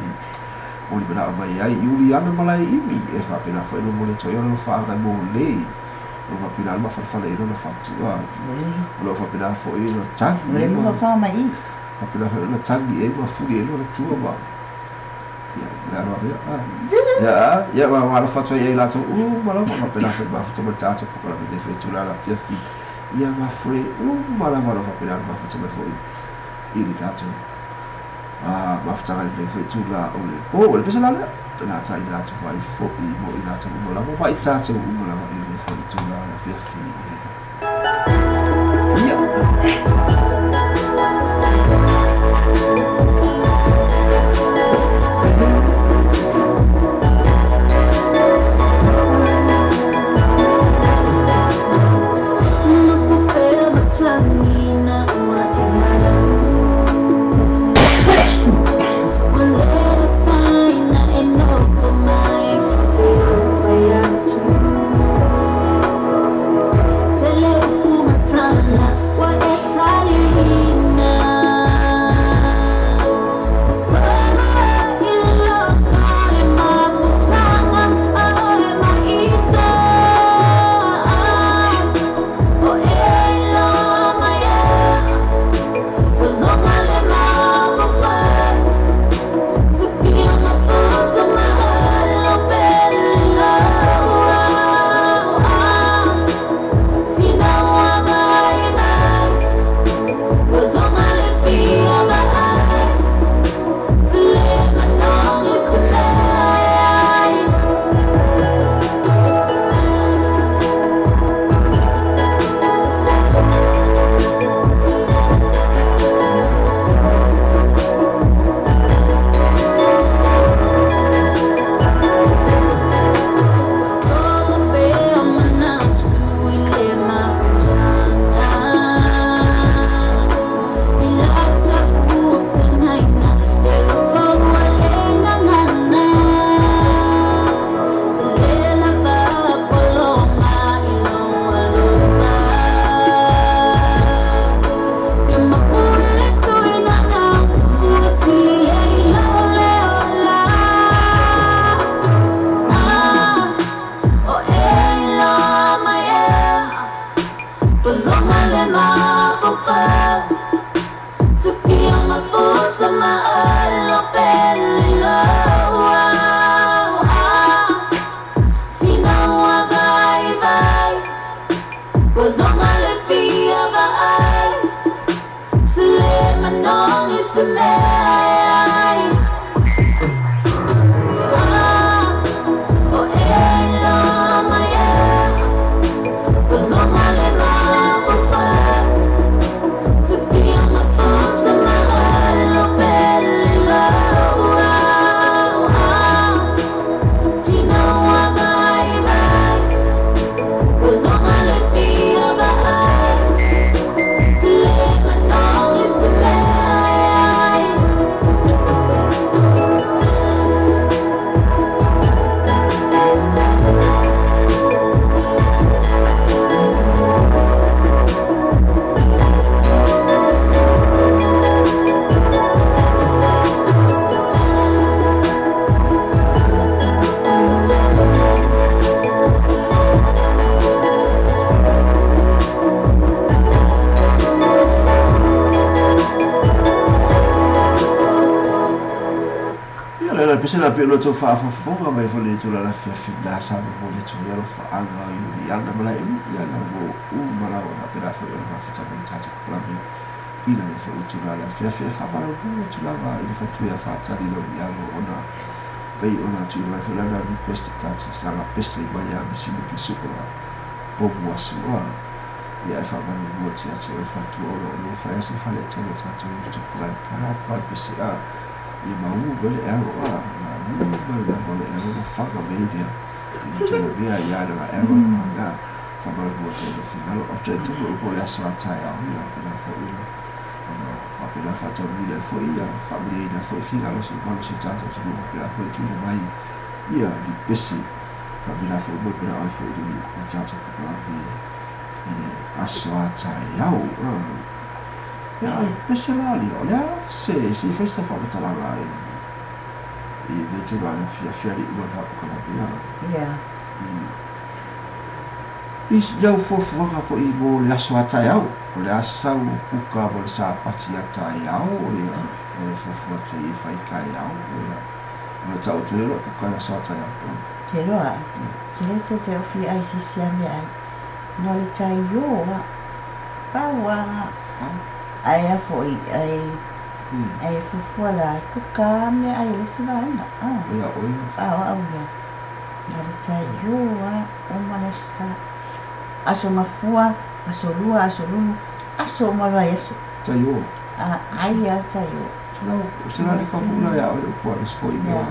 Oni bena vai ai Juliana malai imi e fa pena foi no mole toyo no fa ga mo le. No pina ma fa le no fa tu no fa pina foi no tag no fa mai fa pina foi no tag e ma fu no tu ba ya ma fa tu e la tu ma la fa pina foi ma fu tu ta tu ko la de fe tu la fi fi ya ma fu ma la fa pina ma fu tu me foi il gato ma fu ta de fe tu la o le pesa la na tai na tu vai fo I mo ina tu mo la vai ta tu mo la vai fo tu la fi fi in my football to feel my foot on my own belly low. Tina wa vai vai, bolonga le fia vai, to let my nong is to lay. Oh ella maya, bolonga le ma football to feel my foot on my own belly low. Tina wa vai vai, bolonga le fia vai, to let my nong is to lay. Ia pese la pe lo to fa fonga mai fole to la fia fina sa mo le to ia lo fa anga i anga mala ia na mo mala wa pe la fole fa fita mo tata la mi ina le fole to la fia fa mala mo to la va il fa tu ia fa tali lo ia lo ona bei ona tu la fole la request tata sa la pese mai ia mi sino ki sukola po mo asua ia fa mala mo tia se fa tu lo fa ese fa le to tata to la ka pa pese a i mau vele ero vele ero whaka media i tō mea i ana ngā ero ngā whamara kua tō whingalo o te tuku upo le aso a tai au ia pina fo ina whapina whata mune fo ia whamiri ina fo i whingalo si mana si tātou si mua pina fo i tūna mai ia ni besi whamina fo i pina ai fo i tūni i tātou kua i aso a tai au ia besi lali o lea se festa fa matalanga i me tūna ana fia li ua hapu kana pina i jau fofuanga po i mo le aso a tai au po le asau kuka mo le sa pati a tai au ia o le fofu atu i whai kai au ia o le tau tuelo kuka le aso a tai au Te roa, te ofi ai sisi ame ai. No le tai yoa, paua, ai a foi, ai fufua la, kuka me ai le sivaina. Ia oi. Paua au ia. No le tai yoa, o malesa. Aso mafua, aso lua, aso lulu, aso mawai aso. Tai o. Ai a tai o. Sera ni kapula ya o po le skoi mo.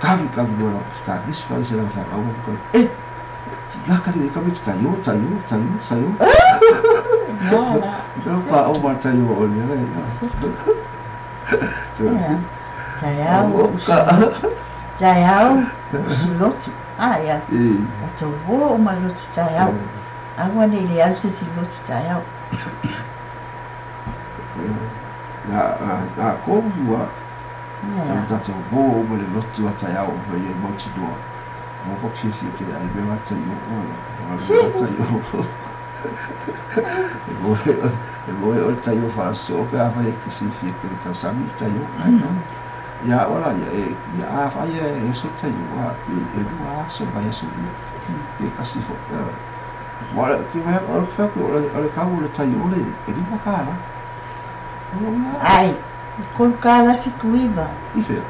Kami bola sta bis fa sera fa au ko. Ya kali kami tayo. No pa o mar tayo o ni la. So. Tayo. Siloti. Ya. Tato o malutu tayo. Awa ni le al se siloti tayo. Na komua tato bo mo le lotu ata ya o ye mo ti do mo ko chi ke ai be ma ta yo mo ta yo fa so pe a fa ke si fi ke ta sa mi ta yo ya wala ya a fa ye so ta yo a e do a so ba so pe ka si fo wala ki va o fa ko o le ka mo le ta yo le e di ma ka na Ai, con cala fikuiba. Ife.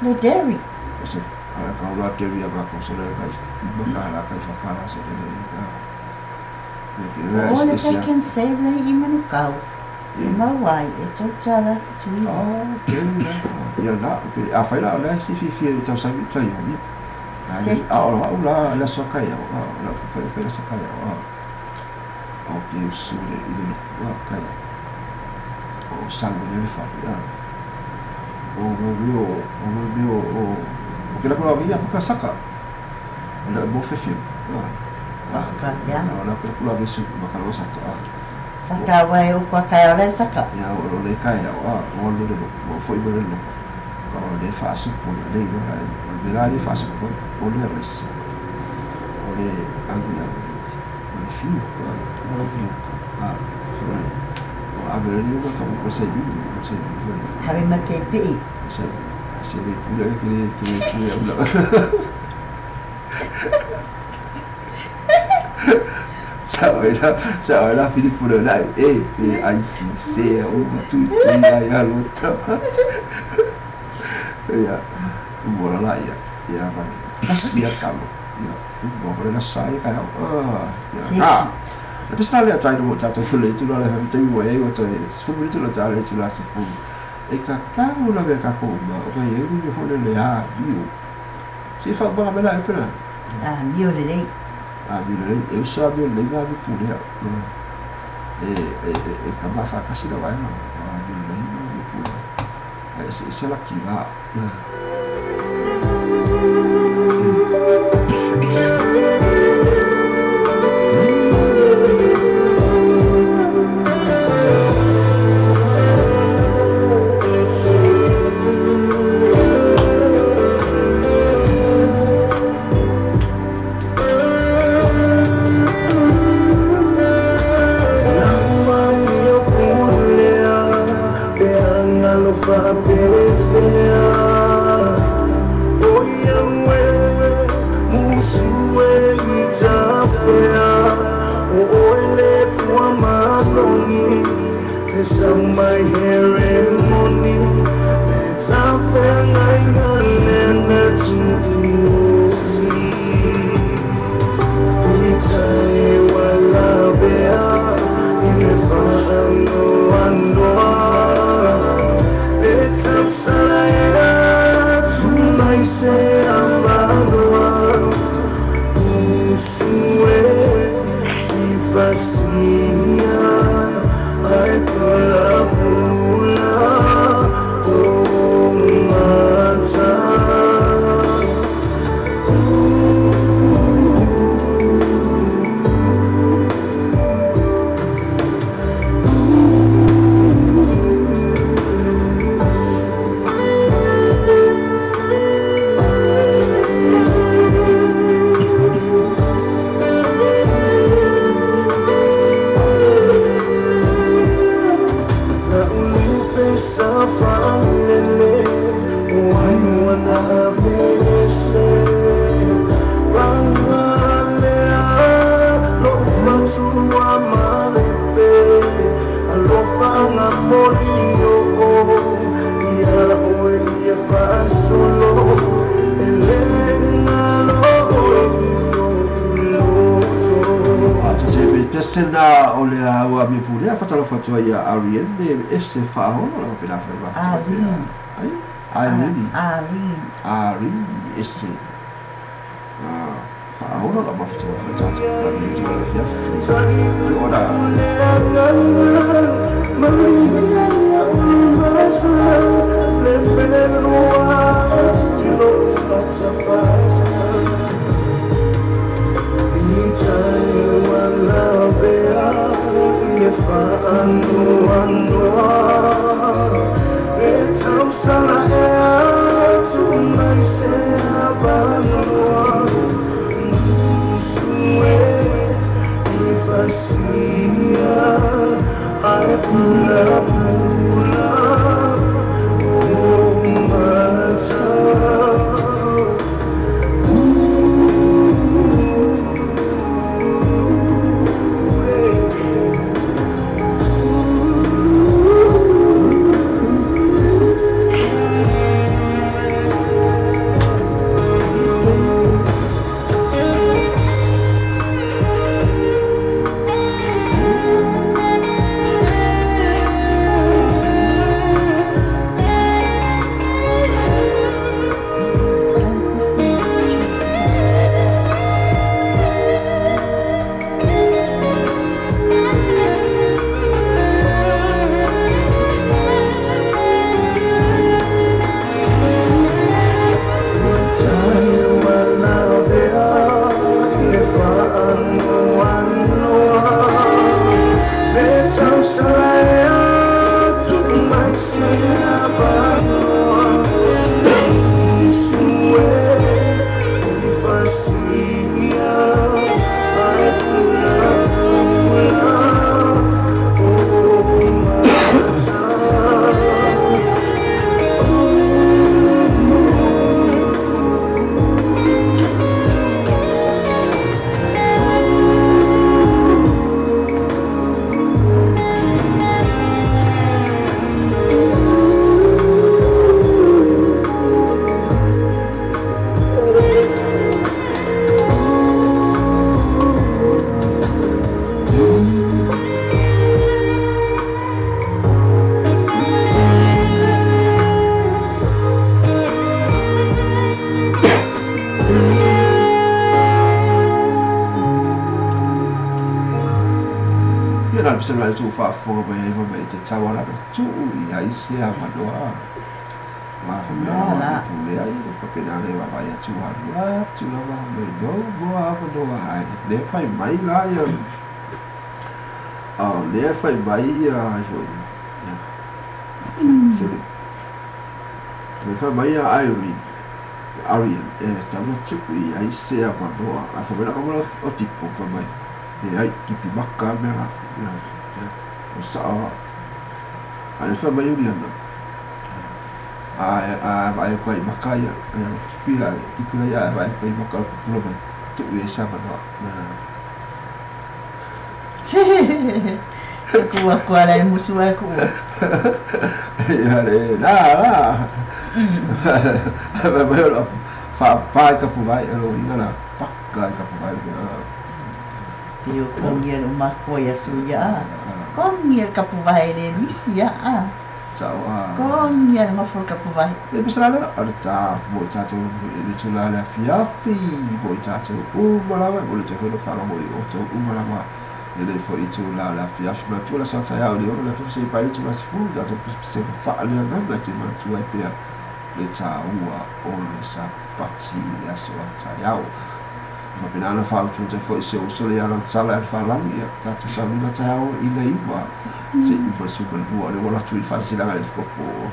Le dairy. Ose, ka ora dairy aba ko so le ka bakala ka fakala so le. Olha que quem save le imanu kau. Ima wai e to cala fikuiba. Ya na, a fa la le si fi ta sa mi ta yo. Ai, ora la so ka ya, la ka fa la so ka ya. Okay, so le ile no ka ya. O sangue nele fala o meu porque na prova ia para sacar ela bom fefio ela pela isso bacalhau sacar vai o quacaio lá sacar ya o le cai o lo foi bem louco o le fácil por le o le fácil por o le res o le anguia o le few. Averani uma kamu pasai bini. Hari mapepe. Saya pula kira ulang. Saya Philip pula nak PIC betul ya lupa. Ya, bola lah ya apa? Kasihan kamu. Ya, boleh lah saya kayak ya. Tapi sekali aja itu buat jatuh full itu lah lepas itu itu semua itu lah jalan itu lah sepuluh. Kakak mula berkakak apa ya itu dia phone le ya bio. Sifat bang bela apa lah? Bio le. Bio le. Eu só bio le vai por dia. Acabar a casa da vai não. Bio le vai por dia. Esse lá que vai. Senda oleh awak punya punya fatala fatwa ya Arian de esse fahon lah pela fahon. Arin esse. Fahon lah apa fatwa fatwa. Tapi juga ya. Ora. na pisa na tu fa fo ba e va me te tawala tu I ai se a manoa ma fa me na pu le ai ko pena le va vai tu a tu la va me no mo a no ai le fai mai la ia le fai mai ia jo le fai mai ai Arian tama tuku I ai se a manoa a fa me na ko o tipo fa mai e ai kipi maka me la o sa ale fa mai uni ana vai ko I maka ia pila ia vai ko I maka pulo mai tu e sa manoa Aku ala musuh aku. Ya le la. Ba fa pa ka pu vai lo ingala pakka ka pu vai. Yo kongiel uma koya suya. Kongiel ka pu vai le misia a. Sawa. Kongiel ma for ka pu vai. E bisa la arta mo ta to le tula la fiafi mo ta to mala mo le te fa mo o to mala ma. Ele foi itu la fiafi ma tu la sa ta ya o le la fiafi pa tu la fu da to se fa le na ti ma tu ai pe le ta ua o le sa pati ya so ta ya o ma pena na fa tu te foi se o so le ala sala fa la ya ta tu sa na ta o I le iwa se I per su per buo le vola tu I fa si la le popo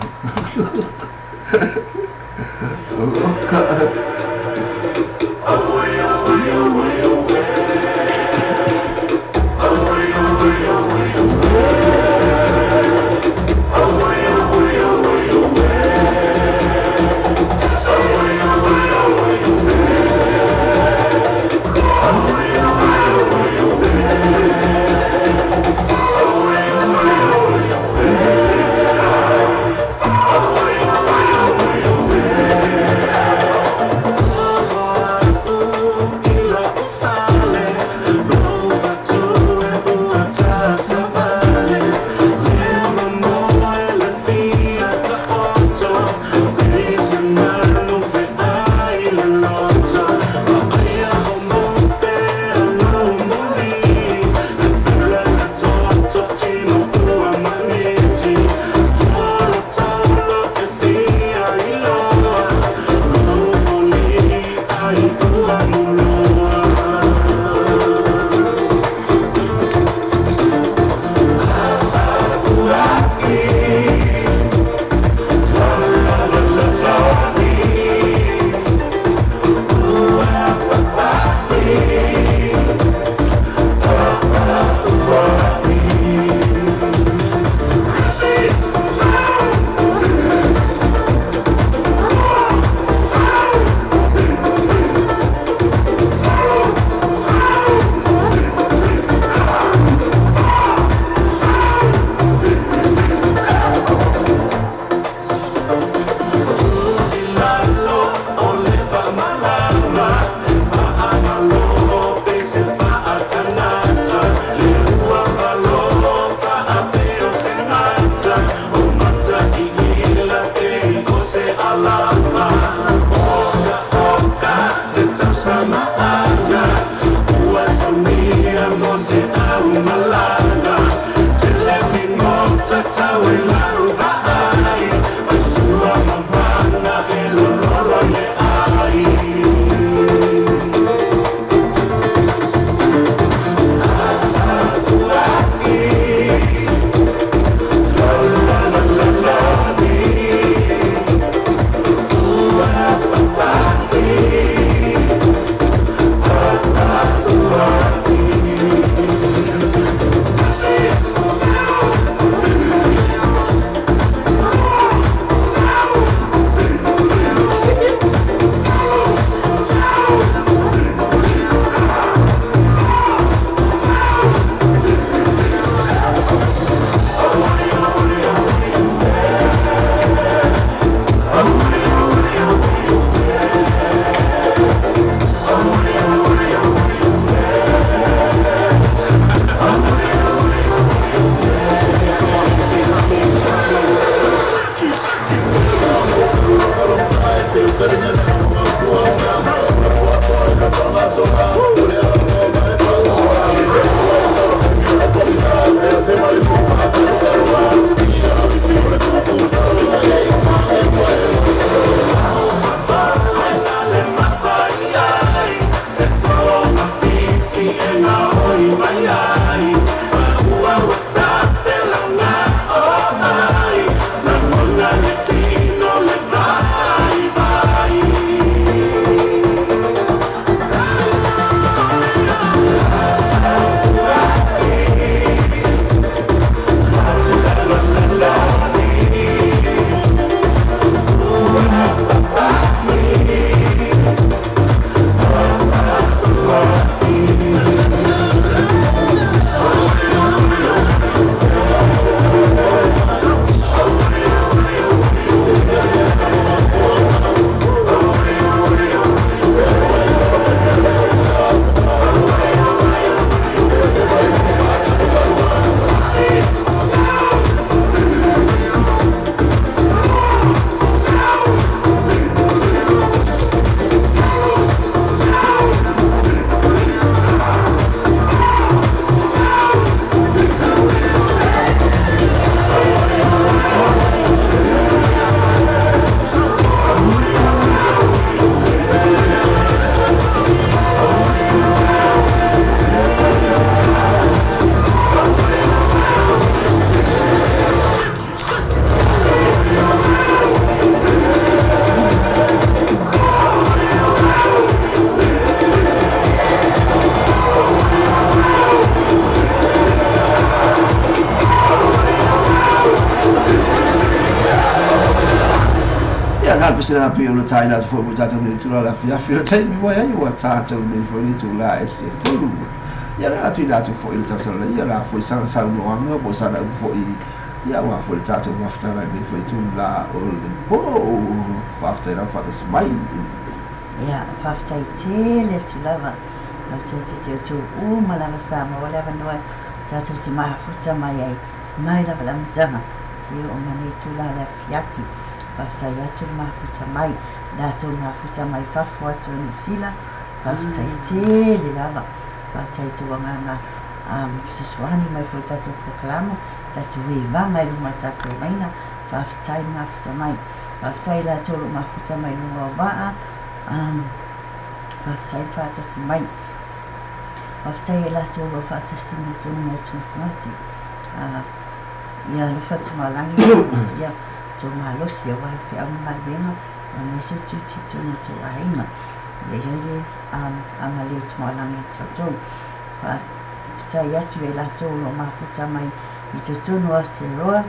Sina pio no taina fo mo tata me tula la fia fia tai mi wa ai wa tata me fo ni tula este fulu ya la tuina tu fo il tata la ya la fo sa no ame bo sa na fo i ya wa fo il tata wa fta la me fo tula o le po fa fta na fa das mai ya fa fta te le tula va ma te tu u mala sa ma wala va no tata ti ma futa mai ai mai la bla mtama ti o mani tula la fia Whaftai atu mafuta mai, dato mafuta mai whafu atu sila, whaftai te le lava, whaftai tuanganga siswani mai fo tatu proklamo, tatu weva mai luma tatu maina, whaftai mafuta mai, whaftai la tolu mafuta mai luma waa, whaftai whatasi mai, whaftai la tolu whatasi mai tunu mai tumasingasi, ia le whatumalangi, ia to malosi wa fi amalbenga na so tuti to no to ainga ye ye amali to malangi to fa ta ya tu la to no ma futa mai I to no ate roa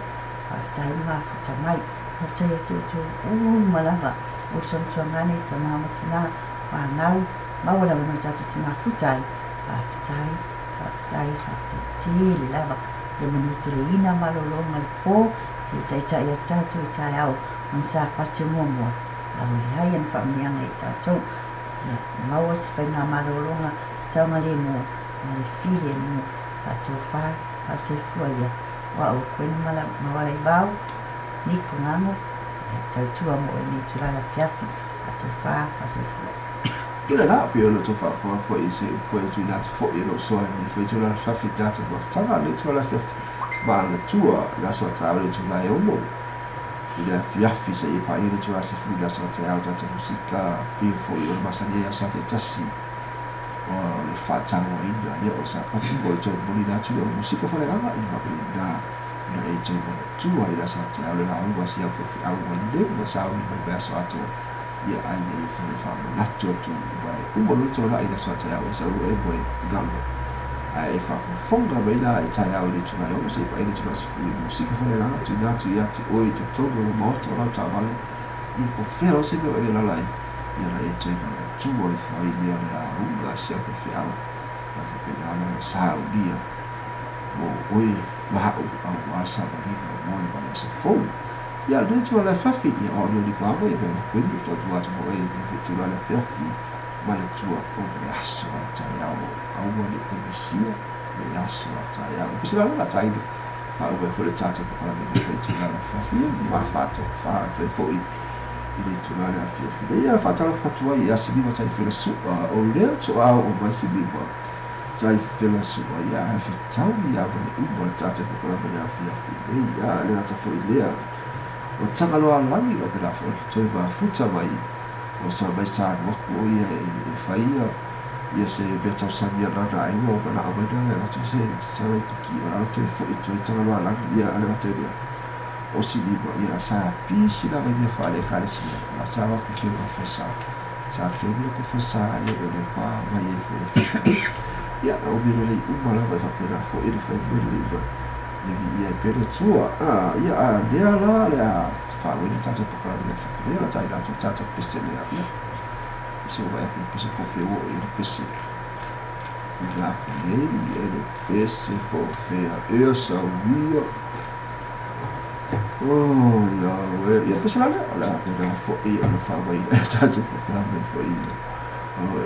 fa ma futa mai fa ya to malava o son to ngani to mama tina fa nau ma wala no ta to ma futa fa ti lava le minuti le ina malolo mal po si tai ya tatu tai au on sa pati momo la hai en famia ngai tatu ya mau se fa na malolonga sa ngale mo le file mo patu fa pase fuia wa o kwen mala mala bau ni kunamo tatu mo ni tura la fiafi patu fa pase fuia ila na pio no to fa fo ise fo tu na fo ilo so ni fo tu la fiafi tatu ba tanga le tu la fiafi ma na tua la so ta le tu la yo ila fiafi se I pa ile tu la se fu la so ta auto ta musica pi fo io ma sa dia sa te tasi o le fa tango inda le o sa pa tu bo to bo ni na tu le musica fa le ganga I va da no e tu tu ila sa ta le la o si a fi a o le ma sa o ma ba so ato ia ai ne fo le fa na tu tu vai un bo to la ila so ta o sa o e bo gamba ai fa fonga bela I tai au le tuna yo se pa ile tuna se fu musica fa le ganga tu na tu ia ti o te to go mo to la ta vale I po fero se go ile la lai ia la e te tu o fa I ia la una se fa fi au la fa pe la sa o dia mo oi ma au wa sa ba ni mo ba se fo ia le tu la fa fi ia o le kwa mo ia be quindi to tu a mo e tu la fa fi ma le tua o le aso tai au au le comisia le aso tai au pisa la tai ma o be le tata para me fe tu la fa fi ma fatto fa fe foi I tu la fi fi ia fa tala fa tua ia si ma tai fe su o le tu au o ma si bi ba tai fe la su ia fi tau ia ba le u tata para me fi ia le ta foi le o tanga lo alami o pe la fo tu ba futa mai o sa mai sa mo ia I faia ia se be tau samia na ai mo na aba na na tu se sai ki na tu fu tu tanga wa la ia ale wate dia o si liba ia sa pi si la vai me fare kare si la sa wa ki ke fa sa ke me ko fa sa le pa mai e fu ia o mi le u mala vai fa pena fo e fa me liba ia pe tua ia dia la le fa we ni tata poka le fa dia la tai la tata pisse le ia se vai a pisse ko fe o e pisse la lei ele pisse fo fe eu só via ia we ia pisse la pena fo e la fa vai tata poka le fo e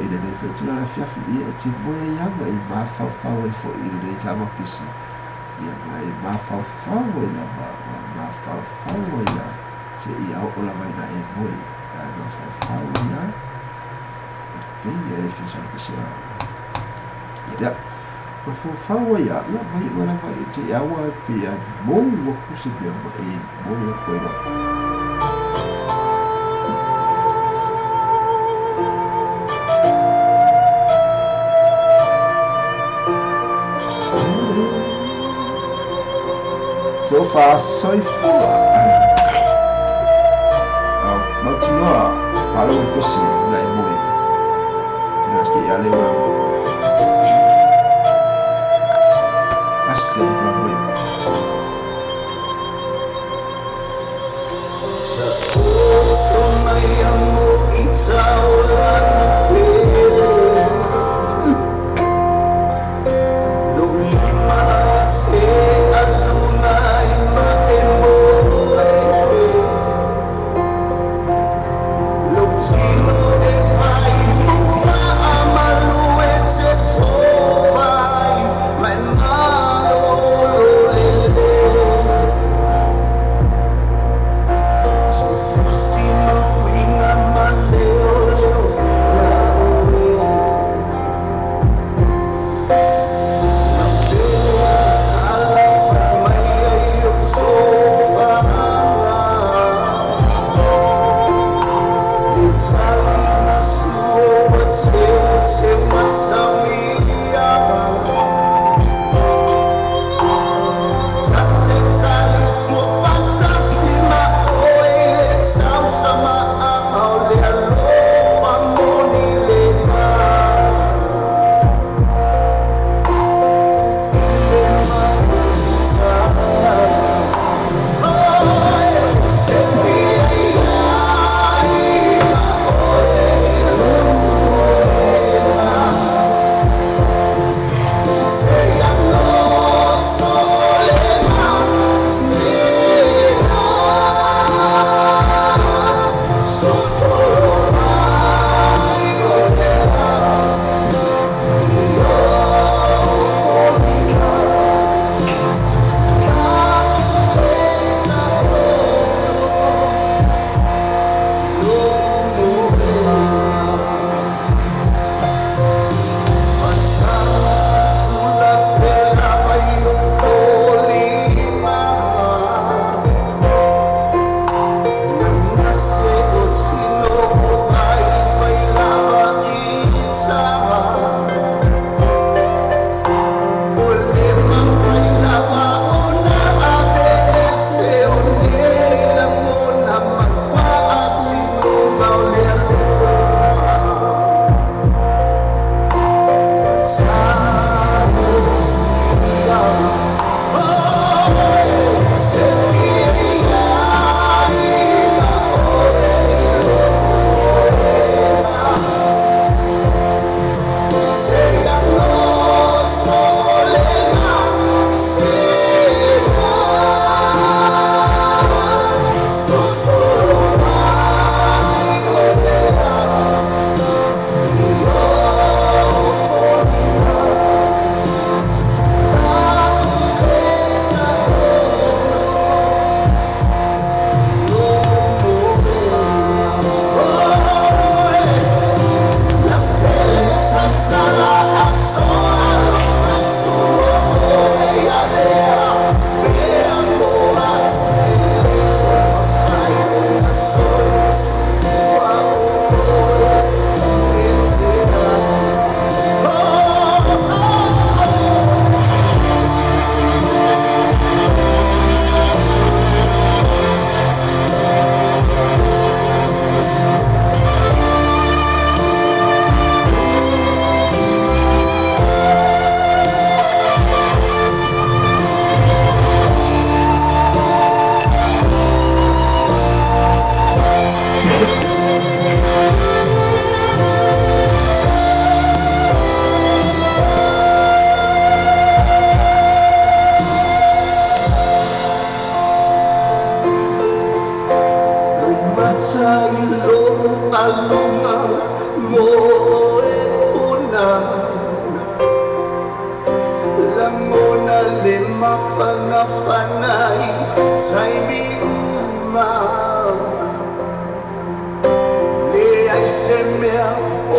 ele le fe tula la fia ia ti boia ia mai ma fa e fo e le tama pisse ia mai ma fa ia ma fa ia se ia o la vai na e boia ma fa ia bem ele fez a pessoa ia ma fa ia mai mana vai te awa pia mo o kusi pia e mo o koira so far so full continua falo un po' sì dai muri che alle sempre la muri le mafana fanai saimi uma le ai semea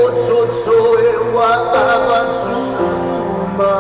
o tso e wa abatsuma